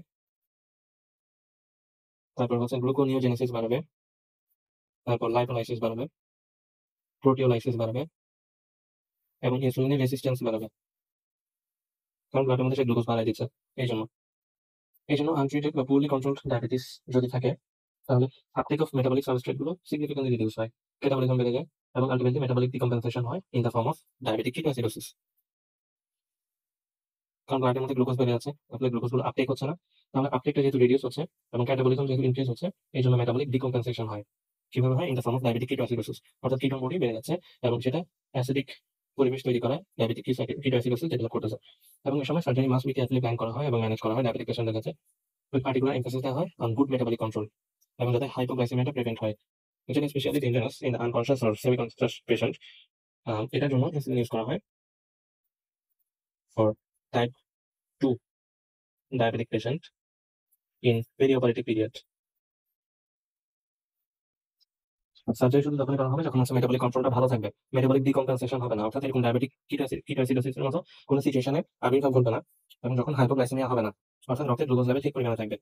তারপর হচ্ছে গ্লুকোনিওজেনেসিস বাড়াবে, তারপর লাইপোলাইসিস বাড়াবে, প্রোটিওলাইসিস বাড়াবে, এবং ইনসুলিনের রেসিস্ট্যান্স বাড়াবে, কারণ ব্লাডের মধ্যে সে গ্লুকোজ বাড়াই দিচ্ছে। এই জন্য আনট্রিটেড বা পুরলি কন্ট্রোলড ডায়াবেটিস যদি থাকে, তাহলে আপটেক অফ মেটাবলিক সাবস্ট্রেট গুলো সিগনিফিক্যান্টলি রিডিউস হয়, ক্যাটাবলিজম বেড়ে যায়, এবং আলটিমেটলি মেটাবলিক ডিকম্পেনসেশন হয় in the form of diabetic ketoacidosis. কারণ ব্লাডের মধ্যে গ্লুকোজ বেড়ে আছে, তাহলে গ্লুকোজ গুলো আপটেক হচ্ছে না, তাহলে আপটেকটা যেহেতু রিডিউস হচ্ছে এবং ক্যাটাবলিজম যেহেতু ইনক্রিজ হচ্ছে, এই জন্য মেটাবলিক ডিকম্পেনসেশন হয়। কিভাবে হয়? In the form of diabetic ketoacidosis, অর্থাৎ কিটোন বডি বেড়ে যাচ্ছে এবং সেটা অ্যাসিডিক পরিবেশ তৈরি করে ডায়াবেটিক কিটোঅ্যাসিডোসিস ডেভেলপ করতেছে। এবং এই সময় surgery must be carefully plan করা হয় এবং ম্যানেজ করা হয় ডায়াবেটিক পেশেন্টের কাছে, উইথ পার্টিকুলার এমফাসিস দেওয়া হয় অন গুড মেটাবলিক কন্ট্রোল, এবং যাতে হাইপোগ্লাইসেমিয়াটা প্রিভেন্ট হয়, which is especially dangerous in the unconscious or semi-conscious patient. এটার জন্য ইনসুলিন ইউজ করা হয় for type 2 diabetic patient in perioperative period. Surgery শুধু তখনই করা হবে যখন হচ্ছে মেটাবলিক কন্ট্রোলটা ভালো থাকবে, মেটাবলিক ডিকম্পেনসেশন হবে না, অর্থাৎ এরকম ডায়াবেটিক কিটোঅ্যাসিডোসিসের মতো কোনো সিচুয়েশনে আবির্ভাব ঘটবে না, এবং যখন হাইপোগ্লাইসেমিয়া হবে না, অর্থাৎ রক্তের গ্লুকোজ লেভেল ঠিক পরিমাণে থাকবে,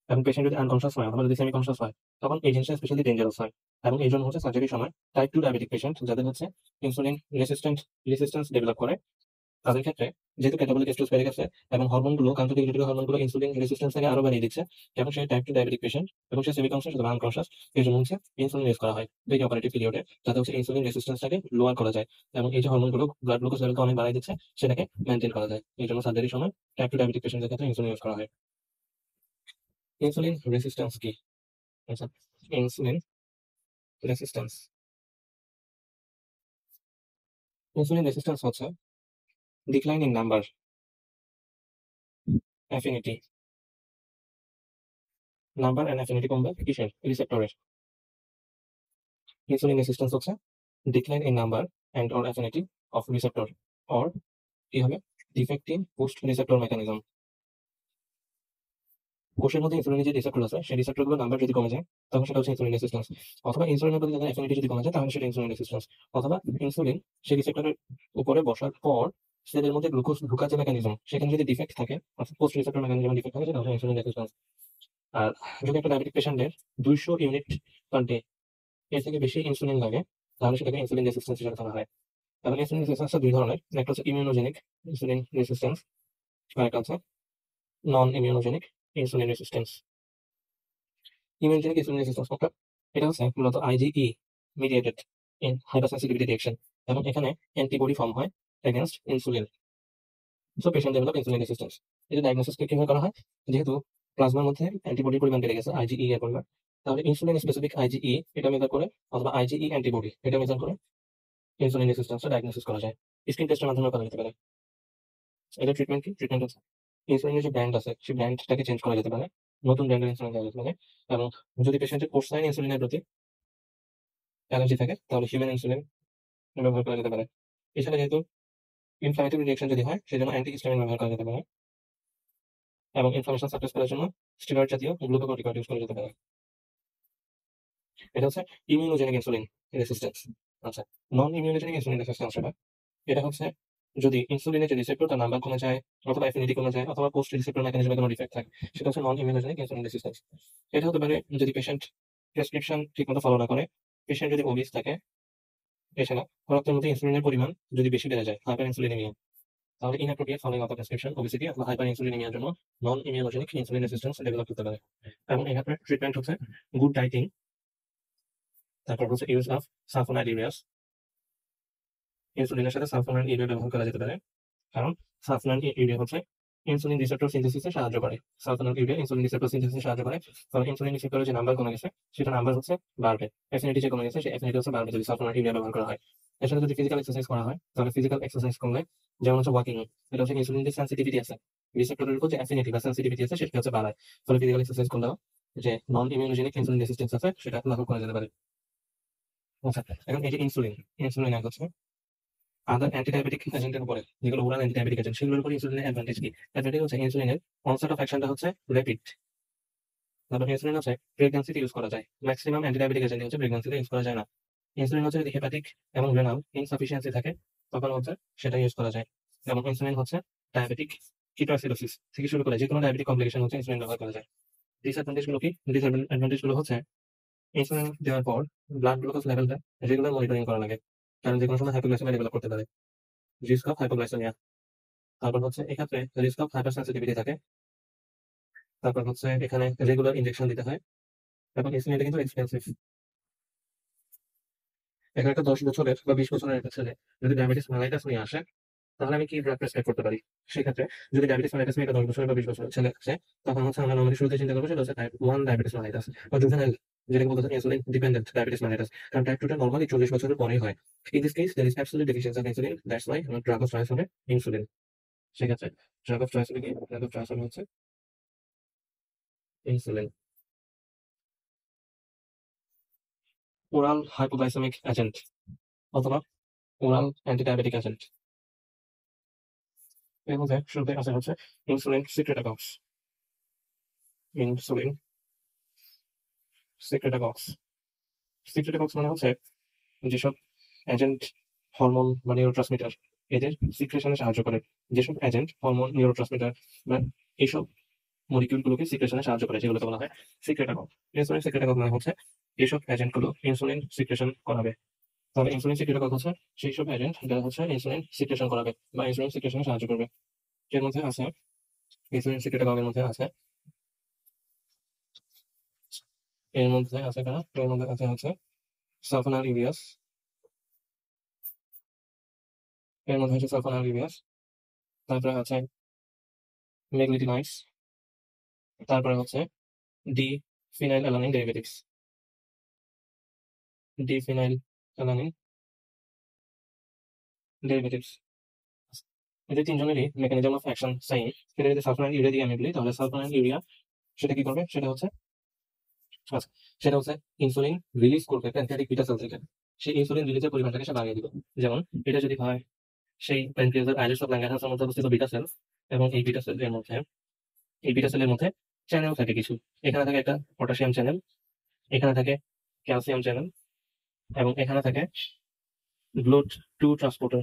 এবং পেশেন্ট যদি আনকনশাস হয় অথবা যদি সেমি কনশাস হয়, তখন এই জিনিসটা স্পেশালি ডেঞ্জারাস হয়। এবং এই জন্য হচ্ছে সার্জারির সময় টাইপ 2 ডায়াবেটিক পেশেন্ট যাদের হচ্ছে ইনসুলিন রেসিস্ট্যান্স ডেভেলপ করে, তাদের ক্ষেত্রে যেহেতু ক্যাটাবলিক স্ট্রেস বেড়ে গেছে এবং হরমোনগুলো কাউন্টার রেগুলেটরি হরমোনগুলো ইনসুলিন রেসিস্ট্যান্স থেকে আরো বাড়িয়ে দিচ্ছে, এবং সেই টাইপ 2 ডায়াবেটিক পেশেন্ট এবং সে সেমি কনশাস অথবা আনকনশাস, এই জন্য হচ্ছে ইনসুলিন ইউজ করা হয় পেরি অপারেটিভ পিরিয়ডে, যাতে হচ্ছে ইনসুলিন রেসিস্ট্যান্সটাকে লোয়ার করা যায়, এবং এই যে হরমোনগুলো ব্লাড গ্লুকোজ লেভেলকে অনেক বাড়াই দিচ্ছে সেটাকে মেনটেন করা যায়। এই জন্য সার্জারির সময় টাইপ 2 ডায়াবেটিক পেশেন্টের ক্ষেত্রে ইনসুলিন ইউজ করা হয়। ইনসুলিন রেসিস্ট্যান্স কি? আচ্ছা, ইনসুলিন রেসিস্ট্যান্স ইনসুলিন রেসিস্ট্যান্স হচ্ছে decline in number, affinity, number and affinity কমবে কিসের? রিসেপ্টরের। ইনসুলিন রেসিস্ট্যান্স হচ্ছে decline in number and or affinity of receptor, or কি হবে, defect in post receptor mechanism. কোষের মধ্যে ইনসুলিনের যে রিসেপ্টর আছে সেই রিসেপ্টরগুলোর নাম্বার যদি কমে যায়, তখন সেটা হচ্ছে ইনসুলিন রেসিস্ট্যান্স, অথবা ইনসুলিনের প্রতি তাদের অ্যাফিনিটি যদি কমে যায় তাহলে সেটা ইনসুলিন রেসিস্ট্যান্স, অথবা ইনসুলিন সেই রিসেপ্টরের উপরে বসার পর সেলের মধ্যে গ্লুকোজ ঢোকার যে মেকানিজম সেখানে যদি ডিফেক্ট থাকে, অর্থাৎ পোস্ট রিসেপ্টর মেকানিজম ডিফেক্ট থাকে, সেটা হচ্ছে ইনসুলিন রেসিস্ট্যান্স। আর যদি একটা ডায়াবেটিক পেশেন্টের 200 ইউনিট পার ডে এর থেকে বেশি ইনসুলিন লাগে, তাহলে সেটাকে ইনসুলিন রেসিস্ট্যান্স হিসেবে ধরা হয়। এবং ইনসুলিন রেসিস্ট্যান্সটা দুই ধরনের, একটা হচ্ছে ইমিউনোজেনিক ইনসুলিন রেসিস্ট্যান্স, আরেকটা হচ্ছে non immunogenic insulin resistance. Immunogenic insulin resistance কোনটা? এটা হচ্ছে মূলত IgE mediated in hypersensitivity reaction, এবং এখানে অ্যান্টিবডি ফর্ম হয় against insulin. So patient develop insulin resistance. এটা ডায়াগনোসিসটা কিভাবে করা হয়? যেহেতু প্লাজমার মধ্যে অ্যান্টিবডির পরিমাণ বেড়ে গেছে, আইজিই এর পরিমাণ, তাহলে ইনসুলিন স্পেসিফিক আইজিই এটা মেজার করে, অথবা আইজিই অ্যান্টিবডি এটা মেজার করে ইনসুলিন রেসিস্টেন্সটা ডায়াগনোসিস করা যায়। স্ক্রিন টেস্টের মাধ্যমে করা যেতে পারে। এটা ট্রিটমেন্ট কি? ট্রিটমেন্ট হচ্ছে ইনসুলিনের যে ব্র্যান্ড আছে সেই ব্র্যান্ডটাকে চেঞ্জ করা যেতে পারে, নতুন ব্র্যান্ডের ইনসুলিন দেওয়া যেতে পারে। এবং যদি পেশেন্টের পোর্সাইন ইনসুলিনের প্রতি অ্যালার্জি থাকে তাহলে হিউম্যান ইনসুলিন ব্যবহার করা যেতে পারে। এছাড়া যেহেতু ইনফ্লামেটরি রিঅ্যাকশন যদি হয় সেজন্য অ্যান্টিহিস্টামিন ব্যবহার করা যেতে পারে, এবং ইনফ্লামেশন সাপ্রেস করার জন্য স্টেরয়েড জাতীয় গ্লুকোকর্টিকয়েড ইউজ করা যেতে পারে। এটা হচ্ছে ইমিউনোজেনিক ইনসুলিন রেসিস্টেন্স। আচ্ছা, নন ইমিউনোজেনিক ইনসুলিন রেসিস্টেন্স এটা হচ্ছে যদি ইনসুলিনের যে রিসেপ্টর তার নাম্বার কমে যায়, অথবা অ্যাফিনিটি কমে যায়, অথবা পোস্ট রিসেপ্টর মেকানিজমে কোনো ডিফেক্ট থাকে, সেটা হচ্ছে নন ইমিউনোজেনিক ইনসুলিন রেসিস্টেন্স। এটা হতে পারে যদি পেশেন্ট প্রেসক্রিপশন ঠিকমতো ফলো না করে, পেশেন্ট যদি ওবিস থাকে, এছাড়া রক্তের মধ্যে ইনসুলিনের পরিমাণ যদি বেশি বেড়ে যায়, হাইপার ইনসুলিনেমিয়া, তাহলে inappropriate following of prescription obesity অথবা হাইপার ইনসুলিনেমিয়ার জন্য নন ইমিউনোজেনিক ইনসুলিন রেসিস্টেন্স ডেভেলপ করতে পারে। এবং এক্ষেত্রে ট্রিটমেন্ট হচ্ছে গুড ডাইটিং, তারপর হচ্ছে ইউজ অফ সালফোনাইড ইউরিয়াস। ইনসুলিনের সাথে সালফোনাইড ইউরিয়া ব্যবহার করা যেতে পারে, কারণ সালফোনাইড ইউরিয়া হচ্ছে ইনসুলিন রিসেপ্টর সিনথেসিসে সাহায্য করে। সালফোনাইড ইউরিয়া ইনসুলিন রিসেপ্টর সিনথেসিসে সাহায্য করে, ফলে ইনসুলিন রিসেপ্টরের যে নাম্বার কমে গেছে সেটা নাম্বার হচ্ছে বাড়বে, অ্যাফিনিটি যে কমে গেছে সেই অ্যাফিনিটি হচ্ছে বাড়বে যদি সালফোনাইড ইউরিয়া ব্যবহার করা হয়। এছাড়া যদি ফিজিক্যাল এক্সারসাইজ করা হয়, তাহলে ফিজিক্যাল এক্সারসাইজ করলে, যেমন হচ্ছে ওয়াকিং, এটা হচ্ছে ইনসুলিন যে সেন্সিটিভিটি আছে, রিসেপ্টরের উপর যে অ্যাফিনিটি বা সেন্সিটিভিটি আছে সেটা হচ্ছে বাড়ায়, ফলে ফিজিক্যাল এক্সারসাইজ করলেও যে নন ইমিউনোজেনিক ইনসুলিন রেসিস্টেন্স আছে সেটা লাঘব করা যেতে পারে। আচ্ছা, এখন এই যে ইনসুলিন, ইনসুলিন এক হচ্ছে আদার অ্যান্টিডায়াবেটিক এজেন্টের উপরে, যেগুলো ওরাল অ্যান্টিডায়াবেটিক এজেন্ট, সেগুলোর উপর ইনসুলিনের অ্যাডভান্টেজ কি? অ্যাডভান্টেজ হচ্ছে ইনসুলিনের অনসেট অফ অ্যাকশনটা হচ্ছে র্যাপিড। তারপর ইনসুলিন হচ্ছে প্রেগন্যান্সিতে ইউজ করা যায়। ম্যাক্সিমাম অ্যান্টিডায়াবেটিক এজেন্ট হচ্ছে প্রেগন্যান্সিতে ইউজ করা যায় না। ইনসুলিন হচ্ছে যদি হেপাটিক এবং রেনাল ইনসাফিসিয়েন্সি থাকে তখন হচ্ছে সেটা ইউজ করা যায়। এবং ইনসুলিন হচ্ছে ডায়াবেটিক কিটোঅ্যাসিডোসিস থেকে শুরু করে যে কোনো ডায়াবেটিক কমপ্লিকেশন হচ্ছে ইনসুলিন ব্যবহার করা যায়। ডিসঅ্যাডভান্টেজ গুলো কি? ডিসঅ্যাডভান্টেজ গুলো হচ্ছে ইনসুলিন দেওয়ার পর ব্লাড গ্লুকোজ লেভেলটা রেগুলার মনিটরিং করা লাগে, কারণ যে কোনো সময় হাইপোগ্লাইসেমিয়া ডেভেলপ করতে পারে, রিস্ক অফ হাইপোগ্লাইসেমিয়া। তারপর হচ্ছে এক্ষেত্রে রিস্ক অফ হাইপার সেন্সিটিভিটি থাকে। তারপর হচ্ছে এখানে রেগুলার ইনজেকশন দিতে হয়, এবং ইনসুলিনটা কিন্তু এক্সপেন্সিভ। এখানে একটা 10 বছরের বা 20 বছরের একটা ছেলে যদি ডায়াবেটিস মেলাইটাস নিয়ে আসে, তাহলে আমি কি ড্রাগ প্রেসক্রাইব করতে পারি? সেক্ষেত্রে যদি ডায়াবেটিস মেলাইটাস নিয়ে একটা 10 বছরের বা 20 বছরের ছেলে আসে, তখন হচ্ছে আমরা নর্মালি শুরুতে চিন্তা করবো সেটা হচ্ছে টাইপ 1 ডায়াবেটিস মেলাইটাস বা জুভেনাইল, যেটাকে বলতে ইনসুলিন ডিপেন্ডেন্ট ডায়াবেটিস মেলাইটাস, কারণ টাইপ 2টা নর্মালি 40 বছরের পরেই হয়। In this case there is absolute deficiency of insulin, that's why আমার ড্রাগ অফ চয়েস হবে ইনসুলিন। সেক্ষেত্রে ড্রাগ অফ চয়েস হবে কি? ড্রাগ অফ চয়েস হবে হচ্ছে ইনসুলিন। ওরাল হাইপোগ্লাইসেমিক এজেন্ট অথবা ওরাল অ্যান্টিডায়াবেটিক এজেন্ট, এর মধ্যে শুরুতে আছে হচ্ছে ইনসুলিন সিক্রেটাগক্স। ইনসুলিন সিক্রেটাগক্স, সিক্রেটাগক্স মানে হচ্ছে যেসব এজেন্ট হরমোন বা নিউরোট্রান্সমিটার এদের সিক্রেশনে সাহায্য করে, যেসব এজেন্ট হরমোন নিউরোট্রান্সমিটার বা এইসব মলিকিউল গুলোকে সিক্রেশনে সাহায্য করে সেগুলোকে বলা হয় সিক্রেটাগক। ইনসুলিন সিক্রেটাগক মানে হচ্ছে এইসব এজেন্ট গুলো ইনসুলিন সিক্রেশন করাবে। তাহলে ইনসুলিন সিক্রেটাগক হচ্ছে সেই সব এজেন্ট যারা হচ্ছে ইনসুলিন সিক্রেশন করাবে বা ইনসুলিন সিক্রেশনে সাহায্য করবে। এর মধ্যে আছে ইনসুলিন সিক্রেটাগকের মধ্যে আছে, এর মধ্যে আছে কারা? এর মধ্যে আছে হচ্ছে সালফোনাইল ইউরিয়াস, এর মধ্যে হচ্ছে সালফোনাইল ইউরিয়াস, তারপরে আছে মেগলিটিনাইডস, তারপরে হচ্ছে D phenyl alanine derivatives, D phenyl alanine derivatives. এদের তিনজনেরই মেকানিজম অফ অ্যাকশন সেম। সেটা যদি সালফোনাইল ইউরিয়া দিয়ে আমি বলি, তাহলে সালফোনাইল ইউরিয়া সেটা কি করবে? সেটা হচ্ছে আচ্ছা, সেটা হচ্ছে ইনসুলিন রিলিজ করবে প্যানক্রিয়াটিক বিটা সেল থেকে। সেই ইনসুলিন রিলিজের পরিমাণটাকে সে বাড়িয়ে দিবে। যেমন এটা যদি হয় সেই প্যানক্রিয়াসের আইলেটস অফ ল্যাঙ্গারহ্যান্সের মধ্যে অবস্থিত বিটা সেল, এবং এই বিটা সেলের মধ্যে, এই বিটা সেলের মধ্যে চ্যানেল থাকে কিছু। এখানে থাকে একটা পটাশিয়াম চ্যানেল, এখানে থাকে ক্যালসিয়াম চ্যানেল, এবং এখানে থাকে গ্লুট 2 ট্রান্সপোর্টার।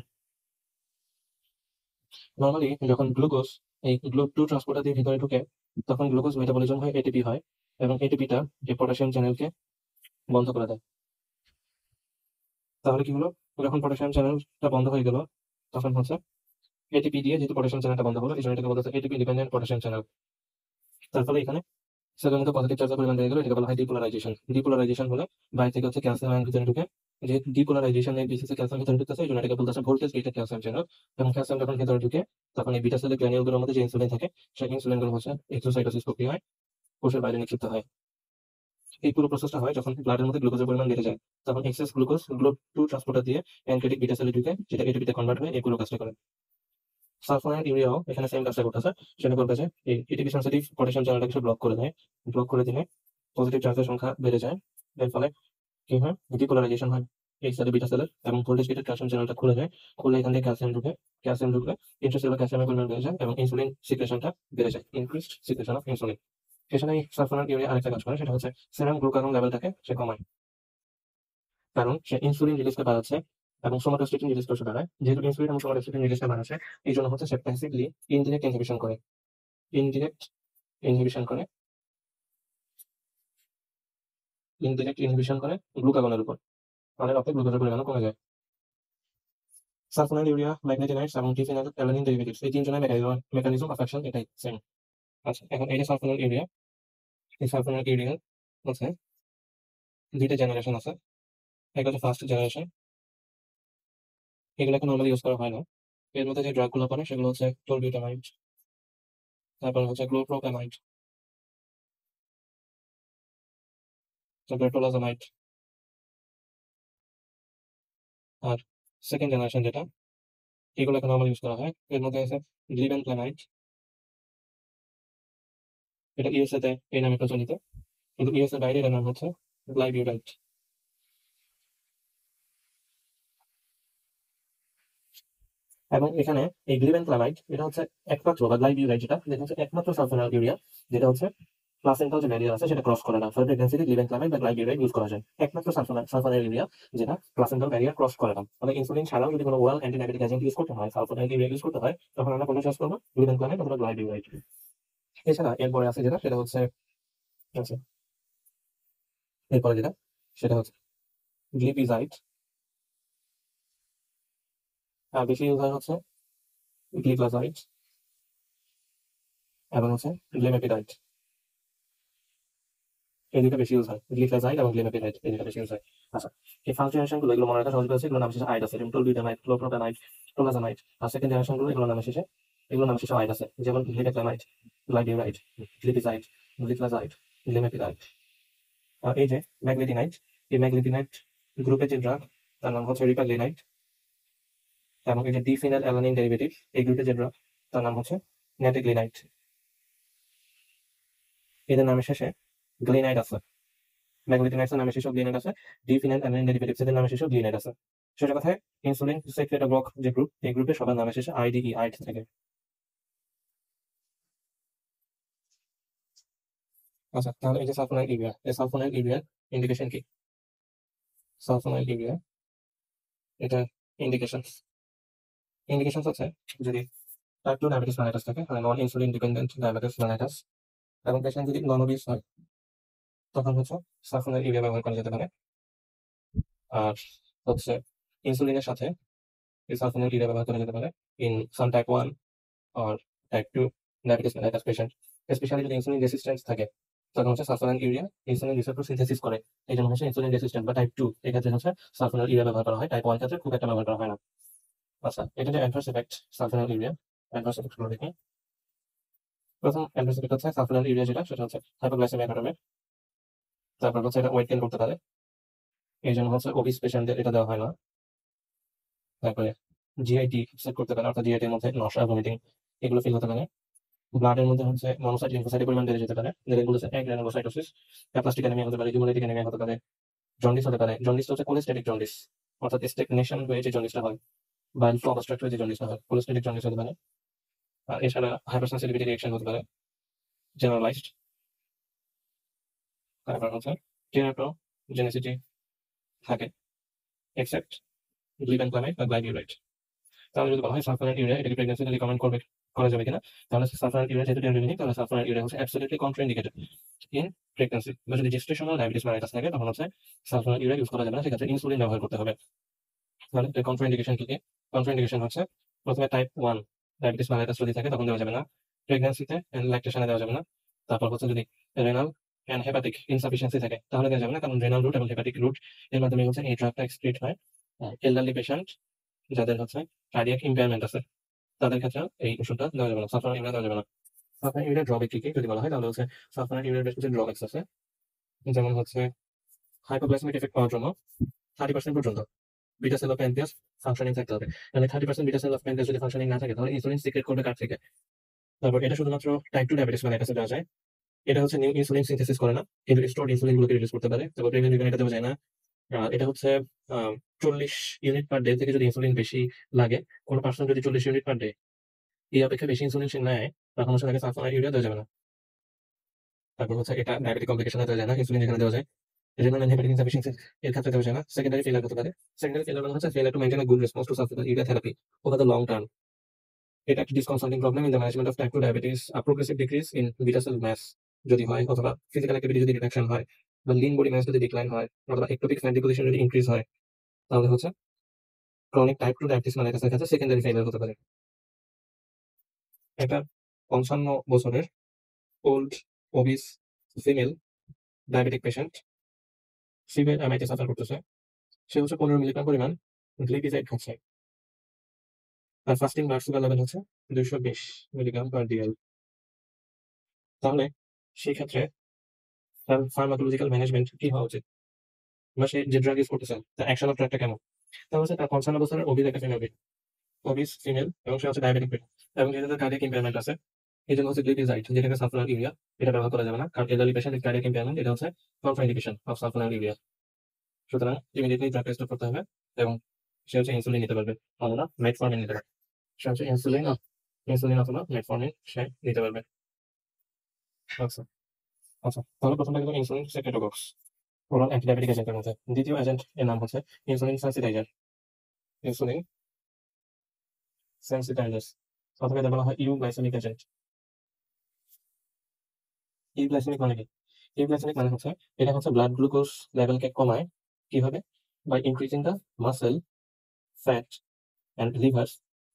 নরমালি যখন গ্লুকোজ এই গ্লুট 2 ট্রান্সপোর্টার দিয়ে ভিতরে ঢুকে, তখন গ্লুকোজ মেটাবলিজম হয় এটিপি হয়, এবং এটিপিটা এই পটাশিয়াম চ্যানেলকে বন্ধ করে দেয়। তাহলে কি হলো? যখন পটাশিয়াম চ্যানেলটা বন্ধ হয়ে গেল, তখন হচ্ছে এটিপি দিয়ে যেহেতু পটাশিয়াম চ্যানেলটা বন্ধ হলো, এই জন্য এটাকে বলা হচ্ছে এটিপি ডিপেন্ডেন্ট পটাশিয়াম চ্যানেল। তার ফলে এখানে সেলের মধ্যে পজিটিভ চার্জের পরিমাণ বেড়ে গেল, এটাকে বলা হয় ডিপোলারাইজেশন। ডিপোলারাইজেশন হলে বাইরে থেকে হচ্ছে ক্যালসিয়াম আয়ন ভিতরে ঢুকে, যে ডিপোলারাইজেশন এর বেসিসে ক্যালসিয়াম ভিতরে ঢুকতেছে, এই জন্য এটাকে বলতেছে ভোল্টেজ গেটেড ক্যালসিয়াম চ্যানেল। এবং ক্যালসিয়াম যখন ভিতরে ঢুকে তখন এই বিটা সেলের গ্র্যানিউলগুলোর মধ্যে যে ইনসুলিন থাকে, সেই ইনসুলিনগুলো হচ্ছে এক্সোসাইটোসিস প্রক্রিয়ায় কোষের বাইরে নিক্ষিপ্ত হয়। এই পুরো প্রসেসটা হয় যখন ব্লাডের মধ্যে গ্লুকোজের পরিমাণ বেড়ে যায়, তখন এক্সেস গ্লুকোজ গ্লুক-2 ট্রান্সপোর্টার দিয়ে প্যানক্রিয়াটিক বিটা সেলে ঢুকে, যেটা এটিপিতে কনভার্ট হয়ে এই পুরো কাজটা করে। সালফোনাইল ইউরিয়াও এখানে সেম কাজটা করতেছে। সেটা করবে যে এই এটিপি সেন্সিটিভ পটাশিয়াম চ্যানেলটাকে সে ব্লক করে দেয়। ব্লক করে দিলে পজিটিভ চার্জের সংখ্যা বেড়ে যায়। এর ফলে কি হয়, ডিপোলারাইজেশন হয় এই সেলে বিটা সেলের, এবং ভোল্টেজ গেটেড ক্যালসিয়াম চ্যানেলটা খুলে যায়। খুলে এখান থেকে ক্যালসিয়াম ঢুকে, ক্যালসিয়াম ঢুকলে ইন্ট্রাসেলুলার ক্যালসিয়ামের পরিমাণ বেড়ে যায় এবং ইনসুলিন সিক্রেশনটা বেড়ে যায়, ইনক্রিজড সিক্রেশন অফ ইনসুলিন। এখানে এই সালফোনাইল ইউরিয়া আরেকটা কাজ করে, সেটা হচ্ছে সেরাম গ্লুকাগন লেভেলটাকে সে কমায়। কারণ সে ইনসুলিন রিলিজটা বাড়াচ্ছে এবং সোমাটোস্টেটিন রিলিজ করতে বাড়ায়। যেহেতু ইনসুলিন এবং সোমাটোস্টেটিন রিলিজটা বাড়াচ্ছে, এই জন্য হচ্ছে সে প্যাসিভলি ইনডিরেক্ট ইনহিবিশন করে, ইনডিরেক্ট ইনহিবিশন করে, ইনডিরেক্ট ইনহিবিশন করে গ্লুকাগনের উপর, মানে রক্তে গ্লুকোজের পরিমাণও কমে যায়। সালফোনাইল ইউরিয়া, ম্যাগনেটিনাইটস এবং ডিফিনাইল অ্যালানিন ডেরিভেটিভস, এই তিনজনের মেকানিজম অফ অ্যাকশন এটাই সেম। আচ্ছা, এখন এই যে সালফোনাইল ইউরিয়া, এই সালফোনাইল ইউরিয়া হচ্ছে দুইটা জেনারেশন আছে। একটা হচ্ছে ফার্স্ট জেনারেশন, এগুলোকে নর্মালি ইউজ করা হয় না। এর মধ্যে যে ড্রাগগুলো পড়ে সেগুলো হচ্ছে টোলবিউটামাইড, তারপর হচ্ছে ক্লোপ্রোপ্যামাইড, তারপরে টোলাজামাইড। আর সেকেন্ড জেনারেশন যেটা, এগুলোকে নর্মালি ইউজ করা হয়। এর মধ্যে আছে গ্লিবেনপ্লামাইড, এটা ইউএসএ তে এই নামে প্রচলিত, কিন্তু ইউএসএ বাইরে এটার নাম হচ্ছে গ্লাইবিউরাইড। এবং এখানে এই গ্লিবেনপ্লামাইড এটা হচ্ছে একমাত্র, বা গ্লাইবিউরাইড যেটা, যেটা হচ্ছে একমাত্র সালফোনাইল ইউরিয়া যেটা হচ্ছে প্লাসেন্টাল যে ব্যারিয়ার আছে সেটা ক্রস করে না। ফর প্রেগন্যান্সিতে গ্লিবেনপ্লামাইড বা গ্লাইবিউরাইড ইউজ করা যায়, একমাত্র সালফোনাইল ইউরিয়া যেটা প্লাসেন্টাল ব্যারিয়ার ক্রস করে না। মানে ইনসুলিন ছাড়াও যদি কোনো ওরাল অ্যান্টিডায়াবেটিক এজেন্ট ইউজ করতে হয়, সালফোনাইল ইউরিয়া ইউজ করতে হয়, তখন আমরা কোনটা চয়েস করবো, গ্লিবেনপ্লামাইড অথবা গ্লাইবিউরাইড। এছাড়া এরপরে আছে যেটা, সেটা হচ্ছে, আচ্ছা, এরপরে যেটা সেটা হচ্ছে গ্লিপিজাইড, আর বেশি ইউজ হয় হচ্ছে গ্লিপ্লাজাইড এবং হচ্ছে গ্লেমেপিডাইড। এই দুটো বেশি ইউজ হয়, গ্লিপ্লাজাইড এবং গ্লেমেপিডাইড, এই দুটো বেশি ইউজ হয়। আচ্ছা, এই ফার্স্ট জেনারেশন গুলো এগুলো মনে রাখা সহজ আছে, এগুলো নাম শেষে আইড আছে, যেমন টোলবিউটামাইড, ক্লোপ্রোপ্যামাইড, টোলাজামাইড। আর সেকেন্ড জেনারেশন গুলো এগুলো নাম শেষে আইড আছে, যেমন গ্লিবেক্লামাইড, গ্লাইবিউরাইড, গ্লিপিজাইড, গ্লিপ্লাজাইড, গ্লেমেপিডাইড। আর এই যে ম্যাগনেটিনাইড, এই ম্যাগনেটিনাইড গ্রুপের যে ড্রাগ তার নাম হচ্ছে রিপাগ্লিনাইড। এবং এই যে ডিফিনাইল অ্যালানিন ডেরিভেটিভ, এই গ্রুপের যে ড্রাগ তার নাম হচ্ছে ন্যাটিগ্লিনাইড। এদের নামের শেষে গ্লিনাইড আছে, ম্যাগনেটিনাইডসের নামের শেষে গ্লিনাইড আছে, ডিফিনাইল অ্যালানিন ডেরিভেটিভস এদের নামের শেষে গ্লিনাইড আছে। সেটা কথায় ইনসুলিন সেক্রেটরি ব্লক যে গ্রুপ, এই গ্রুপে সবার নামের শেষে আইডিই, আইড থাকে। আচ্ছা, তাহলে এই যে সালফোনাইল ইউরিয়া, এই সালফোনাইল ইউরিয়ার ইন্ডিকেশন কি? সালফোনাইল ইউরিয়া, এটা ইন্ডিকেশনস, হচ্ছে যদি টাইপ 2 ডায়াবেটিস মেলাইটাস থাকে, মানে নন ইনসুলিন ডিপেন্ডেন্ট ডায়াবেটিস মেলাইটাস, এবং পেশেন্ট যদি নন ওবিস হয়, তখন হচ্ছে সালফোনাইল ইউরিয়া ব্যবহার করা যেতে পারে। আর হচ্ছে ইনসুলিনের সাথে এই সালফোনাইল ইউরিয়া ব্যবহার করা যেতে পারে in some type 1 or type 2 diabetes mellitus patient. Specially যদি ইনসুলিন রেসিস্টেন্স থাকে, তখন হচ্ছে sulphonyl urea insulin receptor synthesis করে, এই জন্য হচ্ছে ইনসুলিন রেসিস্টেন্ট বা টাইপ 2 এই ক্ষেত্রে হচ্ছে সালফোনাইল ইউরিয়া ব্যবহার করা হয়, টাইপ 1 ক্ষেত্রে খুব একটা ব্যবহার করা হয় না। আচ্ছা, এটা যে adverse effect sulphonyl urea, adverse effect গুলো দেখি। প্রথম অ্যাডভার্স এফেক্ট হচ্ছে সালফোনাইল ইউরিয়া যেটা, সেটা হচ্ছে হাইপোগ্লাইসেমিয়া ঘটাবে। তারপর হচ্ছে এটা ওয়েট গেইন করতে পারে, এই জন্য হচ্ছে ওবিস পেশেন্টদের এটা দেওয়া হয় না। তারপরে জিআইটি সেট করতে পারে, অর্থাৎ জিআইটির মধ্যে নশা, ভমিটিং এগুলো ফিল হতে পারে। ব্লাডের মধ্যে হচ্ছে মনোসাইট, লিম্ফোসাইটের পরিমাণ বেড়ে যেতে পারে, যেগুলো হচ্ছে গ্রানুলোসাইটোসিস, অ্যাপ্লাস্টিক অ্যানিমিয়া হতে পারে, হিমোলাইটিক অ্যানিমিয়া হতে পারে, জন্ডিস হতে পারে। জন্ডিস হচ্ছে কোলেস্টেটিক জন্ডিস, অর্থাৎ স্টেগনেশন হয়ে যে জন্ডিসটা হয়, বা ফ্লো অবস্ট্রাক্ট হয়ে যে জন্ডিসটা হয়, কোলেস্টেটিক জন্ডিস হতে পারে। আর এছাড়া হাইপারসেনসিটিভিটি রিঅ্যাকশন হতে পারে, জেনারেলাইজড। তারপর হচ্ছে টেরাটোজেনিসিটি থাকে, এক্সেপ্ট গ্লিবেনপ্লামাইড বা গ্লাইবিউরাইড। তাহলে যদি বলা হয় সালফোনাইল ইউরিয়া এটাকে প্রেগন্যান্সিতে রিকমেন্ড করা যাবে কিনা, তাহলে সালফোনাইল ইউরিয়া যেহেতু ডেরিভেটিভ, তাহলে সালফোনাইল ইউরিয়া হচ্ছে অ্যাবসলিউটলি কন্ট্রাইন্ডিকেটেড ইন প্রেগন্যান্সি। বা যদি জেস্টেশনাল ডায়াবেটিস মেলাইটাস থাকে, তখন হচ্ছে সালফোনাইল ইউরিয়া ইউজ করা যাবে না, সেক্ষেত্রে ইনসুলিন ব্যবহার করতে হবে। তাহলে কন্ট্রাইন্ডিকেশন কি কি? কন্ট্রাইন্ডিকেশন হচ্ছে প্রথমে টাইপ 1 ডায়াবেটিস মেলাইটাস যদি থাকে তখন দেওয়া যাবে না। প্রেগন্যান্সিতে এন্ড ল্যাকটেশনে দেওয়া যাবে না। তারপর হচ্ছে যদি রেনাল এন্ড হেপাটিক ইনসাফিসিয়েন্সি থাকে তাহলে দেওয়া যাবে না, কারণ রেনাল রুট এবং হেপাটিক রুট এর মাধ্যমে হচ্ছে এই ড্রাগটা এক্সক্রিট হয়। এলডারলি পেশেন্ট যাদের হচ্ছে কার্ডিয়াক ইম্পেয়ারমেন্ট আছে তাদের ক্ষেত্রে এই ওষুধটা দেওয়া যাবে না, সালফার ইউরিয়া দেওয়া যাবে না। সালফার ইউরিয়া ড্রব্যাক কি কি যদি বলা হয় তাহলে হচ্ছে সালফার ইউরিয়ার বেশ কিছু ড্রব্যাকস আছে, যেমন হচ্ছে হাইপোগ্লাইসেমিক এফেক্ট পাওয়ার জন্য 30% পর্যন্ত beta sell of pancreas functioning থাকতে হবে। মানে 30% বিটা সেল অফ প্যানক্রিয়াস যদি ফাংশনিং না থাকে তাহলে ইনসুলিন সিক্রেট করবে কার থেকে? তারপর এটা শুধুমাত্র টাইপ 2 ডায়াবেটিস মেলাইটাসে দেওয়া যায়। এটা হচ্ছে নিউ ইনসুলিন সিনথেসিস করে না, কিন্তু স্টোরড ইনসুলিন গুলোকে রিলিজ করতে পারে। তারপর প্রেগন্যান্ট উইমেন এটা দেওয়া যায় না। এটা হচ্ছে 40 ইউনিট পার ডে থেকে যদি ইনসুলিন বেশি লাগে, কোনো পার্সন যদি 40 ইউনিট পার ডে এই অপেক্ষা বেশি ইনসুলিন সে নেয়, তখন হচ্ছে তাকে সালফার ইউরিয়া দেওয়া যাবে না। তারপর হচ্ছে এটা ডায়াবেটিক কমপ্লিকেশনে দেওয়া যায় না, ইনসুলিন যেখানে দেওয়া যায়। রেনাল এন্ড হেপাটিক ইনসাফিসিয়েন্সি এর ক্ষেত্রে দেওয়া যায় না। সেকেন্ডারি ফেলিয়ার হতে পারে। সেকেন্ডারি ফেলিয়ার মানে হচ্ছে failure to maintain a good response to sulphonylurea therapy over the long term. এটা একটা disconcerting problem in the management of type 2 diabetes. Progressive decrease in beta cell mass যদি হয়, অথবা physical activity যদি reduction হয়, বা Lin body mass যদি decline হয়, অথবা একটোপিক ফ্যাট ডিপোজিশন যদি ইনক্রিজ হয়, তাহলে হচ্ছে ক্রনিক টাইপ 2 ডায়াবেটিস মেলাইটাসের ক্ষেত্রে সেকেন্ডারি ফেলিয়ার হতে পারে। একটা 55 বছরের old ওবিস female diabetic patient severe MIT suffer করতেছে। সে হচ্ছে 15 মিলিগ্রাম পরিমাণ গ্লিপিজাইড খাচ্ছে। তার ফাস্টিং ব্লাড সুগার লেভেল হচ্ছে 220 মিলিগ্রাম পার ডিএল। তাহলে সেই ক্ষেত্রে তার ফার্মাকোলজিক্যাল ম্যানেজমেন্ট কি হওয়া উচিত, বা সে যে ড্রাগ ইউজ করতেছে তার অ্যাকশন অফ ড্রাগটা কেমন? তাহলে হচ্ছে তার 55 বছরের ওবিস একটা ফিমেল, ওবিস ফিমেল, এবং সে হচ্ছে ডায়াবেটিক পেশেন্ট, এবং যেহেতু তার কার্ডিয়াক ইম্পেয়ারমেন্ট আছে, এই জন্য হচ্ছে গ্লিপিজাইড যেটাকে সালফোনাল ইউরিয়া এটা ব্যবহার করা যাবে না, কারণ elderly patient with cardiac impairment এটা হচ্ছে কন্ট্রাইন্ডিকেশন অফ সালফোনাল ইউরিয়া। সুতরাং ইমিডিয়েটলি ড্রাগটা স্টপ করতে হবে, এবং সে হচ্ছে ইনসুলিন নিতে পারবে, অথবা মেটফর্মিন নিতে পারবে। সে হচ্ছে ইনসুলিন অথবা মেটফর্মিন সে নিতে পারবে। আচ্ছা আচ্ছা, তাহলে প্রথমটা গেল ইনসুলিন সেক্রেটোকক্স, ওরাল অ্যান্টিডায়াবেটিক এজেন্টের মধ্যে। দ্বিতীয় এজেন্ট এর নাম হচ্ছে ইনসুলিন সেন্সিটাইজার। ইনসুলিন সেন্সিটাইজার্স, অথবা এটা বলা হয় ইউগ্লাইসেমিক এজেন্ট। ইউগ্লাইসেমিক মানে কি? ইউগ্লাইসেমিক মানে হচ্ছে এটা হচ্ছে ব্লাড গ্লুকোজ লেভেলকে কমায়। কিভাবে? By increasing the muscle fat and liver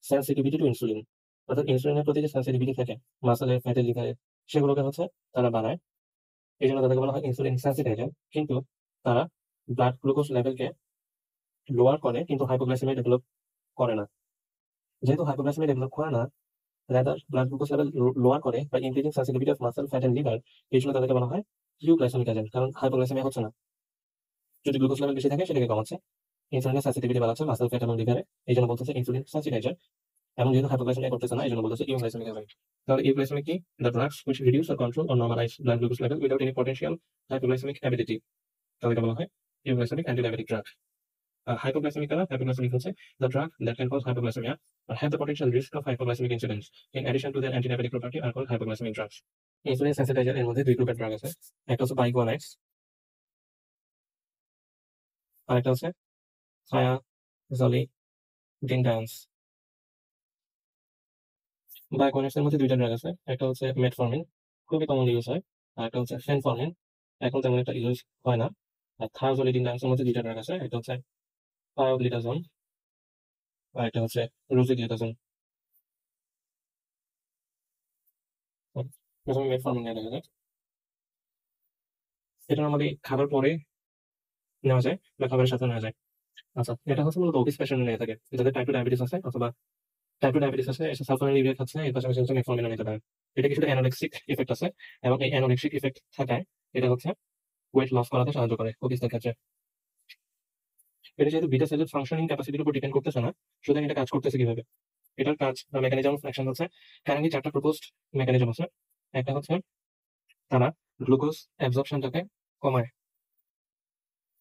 sensitivity to insulin. অর্থাৎ ইনসুলিনের প্রতি যে সেন্সিটিভিটি থাকে মাসেলের, ফ্যাটের, লিভারের, সেগুলোকে হচ্ছে তারা বাড়ায়। এই জন্য তাদেরকে বলা হয় ইনসুলিন সেন্সিটাইজার। কিন্তু তারা ব্লাড গ্লুকোজ লেভেলকে লোয়ার করে, কিন্তু হাইপোগ্লাইসেমিয়া ডেভেলপ করে না। যেহেতু হাইপোগ্লাইসেমিয়া ডেভেলপ করে না, rather blood glucose level lower করে বা increasing sensitivity of muscle, fat and liver, এই জন্য তাদেরকে বলা হয় ইউগ্লাইসেমিক এজেন্ট। কারণ হাইপোগ্লাইসেমিয়া হচ্ছে না, যদি গ্লুকোজ লেভেল বেশি থাকে সেটাকে কমাচ্ছে। ইনসুলিনের সেন্সিটিভিটি বাড়াচ্ছে মাসেল, ফ্যাট এবং লিভারে, এই জন্য বলতেছে ইনসুলিন সেন্সিটাইজার। এবং যেহেতু হাইপোগ্লাইসেমিয়া করতেছে না, এই জন্য বলতেছে ইউগ্লাইসেমিক এজেন্ট। তাহলে ইউগ্লাইসেমিক কি? The drugs which reduce or control or normalise blood glucose level without any potential hypoglycaemic ability, তাদেরকে বলা হয় euglycaemic antidiabetic drug. Hypoglycemic color, hypoglycemic হচ্ছে the drug that can cause hypoglycemia or have the potential risk of hypoglycemic incidents. In addition to their antidiabetic property are called hypoglycemic drugs. Insulin sensitiser এর মধ্যে দুই গ্রুপের drug আছে, একটা হচ্ছে বাইকোয়ানাইটস আর একটা হচ্ছে থায়াজলিডিন্ডায়ান্স। বাইকোয়ানাইটস এর মধ্যে দুইটা ড্রাগ আছে, একটা হচ্ছে মেটফর্মিন, খুবই কমন ইউজ হয়, আর একটা হচ্ছে ফেনফর্মিন, এখন তেমন একটা ইউজ হয় না। আর থায়াজলিডিন্ডায়ান্স এর মধ্যে দুইটা ড্রাগ আছে, একটা হচ্ছে পায়োগ্লিটাজোন আর একটা হচ্ছে রোজিগ্লিটাজোন। প্রথমে মেটফর্মিন নিয়ে দেখা যায়। এটা নরমালি খাবার পরে নেওয়া যায় বা খাবারের সাথে নেওয়া যায়। আচ্ছা, এটা হচ্ছে মূলত ওবিস পেশেন্ট নিয়ে থাকে, যাদের টাইপ 2 ডায়াবেটিস আছে, অথবা টাইপ 2 ডায়াবেটিস আছে, এসে সালফোনিল ইউরিয়া খাচ্ছে, এর পাশাপাশি হচ্ছে মেটফর্মিন নিতে পারে। এটা কিছুটা অ্যানোরেক্সিক ইফেক্ট আছে, এবং এই অ্যানোরেক্সিক ইফেক্ট থাকায় এটা হচ্ছে ওয়েট লস করাতে সাহায্য করে ওবিসদের ক্ষেত্রে। এটা যেহেতু বিটা সেলের ফাংশনিং ক্যাপাসিটির উপর ডিপেন্ড করতেছে না, সুতরাং এটা কাজ করতেছে কিভাবে? এটার কাজ বা মেকানিজম অফ অ্যাকশন হচ্ছে কারেন্টলি 4টা প্রপোজড মেকানিজম আছে। একটা হচ্ছে তারা গ্লুকোজ অ্যাবজর্পশনটাকে কমায়,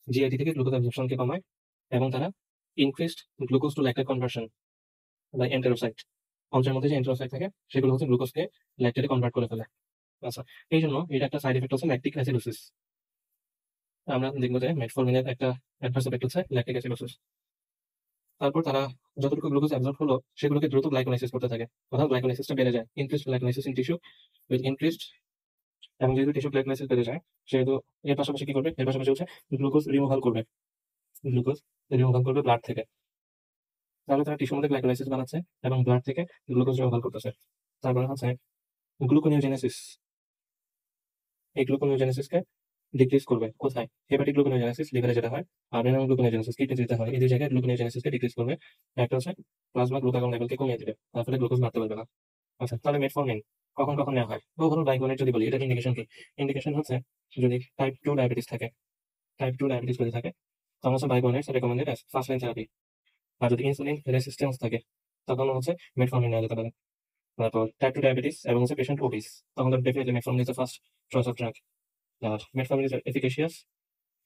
জিআইটি থেকে গ্লুকোজ অ্যাবজর্পশনকে কমায়, এবং তারা increased glucose to lactate conversion বা এন্টেরোসাইট, অন্ত্রের মধ্যে যে এন্টেরোসাইট থাকে সেগুলো হচ্ছে গ্লুকোজকে ল্যাকটেটে কনভার্ট করে ফেলে। আচ্ছা, এই জন্য এটা একটা সাইড এফেক্ট হচ্ছে ল্যাকটিক অ্যাসিডোসিস। আমরা দেখবো যে মেটফর্মিনের একটা অ্যাডভার্স এফেক্ট হচ্ছে ল্যাকটিক অ্যাসিডোসিস। তারপর তারা যতটুকু গ্লুকোজ অ্যাবজর্ব হলো সেগুলোকে দ্রুত গ্লাইকোলাইসিস করতে থাকে, অর্থাৎ গ্লাইকোলাইসিসটা বেড়ে যায়, increased glycolysis in tissue with increased. এবং যেহেতু টিস্যু গ্লাইকোলাইসিস বেড়ে যায়, সেহেতু এর পাশাপাশি কি করবে? এর পাশাপাশি হচ্ছে গ্লুকোজ রিমুভাল করবে ব্লাড থেকে। তাহলে তারা টিস্যুর মধ্যে গ্লাইকোলাইসিস বানাচ্ছে এবং ব্লাড থেকে গ্লুকোজ ব্যবহার করতেছে। তারপরে হচ্ছে গ্লুকোনিওজেনেসিস। এই গ্লুকোনিওজেনেসিসকে ডিক্রিজ করবে কোথায়? হেপাটিক গ্লুকোনিওজেনেসিস লিভারে যেটা হয়, আর রেনাল গ্লুকোনিওজেনেসিস কিডনিতে যেটা হয়, এই দুই জায়গায় গ্লুকোনিওজেনেসিসকে ডিক্রিজ করবে। একটা হচ্ছে প্লাজমা গ্লুকাগন লেভেলকে কমিয়ে দিবে, তার ফলে গ্লুকোজ মারতে পারবে না। আচ্ছা, তাহলে মেটফর্মিন কখন কখন নেওয়া হয়? ওভারঅল বাইকোনের যদি বলি, এটার ইন্ডিকেশন কি? ইন্ডিকেশন হচ্ছে যদি টাইপ 2 ডায়াবেটিস থাকে, টাইপ 2 ডায়াবেটিস যদি থাকে তখন হচ্ছে বাইকোনের recommended as first line therapy. আর যদি ইনসুলিন রেসিস্টেন্স থাকে তখন হচ্ছে মেটফর্মিন নেওয়া যেতে পারে। তারপর টাইপ 2 ডায়াবেটিস এবং হচ্ছে পেশেন্ট ওবিস, তখন তো definitely metformin is the first choice of drug. আর metformin is efficacious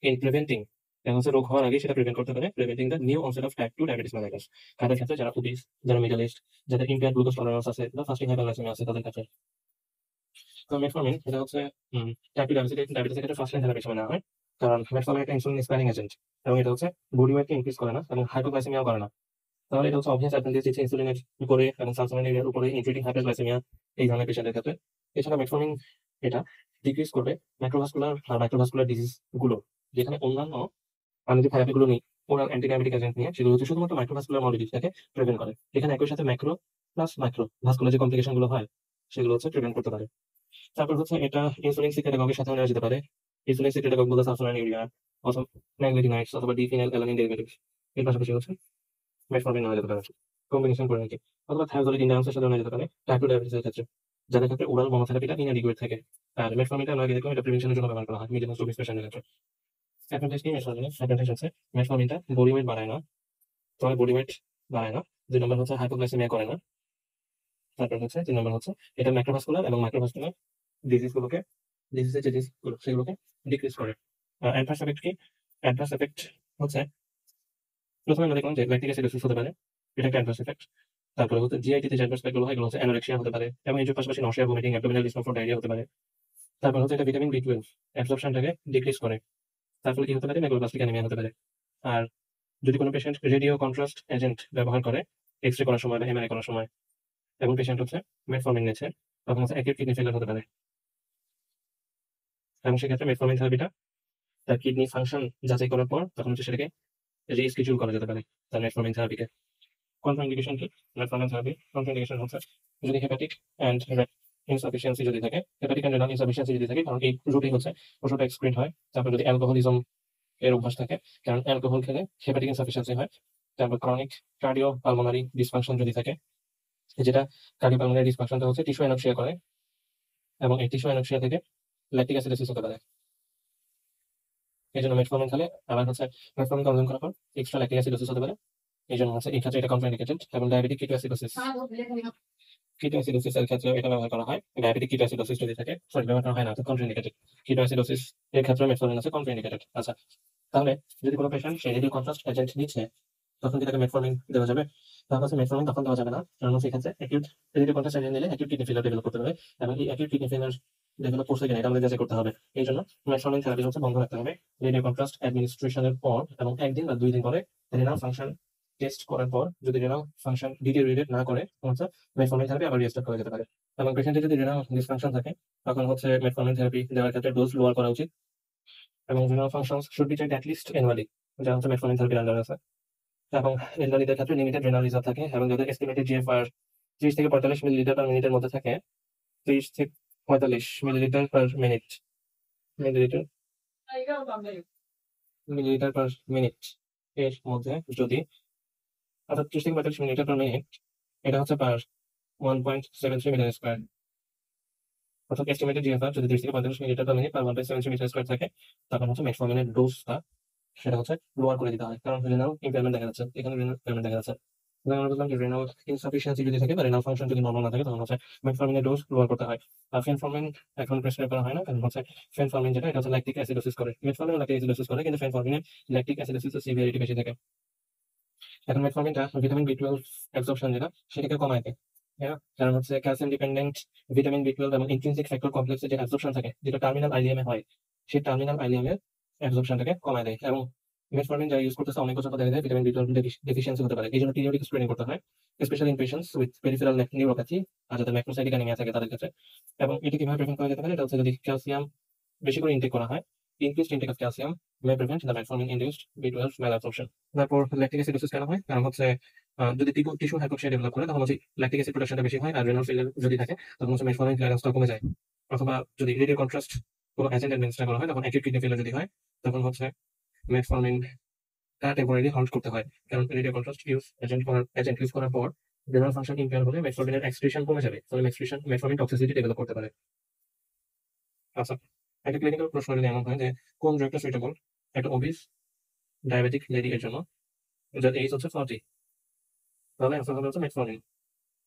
in preventing, এবং হচ্ছে রোগ হওয়ার আগে সেটা প্রিভেন্ট করতে পারে, preventing the new onset of type 2 diabetes mellitus. তাদের ক্ষেত্রে যারা ওবিস, যারা মিডল এজড, যাদের ইম্পেয়ার্ড গ্লুকোজ টলারেন্স আছে বা ফাস্টিং হাইপারগ্লাইসেমিয়া আছে তাদের ক্ষেত্রে। তো মেটফর্মিন এটা হচ্ছে টাইপ 2 ডায়াবেটিসের ক্ষেত্রে ফার্স্ট লাইন থেরাপি হিসেবে নেওয়া হয়, কারণ মেটফর্মিন একটা ইনসুলিন স্প্যারিং এজেন্ট এবং এটা হচ্ছে বডি ওয়েটকে ইনক্রিজ করে না এবং হাইপোগ্লাইসেমিয়াও করে না। তাহলে এটা হচ্ছে অবভিয়াস অ্যাডভান্টেজ দিচ্ছে ইনসুলিনের উপরে এবং সালসিলামিনের উপরে ইনক্রিজিং হাইপারগ্লাইসেমিয়া এই ধরনের পেশেন্টের ক্ষেত্রে। এছাড়া মেটফর্মিন এটা ডিক্রিজ করবে ম্যাক্রোভাস্কুলার আর মাইক্রোভাস্কুলার ডিজিজ গুলো, যেখানে অন্যান্য আমি যে থেরাপিগুলো নিই ওরাল অ্যান্টিডায়াবেটিক এজেন্ট নিয়ে, সেগুলো হচ্ছে শুধুমাত্র মাইক্রোভাস্কুলার মরবিডিটিটাকে প্রিভেন্ট করে। এখানে একই সাথে ম্যাক্রো প্লাস মাইক্রো ভাস্কুলার যে কমপ্লিকেশন গুলো হয় সেগুলো হচ্ছে প্রিভেন্ট করতে পারে। তারপর হচ্ছে এটা ইনসুলিন সিক্রেটাগগের সাথে নেওয়া যেতে পারে। ইনসুলিন সিক্রেটাগগ বলতে সালফোনিল ইউরিয়া অথবা ম্যাগনেটিনাইটস অথবা ডিফিনাইল অ্যালানিন ডেরিভেটিভস। এর পাশাপাশি হচ্ছে মেটফর্মিন নেওয়া যেতে পারে কম্বিনেশন করে নাকি, অথবা থায়োজোলিড ইন্ডায়ান্সের সাথে নেওয়া যেতে পারে টাইপ 2 ডায়াবেটিসের ক্ষেত্রে, যাদের ক্ষেত্রে ওরাল মনোথেরাপিটা ইনঅ্যাডিকুয়েট থাকে। আর মেটফর্মিনটা নয় দেখুন এটা প্রিভেনশনের জন্য ব্যবহার করা হয় মিডিয়াম ওবিস পেশেন্টের ক্ষেত্রে। অ্যাডভান্টেজ কি মেটফর্মিনের? অ্যাডভান্টেজ হচ্ছে মেটফর্মিনটা বডি ওয়েট বাড়ায় না, তবে বডি ওয়েট বাড়ায় না। 2 নম্বর হচ্ছে হাইপোগ্লাইসেমিয়া করে না। তারপর হচ্ছে 3 নম্বর হচ্ছে এটা ম্যাক্রোভাস্কুলার এবং মাইক্রোভাস্কুলার ডিজিজগুলোকে, ডিজিজের যে ডিজিজগুলো সেগুলোকে ডিক্রিজ করে। অ্যাডভার্স এফেক্ট কি? অ্যাডভার্স এফেক্ট হচ্ছে প্রথমে আমরা দেখলাম যে ল্যাকটিক অ্যাসিডোসিস হতে পারে, এটা একটা অ্যাডভার্স এফেক্ট। তারপরে হচ্ছে জিআইটি তে যে অ্যাডভার্স এফেক্ট গুলো হয় এগুলো হচ্ছে অ্যানোরেক্সিয়া হতে পারে এবং এর পাশাপাশি nausea, vomiting, abdominal discomfort, diarrhoea হতে পারে। তারপর হচ্ছে এটা ভিটামিন বি 12 অ্যাবজর্পশনটাকে ডিক্রিজ করে, তার ফলে কি হতে পারে? মেগালোব্লাস্টিক অ্যানিমিয়া হতে পারে। আর যদি কোনো পেশেন্ট রেডিও কন্ট্রাস্ট এজেন্ট ব্যবহার করে এক্স রে করার সময় বা এমআরআই করার সময় এবং পেশেন্ট হচ্ছে মেটফর্মিন নিচ্ছে, তখন হচ্ছে অ্যাকিউট কিডনি ফেলিয়ার হতে পারে এবং সেক্ষেত্রে মেটফর্মিন থেরাপিটা তার কিডনি ফাংশন যাচাই করার পর তখন হচ্ছে সেটাকে রিস্কেডিউল করা যেতে পারে তার মেটফর্মিন থেরাপিকে। কন্ট্রাইন্ডিকেশন কি মেটফর্মিন থেরাপি? কন্ট্রাইন্ডিকেশন হচ্ছে যদি হেপাটিক অ্যান্ড ইনসাফিসিয়েন্সি যদি থাকে, হেপাটিক অ্যান্ড রেনাল ইনসাফিসিয়েন্সি যদি থাকে, কারণ এই রুটেই হচ্ছে ওষুধটা এক্সক্রিট হয়। তারপর যদি অ্যালকোহলিজম এর অভ্যাস থাকে, কারণ অ্যালকোহল খেলে হেপাটিক ইনসাফিসিয়েন্সি হয়। তারপর ক্রনিক কার্ডিও পালমোনারি ডিসফাংশন যদি থাকে, যেটা কার্ডিও পালমোনারি ডিসফাংশনটা হচ্ছে টিস্যু অ্যানোক্সিয়া করে এবং এই টিস্যু অ্যানোক্সিয়া থেকে ল্যাকটিক অ্যাসিডোসিস হতে পারে। এই জন্য মেটফর্মিন খেলে আবার হচ্ছে মেটফর্মিন কনজিউম করার পর এক্সট্রা ল্যাকটিক অ্যাসিডোসিস হতে পারে। এই জন্য হচ্ছে এই ক্ষেত্রে এটা কন্ট্রাইন্ডিকেটেড। এবং ডায়াবেটিক কিটোঅ্যাসিডোসিস, কিটোঅ্যাসিডোসিস এর ক্ষেত্রে এটা ব্যবহার করা হয়। ডায়াবেটিক কিটোঅ্যাসিডোসিস যদি থাকে, সরি ব্যবহার করা হয় না, তো কন্ট্রাইন্ডিকেটেড। কিটোঅ্যাসিডোসিস এর ক্ষেত্রে মেটফর্মিন আছে কন্ট্রাইন্ডিকেটেড। আচ্ছা, তাহলে যদি কোনো পেশেন্ট সে রেডিও কন্ট্রাস্ট এজেন্ট নিচ্ছে তখন কি তাকে মেটফর্মিন দেওয়া যাবে? তাহলে হচ্ছে মেটফর্মিন তখন দেওয়া যাবে না, কারণ সেক্ষেত্রে অ্যাকিউট রেডিও কন্ট্রাস্ট এজেন্ট নিলে অ্যাকিউট কিডনি ফেলিয়ার ডেভেলপ করতে পারে এবং এই অ্যাকিউট কিডনি ফেলিয়ার ডেভেলপ করছে কিনা এটা আমাদের যাচাই করতে হবে। এই জন্য মেটফর্মিন থেরাপি হচ্ছে বন্ধ রাখতে হবে রেডিও কন্ট্রাস্ট অ্যাডমিনিস্ট্রেশনের পর, এবং 1 দিন বা 2 দিন পরে রেনাল ফাংশন টেস্ট করার পর যদি রেনাল ফাংশন ডিটেরিওরেট না করে তখন হচ্ছে মেটফর্মিন থেরাপি আবার রিস্টার্ট করা যেতে পারে। এবং পেশেন্টের যদি রেনাল ডিসফাংশন থাকে তখন হচ্ছে মেটফর্মিন থেরাপি দেওয়ার ক্ষেত্রে ডোজ লোয়ার করা উচিত এবং renal function should be checked at least annually, যা হচ্ছে মেটফর্মিন থেরাপির আন্ডার আছে। এবং এলডারলিদের ক্ষেত্রে লিমিটেড রেনাল রিজার্ভ থাকে এবং যাদের এস্টিমেটেড জিএফআর 30 থেকে 45 মিলিলিটার পার মিনিটের মধ্যে থাকে, 30 থেকে 45 millilitre per minute, millilitre millilitre per minute এর মধ্যে যদি, অর্থাৎ 30 থেকে 45 মিলিলিটার পার মিনিট, এটা হচ্ছে পার 1.73 মিটার স্কয়ার। অর্থাৎ এস্টিমেটেড জিএফআর যদি 30 থেকে 45 মিলিলিটার পার মিনিট পার 1.73 মিটার স্কয়ার থাকে, তখন হচ্ছে মেটফর্মিনের ডোজটা সেটা হচ্ছে লোয়ার করে দিতে হয়, কারণ রেনাল ইমপ্যায়ারমেন্ট দেখা যাচ্ছে, এখানে রেনাল ইমপ্যায়ারমেন্ট দেখা যাচ্ছে। আমরা বললাম যে রেনাল ইনসাফিসিয়েন্সি যদি থাকে বা রেনাল ফাংশন যদি নরমাল না থাকে তখন হচ্ছে মেটফর্মিনের ডোজ লোয়ার করতে হয়। আর ফেনফর্মিন এখন প্রেসক্রাইব করা হয় না, কারণ হচ্ছে ফেনফর্মিন যেটা এটা হচ্ছে ল্যাকটিক অ্যাসিডোসিস করে। মেটফর্মিন ল্যাকটিক অ্যাসিডোসিস করে, কিন্তু ফেনফর্মিনের ল্যাকটিক অ্যাসিডোসিসের সিভিয়ারিটি বেশি থাকে। এখন মেটফর্মিনটা ভিটামিন বি 12 অ্যাবজর্পশন যেটা সেটাকে কমায় দেয়, হ্যাঁ, কারণ হচ্ছে ক্যালসিয়াম ডিপেন্ডেন্ট ভিটামিন বি 12 এবং ইন্ট্রিনসিক ফ্যাক্টর কমপ্লেক্সের যে অ্যাবজর্পশন থাকে যেটা টার্মিনাল আইলিয়ামে হয়, সেই টার্মিনাল আইলিয়ামের অ্যাবজর্পশনটাকে কমায় দেয়। এবং মেটফর্মিন যারা ইউজ করতেছে অনেক বছর পর দেখা যায় ভিটামিন বি 12 ডেফিসিয়েন্সি হতে পারে। এই জন্য পিরিয়ডিক স্ক্রিনিং করতে হয়, specially in patients with peripheral neuropathy আর যাদের ম্যাক্রোসাইটিক অ্যানিমিয়া থাকে তাদের ক্ষেত্রে। এবং এটি কিভাবে প্রিভেন্ট করা যেতে পারে? এটা হচ্ছে যদি ক্যালসিয়াম বেশি করে ইনটেক করা হয়, increased intake of calcium may prevent the metformin induced B12 malabsorption. তারপর ল্যাকটিক অ্যাসিডোসিস কেন হয়? কারণ হচ্ছে যদি টিস্যু হাইপোক্সিয়া ডেভেলপ করে তখন হচ্ছে ল্যাকটিক অ্যাসিড প্রোডাকশনটা বেশি হয় আর রেনাল ফেলিয়ার যদি থাকে তখন হচ্ছে মেটফর্মিন ক্লিয়ারেন্সটা কমে যায়। অথবা যদি রেডিও কন্ট্রাস্ট কোনো এজেন্ট অ্যাডমিনিস্টার করা হয় তখন অ্যাকিউট কিডনি ফেলিয়ার যদি হয় তখন হচ্ছে মেটফর্মিনটা টেম্পোরারি হল্ট করতে হয়, কারণ রেডিও কন্ট্রাস্ট এজেন্ট ইউজ করার পর রেনাল ফাংশন ইম্পেয়ার হলে মেটফর্মিনের এক্সক্রিশন কমে যাবে, ফলে মেটফর্মিন টক্সিসিটি ডেভেলপ করতে পারে। আচ্ছা, একটা ক্লিনিক্যাল প্রশ্ন যদি এমন হয় যে কোন ড্রাগটা সুইটেবল একটা ওবিস ডায়াবেটিক লেডি এর জন্য, যার এজ হচ্ছে 40, তাহলে অ্যান্সার হবে হচ্ছে মেটফর্মিন।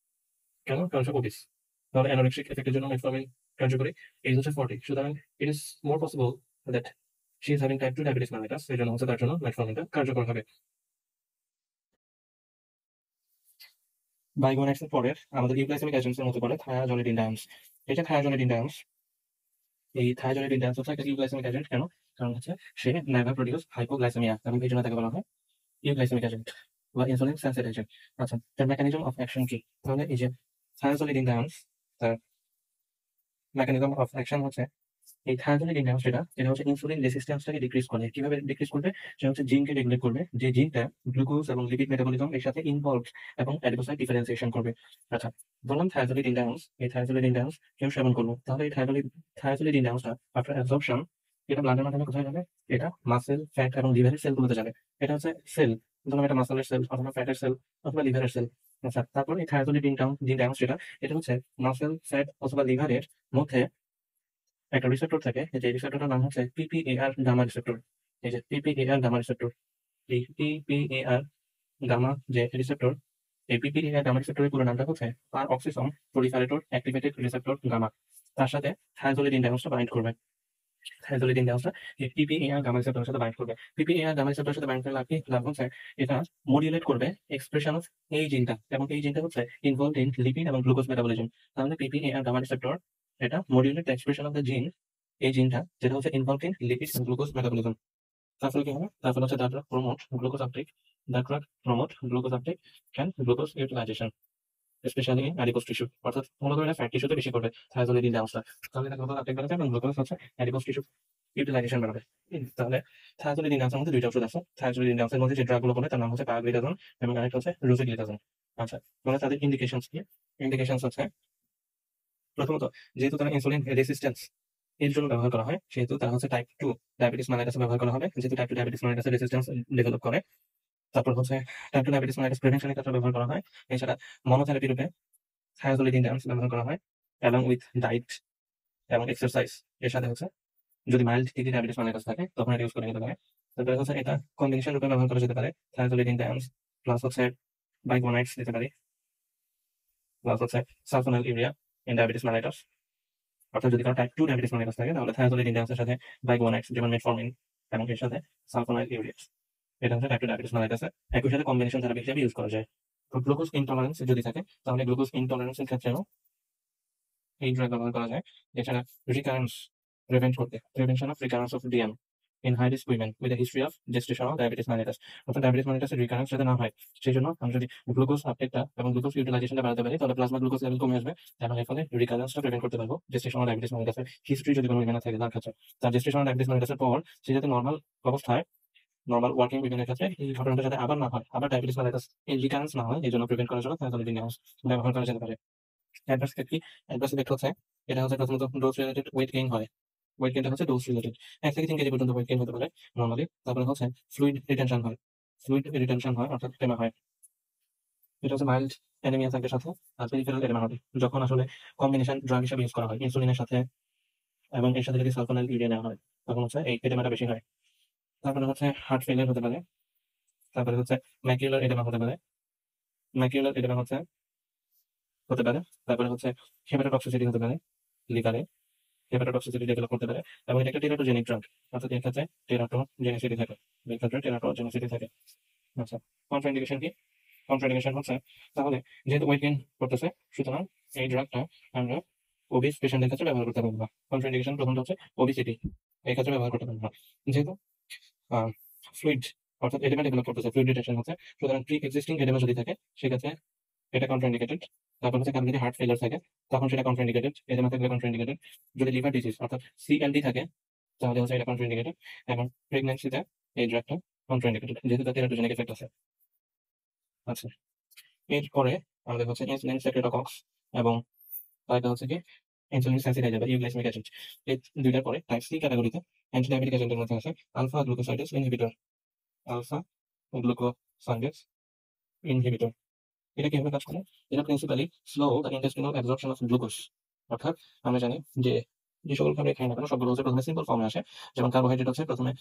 কেন? কারণ সে ওবিস। তাহলে অ্যানোরেক্সিক এফেক্টের জন্য মেটফর্মিন কার্যকরী, এজ হচ্ছে 40, সুতরাং it is more possible that she is having type 2 diabetes mellitus, এই জন্য হচ্ছে তার জন্য মেটফর্মিনটা কার্যকর হবে। বাইগোনেক্স এর পরের আমাদের ইউগ্লাইসেমিক এজেন্টস এর মধ্যে পড়ে থায়াজোলিডিন্ডামস। এটা থায়াজোলিডিন্ডামস, এই থায়াজোলিডিন্ডামস হচ্ছে একটা ইউগ্লাইসেমিক এজেন্ট। কেন? কারণ হচ্ছে সে নেভার প্রডিউস হাইপোগ্লাইসেমিয়া, এবং এই জন্য তাকে বলা হয় ইউগ্লাইসেমিক এজেন্ট বা ইনসুলিন সেন্সিটিভ এজেন্ট। আচ্ছা, তার মেকানিজম অফ অ্যাকশন কি? তাহলে এই যে থায়াজোলিডিন্ডামস, তার মেকানিজম অফ অ্যাকশন হচ্ছে এই থায়াজোলিডিন্ডামস যেটা হচ্ছে ইনসুলিন রেসিস্ট্যান্সটাকে ডিক্রিজ করে। কিভাবে ডিক্রিজ করবে? সেটা হচ্ছে জিনকে রেগুলেট করবে, যে জিনটা গ্লুকোজ এবং লিপিড মেটাবলিজম এর সাথে ইনভলভড এবং অ্যাডিপোসাইট ডিফারেন্সিয়েশন করবে। আচ্ছা, বললাম থায়াজোলিডিন্ডামস, এই থায়াজোলিডিন্ডামস কেউ সেবন করলো, তাহলে এই থায়াজোলিডিন্ডামসটা আফটার অ্যাবজর্পশন এটা ব্লাডের মাধ্যমে কোথায় যাবে? এটা মাসেল, ফ্যাট এবং লিভারের সেলগুলোতে যাবে। এটা হচ্ছে সেল, ধরুন এটা মাসেলের সেল অথবা ফ্যাটের সেল অথবা লিভারের সেল। আচ্ছা, তারপর এই থায়াজোলিডিন্ডামস এটা হচ্ছে মাসেল, ফ্যাট অথবা লিভারের মধ্যে একটা রিসেপ্টর থাকে, যে রিসেপ্টরটার নাম হচ্ছে পিপিএআর গামা রিসেপ্টর। এই যে পিপিএআর গামা রিসেপ্টর, এই পিপিএআর গামা যে রিসেপ্টর, এই পিপিএআর গামা রিসেপ্টরের পুরো নামটা হচ্ছে পার অক্সিসম প্রলিফারেটর অ্যাক্টিভেটেড রিসেপ্টর গামা। তার সাথে থায়াজোলিডিন্ডামসটা বাইন্ড করবে। থায়াজোলিডিন্ডামসটা এই পিপিএআর গামা রিসেপ্টরের সাথে বাইন্ড করবে। পিপিএআর গামা রিসেপ্টরের সাথে বাইন্ড করলে লাভ হচ্ছে এটা মডিউলেট করবে এক্সপ্রেশন অফ এই জিনটা, এবং এই জিনটা হচ্ছে ইনভলভড ইন লিপিড এবং গ্লুকোজ মেটাবলিজম। তাহলে পিপিএআর গামা রিসেপ্টর এটা modulate expression of the gene, এই জিনটা যেটা হচ্ছে involved in lipid and glucose metabolism. তারপরে কি হবে? তারপরে হচ্ছে the drug promote glucose uptake, and glucose utilisation, specially in adipose tissue. অর্থাৎ মূলত এটা ফ্যাট টিস্যুতে বেশি করবে থায়াজোলিডিন্ডামসটা। তাহলে এটা গ্লুকোজ আপটেক বাড়াবে এবং গ্লুকোজ হচ্ছে অ্যাডিপোজ টিস্যু ইউটিলাইজেশন বাড়াবে। তাহলে থায়াজোলিডিন্ডামসের মধ্যে দুইটা ওষুধ আছে। থায়াজোলিডিন্ডামসের মধ্যে যে ড্রাগগুলো করে তার নাম হচ্ছে পায়োগ্লিটাজোন এবং আরেকটা হচ্ছে রোজিগ্লিটাজোন। আচ্ছা, তাহলে তাদের ইন্ডিকেশনস কি? ইন্ডিকেশনস হচ্ছে প্রথমত, যেহেতু তারা ইনসুলিন রেসিস্ট্যান্স এর জন্য ব্যবহার করা হয়, সেহেতু তারা হচ্ছে টাইপ 2 ডায়াবেটিস মেলাইটাসে ব্যবহার করা হবে, যেহেতু টাইপ 2 ডায়াবেটিস মেলাইটাসে রেসিস্ট্যান্স ডেভেলপ করে। তারপর হচ্ছে টাইপ 2 ডায়াবেটিস মেলাইটাস প্রিভেনশনের ক্ষেত্রে ব্যবহার করা হয়। এছাড়া মনোথেরাপি রূপে থায়াজোলিডিন্ডামস ব্যবহার করা হয় অ্যালং উইথ ডায়েট এবং এক্সারসাইজ। এর সাথে হচ্ছে যদি মাইল্ড টিটি ডায়াবেটিস মেলাইটাস থাকে তখন এটা ইউজ করে নিতে পারে। তারপরে হচ্ছে এটা কম্বিনেশন রূপে ব্যবহার করা যেতে পারে, থায়াজোলিডিন্ডামস প্লাস হচ্ছে বাইগোনাইটস দিতে পারি, প্লাস হচ্ছে sulphonyl urea in diabetes mellitus. অর্থাৎ যদি কারো টাইপ 2 ডায়াবেটিস মেলাইটাস থাকে তাহলে থায়াজোলিডিন্ডামসের সাথে বাইগোনাইটস যেমন মেটফর্মিন এবং এর সাথে সালফোনাইল ইউরিয়া, এটা হচ্ছে টাইপ 2 ডায়াবেটিস মেলাইটাসে একই সাথে কম্বিনেশন থেরাপি হিসেবে ইউজ করা যায়। তো গ্লুকোজ ইনটলারেন্স যদি থাকে তাহলে গ্লুকোজ ইনটলারেন্সের ক্ষেত্রেও এই ড্রাগ ব্যবহার করা যায়। এছাড়া recurrence prevention of recurrence of DM in high risk women with history of gestational diabetes mellitus. অর্থাৎ ডায়াবেটিস মেলিটাসের রিকারেন্স যাতে না হয় সেই জন্য আমরা যদি গ্লুকোজ আপটেকটা এবং গ্লুকোজ ইউটিলাইজেশনটা বাড়াতে পারি তাহলে প্লাজমা গ্লুকোজ লেভেল কমে আসবে এবং এর ফলে রিকারেন্সটা প্রিভেন্ট করতে পারবো। জেস্টেশনাল ডায়াবেটিস মেলিটাসের হিস্ট্রি যদি কোনো উইমেনের থাকে তার ক্ষেত্রে, তার জেস্টেশনাল ডায়াবেটিস মেলিটাসের পর সে যাতে নর্মাল অবস্থায় নরমাল ওয়ার্কিং উইমেনের ক্ষেত্রে এই ঘটনাটা যাতে আবার না হয়, আবার ডায়াবেটিস মেলিটাস এই রিকারেন্স না হয়, এই জন্য প্রিভেন্ট করার জন্য থায়াজোলিডিন্ডামস ব্যবহার করা যেতে পারে। অ্যাডভার্স ইফেক্ট কি? অ্যাডভার্স ইফেক্ট হচ্ছে এটা হচ্ছে প্রথমত ডোজ রিলেটেড ওয়েট গেইন হয়। ওয়েট গেইনটা হচ্ছে ডোজ রিলেটেড, 1 থেকে 3 কেজি পর্যন্ত ওয়েট গেইন হতে পারে নরমালি। তারপরে হচ্ছে ফ্লুইড রিটেনশন হয় অর্থাৎ টেমা হয়। এটা হচ্ছে মাইল্ড অ্যানিমিয়া থাকবে সাথে, আর পেরিফেরাল এডেমা হবে যখন আসলে কম্বিনেশন ড্রাগ হিসেবে ইউজ করা হয় ইনসুলিনের সাথে এবং এর সাথে যদি সালফোনাইল ইউরিয়া নেওয়া হয় তখন হচ্ছে এই এডেমাটা বেশি হয়। তারপরে হচ্ছে হার্ট ফেলিয়ার হতে পারে। তারপরে হচ্ছে ম্যাকিউলার এডেমা হতে পারে। ম্যাকিউলার এডেমা হতে পারে। তারপরে হচ্ছে হেপাটোটক্সিসিটি হতে পারে লিভারে, হেপাটোটক্সিসিটি ডেভেলপ করতে পারে এবং এটা একটা টেরাটোজেনিক ড্রাগ, অর্থাৎ এর ক্ষেত্রে টেরাটোজেনিসিটি থাকে, এর ক্ষেত্রে টেরাটোজেনিসিটি থাকে। আচ্ছা, কন্ট্রাইন্ডিকেশন কি? কন্ট্রাইন্ডিকেশন হচ্ছে তাহলে যেহেতু ওয়েট গেইন করতেছে সুতরাং এই ড্রাগটা আমরা ওবিস পেশেন্টদের ক্ষেত্রে ব্যবহার করতে পারবো না। কন্ট্রাইন্ডিকেশন প্রথমত হচ্ছে ওবিসিটি, এই ক্ষেত্রে ব্যবহার করতে পারবো না যেহেতু ফ্লুইড অর্থাৎ এডেমা ডেভেলপ করতেছে, ফ্লুইড রিটেনশন হচ্ছে, সুতরাং প্রি এক্সিস্টিং এডেমা যদি থাকে সেক্ষেত্রে এটা কন্ট্রাইন্ডিকেটেড। তারপর হচ্ছে কারণ যদি হার্ট ফেলিয়ার থাকে তখন সেটা কন্ট্রাইন্ডিকেটেড, এডেমা থাকলে কন্ট্রাইন্ডিকেটেড। যদি লিভার ডিজিজ অর্থাৎ সিএলডি থাকে তাহলে হচ্ছে এটা কন্ট্রাইন্ডিকেটেড এবং প্রেগন্যান্সিতে এই ড্রাগটা কন্ট্রাইন্ডিকেটেড যেহেতু তাতে টেরাটোজেনিক এফেক্ট আছে। আচ্ছা, এরপরে আমাদের হচ্ছে ইনসুলিন সেক্রেটকক্স এবং আরেকটা হচ্ছে কি ইনসুলিন সেন্সিটাইজার বা ইউগ্লাইসেমিক এজেন্ট। এই দুইটার পরে টাইপ সি ক্যাটাগরিতে অ্যান্টিডায়াবেটিক এজেন্টের মধ্যে আছে আলফা গ্লুকোসাইডেস ইনহিবিটর। আলফা গ্লুকোসাইডেস ইনহিবিটর এটা কিভাবে কাজ করে? এটা principally slow the intestinal absorption of glucose. অর্থাৎ আমরা জানি যে যে সকল খাবার খাই না কেন সবগুলো হচ্ছে প্রথমে সিম্পল ফর্মে আসে। যেমন কার্বোহাইড্রেট হচ্ছে প্রথমে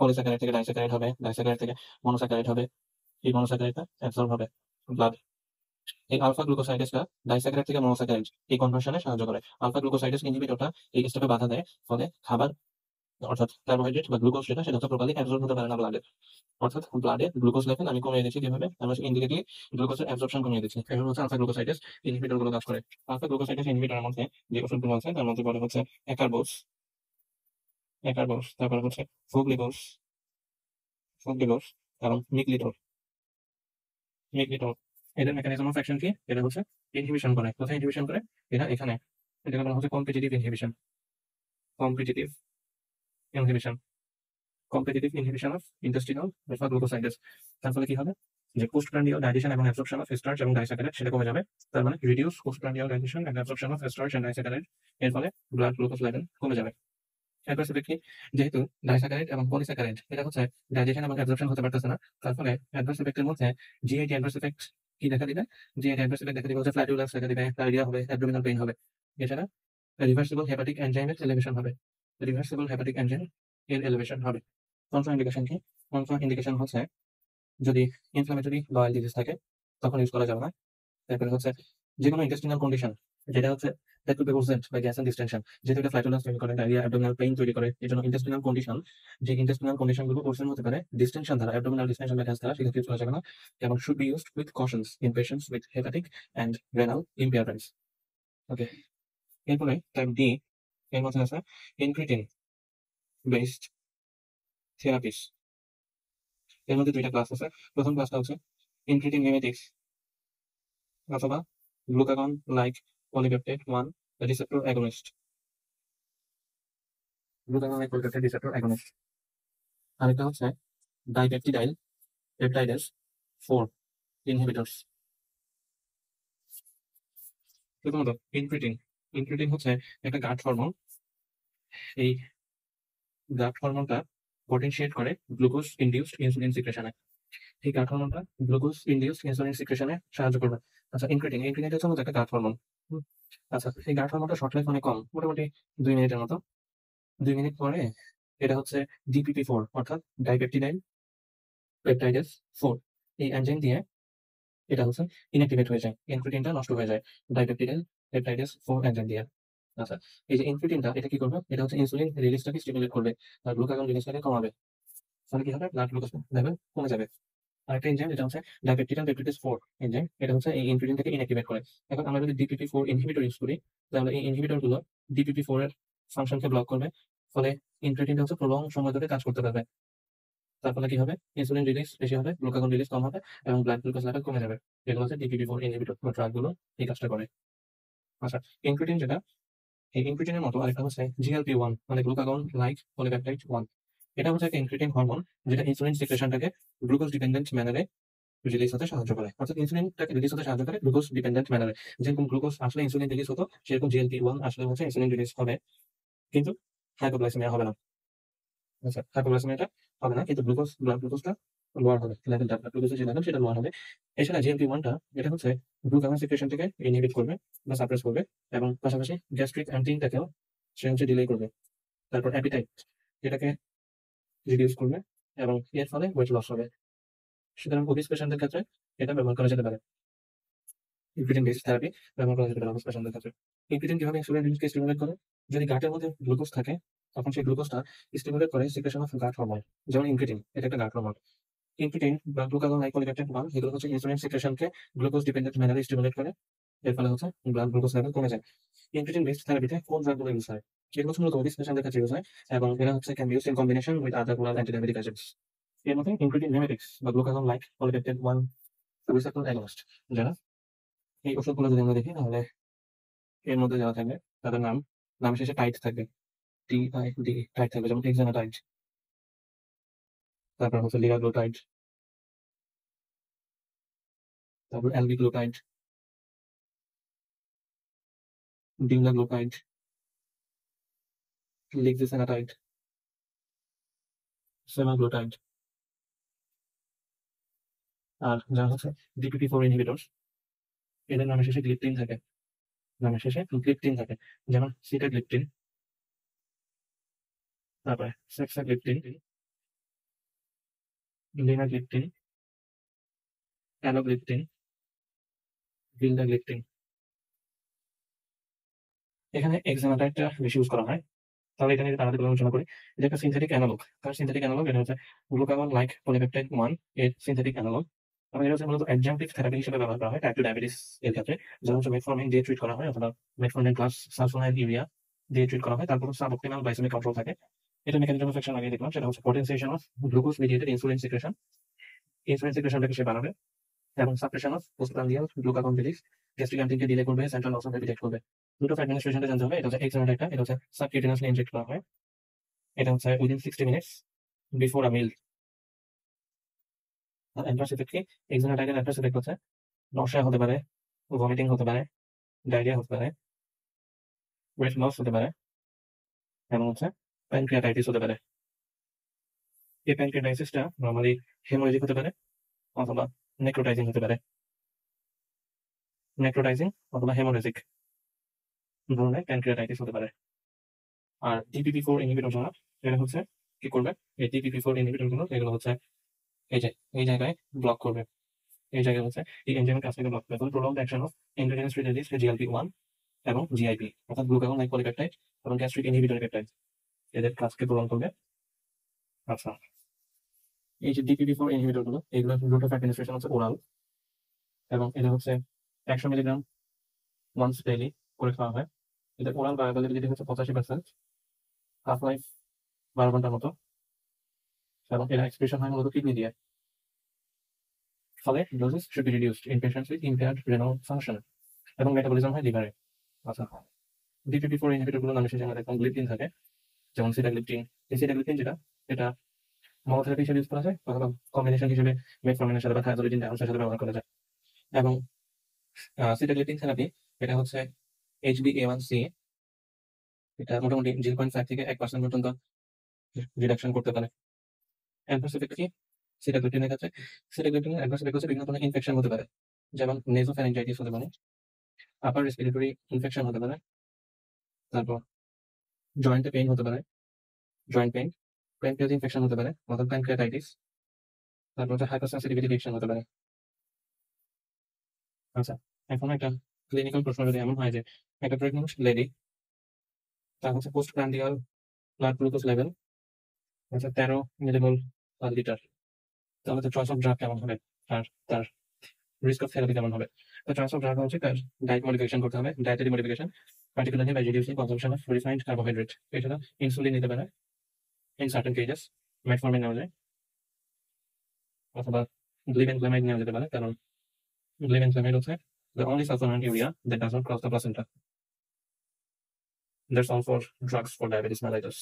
পলিস্যাকারাইড থেকে ডাইস্যাকারাইড হবে, ডাইস্যাকারাইড থেকে মনোস্যাকারাইড হবে, এই মনোস্যাকারাইডটা অ্যাবজর্ব হবে ব্লাড। এই আলফা গ্লুকোসাইডেসটা ডাইস্যাকারাইড থেকে মনোস্যাকারাইড এই কনভার্সনে সাহায্য করে। আলফা গ্লুকোসাইডেস ইনহিবিটরটা এই স্টেপে বাধা দেয়, ফলে খাবার অর্থাৎ কার্বোহাইড্রেট বা গ্লুকোজ সেটা হচ্ছে প্রপারলি অ্যাবজর্ব হতে পারে না ব্লাডে। অর্থাৎ ব্লাডে গ্লুকোজ লেভেল আমি কমিয়ে দিচ্ছি কিভাবে? আমরা ইনডিকেটলি গ্লুকোজের অ্যাবজর্পশন কমিয়ে দিচ্ছি। এভাবে হচ্ছে আলফা গ্লুকোসাইডেস ইনহিবিটর গুলো কাজ করে। আলফা গ্লুকোসাইডেস ইনহিবিটরের মধ্যে যে ওষুধগুলো আছে তার মধ্যে পড়ে হচ্ছে একারবোস, তারপরে হচ্ছে ফোগলিডোস, এবং মিগলিটোর। এদের মেকানিজম অফ অ্যাকশন কি? এটা হচ্ছে ইনহিবিশন করে। কোথায় ইনহিবিশন করে? এরা এখানে। এটাকে বলা হচ্ছে competitive inhibition. Competitive inhibition competitive inhibition of intestinal alpha glucosidase. তার ফলে কি হবে? যে পোস্টপ্রান্ডিয়াল ডাইজেশন এবং অ্যাবজর্পশন অফ স্টার্চ এবং ডাইস্যাকারাইড সেটা কমে যাবে। তার মানে reduce postprandial digestion and absorption of starch and disaccharide. এর ফলে ব্লাড গ্লুকোজ লেভেল কমে যাবে। অ্যাডভার্স ইফেক্ট কি? যেহেতু ডাইস্যাকারাইড এবং পলিস্যাকারাইড এটা হচ্ছে ডাইজেশন এবং অ্যাবজর্পশন হতে পারতেছে না, তার ফলে অ্যাডভার্স ইফেক্টের মধ্যে জিআইটি অ্যাডভার্স ইফেক্ট কি দেখা দিবে? জিআইটি অ্যাডভার্স ইফেক্ট দেখা দিবে হচ্ছে ফ্ল্যাটুলেন্স দেখা দিবে, ডায়রিয়া হবে, অ্যাবডোমিনাল পেইন হবে। এছাড়া রিভার্সিবল হেপাটিক এনজাইমের এলিভেশন হবে। রিভার্সিবল হেপাটিক এনজাইম এর এলিভেশন হবে। কন্ট্রা ইন্ডিকেশন কি? কন্ট্রা ইন্ডিকেশন হচ্ছে যদি ইনফ্লামেটরি বাউল ডিজিজ থাকে তখন ইউজ করা যাবে না। তারপরে হচ্ছে যেকোনো ইন্টেস্টিনাল কন্ডিশন যেটা হচ্ছে that could be worsened by gas and distension, যেহেতু এটা ফ্ল্যাটুলেন্স তৈরি করে, ডায়রিয়া, অ্যাবডোমিনাল পেইন তৈরি করে, এই জন্য ইন্টেস্টিনাল কন্ডিশন যে ইন্টেস্টিনাল কন্ডিশন গুলো ওরসেন হতে পারে ডিস্টেনশন দ্বারা, অ্যাবডোমিনাল ডিস্টেনশন বা গ্যাস দ্বারা, সেক্ষেত্রে ইউজ করা যাবে না এবং should be used with cautions in patients with hepatic and renal impairments. Okay, এরপরে টাইপ ডি এর মধ্যে আছে ইনক্রিটিন বেসড থেরাপিস। এর মধ্যে দুইটা ক্লাস আছে। প্রথম ক্লাসটা হচ্ছে ইনক্রিটিন মিমেটিক্স অথবা glucagon like polypeptide 1 receptor against. Glucagon like polypeptide receptor against. আরেকটা হচ্ছে ডাইপেপটিডাইল পেপটাইডেস 4 ইনহিবিটরস। প্রথমত ইনক্রিটিন। ইনক্রিটিন হচ্ছে একটা গাট হরমোন। এই গাট হরমোনটা পটেনশিয়েট করে গ্লুকোজ ইনডিউসড ইনসুলিন সিক্রেশনে। এই গাট হরমোনটা গ্লুকোজ ইনডিউসড ইনসুলিন সিক্রেশনে সাহায্য করবে। আচ্ছা, ইনক্রিটিন হচ্ছে মূলত একটা গাট হরমোন। আচ্ছা, এই গাট হরমোনটা শর্ট লাইফ অনেক কম, মোটামুটি 2 মিনিটের মতো। 2 মিনিট পরে এটা হচ্ছে DPP4 অর্থাৎ ডাইপেপটিডাইল পেপটাইডেস 4 এই এনজাইম দিয়ে এটা হচ্ছে ইনঅ্যাক্টিভেট হয়ে যায়, ইনক্রিটিনটা নষ্ট হয়ে যায় ডাইপেপটিডাইল পেপটাইডেস 4 এনজাইম দিয়ে। আচ্ছা, এই যে ইনক্রিটিনটা এটা কি করবে? এটা হচ্ছে ইনসুলিন রিলিজটাকে স্টিমুলেট করবে আর গ্লুকাগন রিলিজটাকে কমাবে। ফলে কি হবে? ব্লাড গ্লুকোজ লেভেল কমে যাবে। আরেকটা এনজাইম যেটা হচ্ছে ডাইপেপটিডাইল পেপটাইডেস 4 এনজাইম, এটা হচ্ছে এই ইনক্রিটিনটাকে ইনঅ্যাক্টিভেট করে। এখন আমরা যদি DPP4 ইনহিবিটর ইউজ করি তাহলে এই ইনহিবিটর গুলো DPP4 এর ফাংশনকে ব্লক করবে, ফলে ইনক্রিটিনটা হচ্ছে প্রলং সময় ধরে কাজ করতে পারবে। তার ফলে কি হবে? ইনসুলিন রিলিজ বেশি হবে, গ্লুকাগন রিলিজ কম হবে এবং ব্লাড গ্লুকোজ লেভেল কমে যাবে। এগুলো হচ্ছে DPP4 ইনহিবিটর বা ড্রাগ গুলো এই কাজটা করে। আচ্ছা, ইনক্রিটিন যেটা, এই ইনক্রিটিনের মতো আরেকটা হচ্ছে GLP-1 মানে গ্লুকাগন লাইক পলিপেপটাইড 1। এটা হচ্ছে একটা ইনক্রিটিন হরমোন যেটা ইনসুলিন সিক্রেশনটাকে গ্লুকোজ ডিপেন্ডেন্ট ম্যানারে রিলিজ হতে সাহায্য করে। অর্থাৎ ইনসুলিনটাকে রিলিজ হতে সাহায্য করে গ্লুকোজ ডিপেন্ডেন্ট ম্যানারে। যেরকম গ্লুকোজ আসলে ইনসুলিন রিলিজ হতো, সেরকম GLP-1 আসলে হচ্ছে ইনসুলিন রিলিজ হবে, কিন্তু হাইপোগ্লাইসেমিয়া হবে না। আচ্ছা, হাইপোগ্লাইসেমিয়াটা হবে না, কিন্তু ব্লাড গ্লুকোজটা লোয়ার হবে, লেভেলটা ব্লাড গ্লুকোজের যে লেভেল সেটা লোয়ার হবে। এছাড়া GLP-1 টা এটা হচ্ছে গ্লুকাগন সিক্রেশন থেকে ইনহিবিট করবে বা সাপ্রেস করবে এবং পাশাপাশি গ্যাস্ট্রিক এমটিংটাকেও সে হচ্ছে ডিলে করবে। তারপর অ্যাপিটাইট এটাকে রিডিউস করবে এবং এর ফলে ওয়েট লস হবে। সুতরাং ওবিস পেশেন্টদের ক্ষেত্রে এটা ব্যবহার করা যেতে পারে। ইনক্রিটিন বেসড থেরাপি ব্যবহার করা যেতে পারে ওবিস পেশেন্টদের ক্ষেত্রে। ইনক্রিটিন কিভাবে ইনসুলিন রিলিজকে স্টিমুলেট করে? যদি গাটের মধ্যে গ্লুকোজ থাকে তখন সেই গ্লুকোজটা স্টিমুলেট করে সিক্রেশন অফ গাট হরমোন, যেমন ইনক্রিটিন এটা একটা গাট হরমোন। ইনক্রিটিন বা গ্লুকাগন লাইক পলিপেপটাইড 1 এগুলো হচ্ছে ইনসুলিন সিক্রেশনকে গ্লুকোজ ডিপেন্ডেন্ট ম্যানারে স্টিমুলেট করে, এর ফলে হচ্ছে ব্লাড গ্লুকোজ লেভেল কমে যায়। ইনক্রিটিন বেসড থেরাপিতে কোন ড্রাগগুলো ইউজ হয়? এগুলো হচ্ছে মূলত ওবিস পেশেন্টদের ক্ষেত্রে ইউজ হয় এবং এরা হচ্ছে can be used in combination with other oral antidiabetic agents. এর মধ্যে ইনক্রিটিন মিমেটিক্স বা glucagon like polypeptide 1 receptor against যারা, এই ওষুধগুলো যদি আমরা দেখি তাহলে এর মধ্যে যারা থাকবে তাদের নাম শেষে টাইট থাকবে, TID টাইট থাকবে, যেমন এক্সানাটাইড, তারপর হচ্ছে লিরাগ্লুটাইড, তারপর অ্যালবিগ্লুটাইড, ডিমলাগ্লুটাইড, লিক্সিসেনাটাইড, সেমাগ্লুটাইড, আর যা হচ্ছে DPP-4 ইনহিবিটরস, এদের নামের শেষে গ্লিপটিন থাকে, যেমন সিটাগ্লিপটিন, তারপরে সেক্সাগ্লিপটিন, লিনাগ্লিপটিন, অ্যালোগ্লিপটিন, ভিলডাগ্লিপটিন। এখানে এক্সামাটাইডটা বেশি ইউজ করা হয়। তাহলে এটা নিয়ে তাড়াতাড়ি আলোচনা করি। এটা একটা সিনথেটিক অ্যানালগ। তার সিনথেটিক অ্যানালগ এটা হচ্ছে গ্লুকাগন লাইক পলিপেপটাইড 1 এর সিনথেটিক অ্যানালগ। এবং এটা হচ্ছে মূলত অ্যাডজাংটিভ থেরাপি হিসেবে ব্যবহার করা হয় টাইপ 2 ডায়াবেটিস এর ক্ষেত্রে। যেমন হচ্ছে মেটফর্মিন দিয়ে ট্রিট করা হয় অথবা মেটফর্মিন প্লাস সালফোনাইল ইউরিয়া দিয়ে ট্রিট করা হয়। তারপর সাবঅপটিমাল গ্লাইসেমিক কন্ট্রোল থাকে। এটা মেকানিজম অফ অ্যাকশন আগে দেখলাম, সেটা হচ্ছে potentiation of glucose mediated insulin secretion. Insulin সিক্রেশনটাকে সে বাড়াবে এবং suppression of postprandial glucagon release gastric অ্যান্টিনকে ডিলে করবে, সেন্ট্রাল নার্ভাস সিস্টেমকে ডিটেক্ট করবে। রুট অফ অ্যাডমিনিস্ট্রেশনটা জানতে হবে। এটা হচ্ছে এক্সামাটাইডটা, এটা হচ্ছে সাবকিউটেনিয়াসলি ইনজেক্ট করা হয়। এটা হচ্ছে within 60 minutes before a meal. আর অ্যাডভার্স ইফেক্ট কি? এক্সামাটাইডের অ্যাডভার্স ইফেক্ট হচ্ছে নশা হতে পারে, ভমিটিং হতে পারে, ডায়রিয়া হতে পারে, ওয়েট লস হতে পারে এবং হচ্ছে প্যানক্রিয়াটাইটিস হতে পারে। এই প্যানক্রিয়াটাইটিসটা নরমালি হেমোরেজিক হতে পারে অথবা নেক্রোটাইজিং হতে পারে। নেক্রোটাইজিং অথবা হেমোরেজিক ধরনের প্যানক্রিয়াটাইটিস হতে পারে। আর DPP-4 ইনহিবিটর যারা, এরা হচ্ছে কি করবে? এই DPP-4 ইনহিবিটর গুলো এগুলো হচ্ছে এই যে এই জায়গায় ব্লক করবে। এই জায়গায় হচ্ছে এই এনজাইমের কাছ থেকে ব্লক করবে। ফলে prolonged action of endogenous release GLP-1 এবং GIP অর্থাৎ গ্লুকাগন লাইক পলিপেপটাইড এবং গ্যাস্ট্রিক ইনহিবিটরি পেপটাইড, এদের কাজকে প্রলং করবে। আচ্ছা, এই যে DPP-4 ইনহিবিটর গুলো, এগুলো রুট অফ অ্যাডমিনিস্ট্রেশন হচ্ছে ওরাল এবং এটা হচ্ছে 100 মিলিগ্রাম ওয়ান্স ডেইলি করে খাওয়া হয়। এদের ওরাল বায়োঅ্যাভেলেবিলিটি হচ্ছে 85%, হাফ লাইফ 12 ঘন্টার মতো এবং এরা এক্সপ্রেশন হয় মূলত কিডনি দিয়ে। ফলে doses should be reduced in patients with impaired renal function এবং মেটাবলিজম হয় লিভারে। আচ্ছা, DPP-4 ইনহিবিটর গুলো নামের শেষে আমরা দেখলাম গ্লিপটিন থাকে, যেমন সিটাগ্লিপটিন। এই সিটাগ্লিপটিন যেটা, এটা মনোথেরাপি হিসেবে ইউজ করা যায় অথবা কম্বিনেশন হিসেবে মেটফর্মিনের সাথে বা থায়াজোলিডিন ডায়ানোসের সাথে ব্যবহার করা যায়। এবং সিটাগ্লিপটিন থেরাপি এটা হচ্ছে HbA1c, এটা মোটামুটি 0.5 থেকে 1% পর্যন্ত রিডাকশন করতে পারে। অ্যাডভার্স ইফেক্ট কি? সিটাগ্লিপটিনের ক্ষেত্রে সিটাগ্লিপটিনের অ্যাডভার্স ইফেক্ট হচ্ছে বিভিন্ন ধরনের ইনফেকশন হতে পারে, যেমন নেজোফ্যারিঞ্জাইটিস হতে পারে, আপার রেসপিরেটরি ইনফেকশন হতে পারে, তারপর জয়েন্টে পেইন হতে পারে, জয়েন্ট পেইন, প্যানক্রিয়াস ইনফেকশন হতে পারে অর্থাৎ প্যানক্রিয়াটাইটিস, তারপর হচ্ছে হাইপারসেনসিটিভিটি রিঅ্যাকশন হতে পারে। আচ্ছা, এখন একটা ক্লিনিক্যাল প্রশ্ন যদি এমন হয় যে একটা প্রেগন্যান্ট লেডি, তার হচ্ছে পোস্ট প্রান্ডিয়াল ব্লাড গ্লুকোজ লেভেল হচ্ছে 13 মিলিমোল পার লিটার, তাহলে তো চয়েস অফ ড্রাগ কেমন হবে আর তার রিস্ক অফ থেরাপি কেমন হবে? তো চয়েস অফ ড্রাগ হচ্ছে তার ডায়েট মডিফিকেশন করতে হবে, dietary modification, particularly by reducing consumption of refined carbohydrate. এছাড়া ইনসুলিন নিতে পারে ইন সার্টেন কেজেস, মেটফর্মিন নেওয়া যায় অথবা গ্লিবেনক্লামাইড নেওয়া যেতে পারে, কারণ গ্লিবেনক্লামাইড হচ্ছে the only sulfonylurea that does not cross the placenta. That's all for drugs for diabetes mellitus.